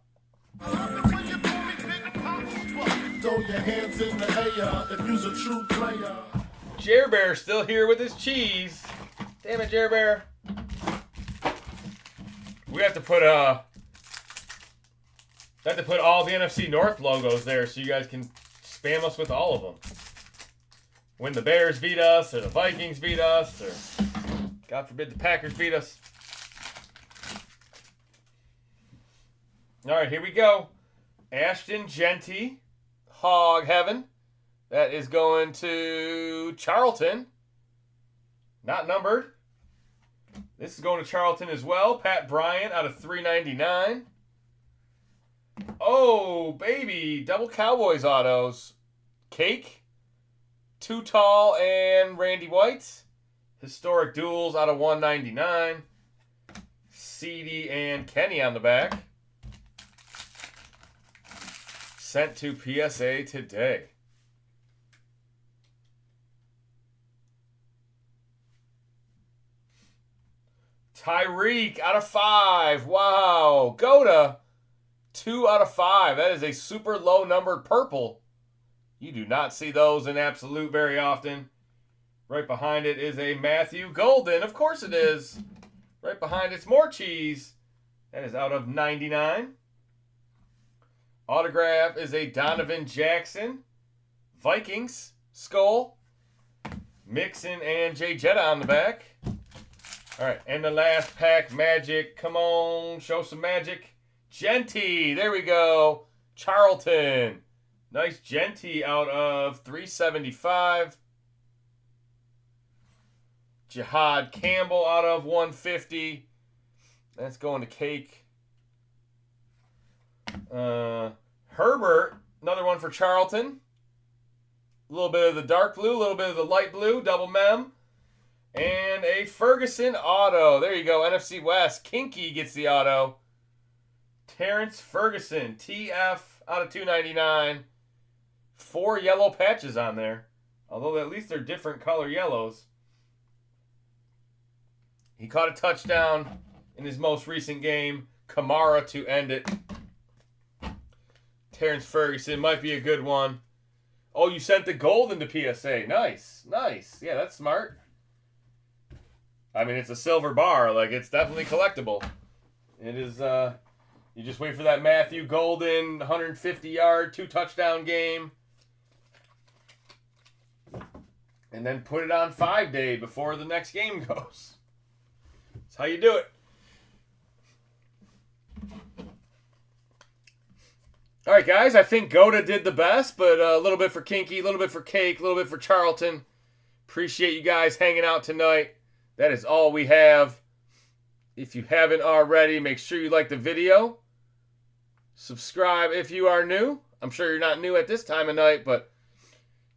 Throw your hands in the air if you's a true player. Jer Bear still here with his cheese. Damn it, Jer Bear. We have to put all the NFC North logos there so you guys can spam us with all of them. When the Bears beat us, or the Vikings beat us, or God forbid the Packers beat us. All right, here we go. Ashton Genty, Hog Heaven. That is going to Charlton. Not numbered. This is going to Charlton as well. Pat Bryant out of 399. Oh, baby. Double Cowboys autos. Cake, Too Tall, and Randy White. Historic duels out of 199. CD and Kenny on the back. Sent to PSA today. Tyreek out of 5. Wow. Goda, 2 out of 5. That is a super low numbered purple. You do not see those in absolute very often. Right behind it is a Matthew Golden. Of course it is. Right behind it's more cheese. That is out of 99. Autograph is a Donovan Jackson. Vikings. Skull. Mixon and Jay Jetta on the back. All right, and the last pack, Magic. Come on, show some magic. Genty, there we go. Charlton. Nice Genty out of 375. Jihad Campbell out of 150. That's going to Cake. Herbert, another one for Charlton. A little bit of the dark blue, a little bit of the light blue, double mem. And a Ferguson auto. There you go, NFC West. Kinky gets the auto. Terrence Ferguson, TF out of 299. 4 yellow patches on there. Although at least they're different color yellows. He caught a touchdown in his most recent game. Kamara to end it. Terrence Ferguson might be a good one. Oh, you sent the golden to PSA. Nice. Nice. Yeah, that's smart. I mean, it's a silver bar. Like, it's definitely collectible. It is, you just wait for that Matthew Golden 150-yard, 2-touchdown game. And then put it on 5-day before the next game goes. That's how you do it. All right, guys, I think Goda did the best, but a little bit for Kinky, a little bit for Cake, a little bit for Charlton. Appreciate you guys hanging out tonight. That is all we have. If you haven't already, make sure you like the video. Subscribe if you are new. I'm sure you're not new at this time of night, but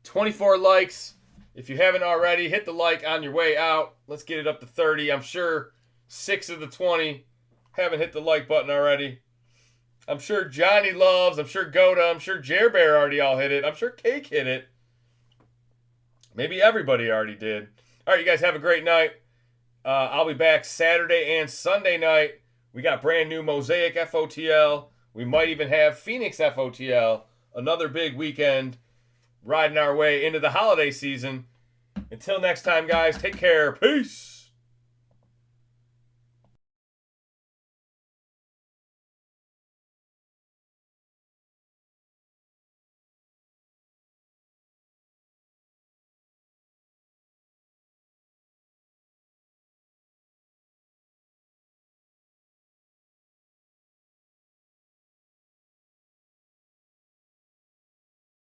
24 likes. If you haven't already, hit the like on your way out. Let's get it up to 30. I'm sure 6 of the 20 haven't hit the like button already. I'm sure Johnny loves. I'm sure Goda. I'm sure Jer Bear already all hit it. I'm sure Cake hit it. Maybe everybody already did. All right, you guys have a great night. I'll be back Saturday and Sunday night. We got brand new Mosaic FOTL. We might even have Phoenix FOTL. Another big weekend riding our way into the holiday season. Until next time, guys, take care. Peace.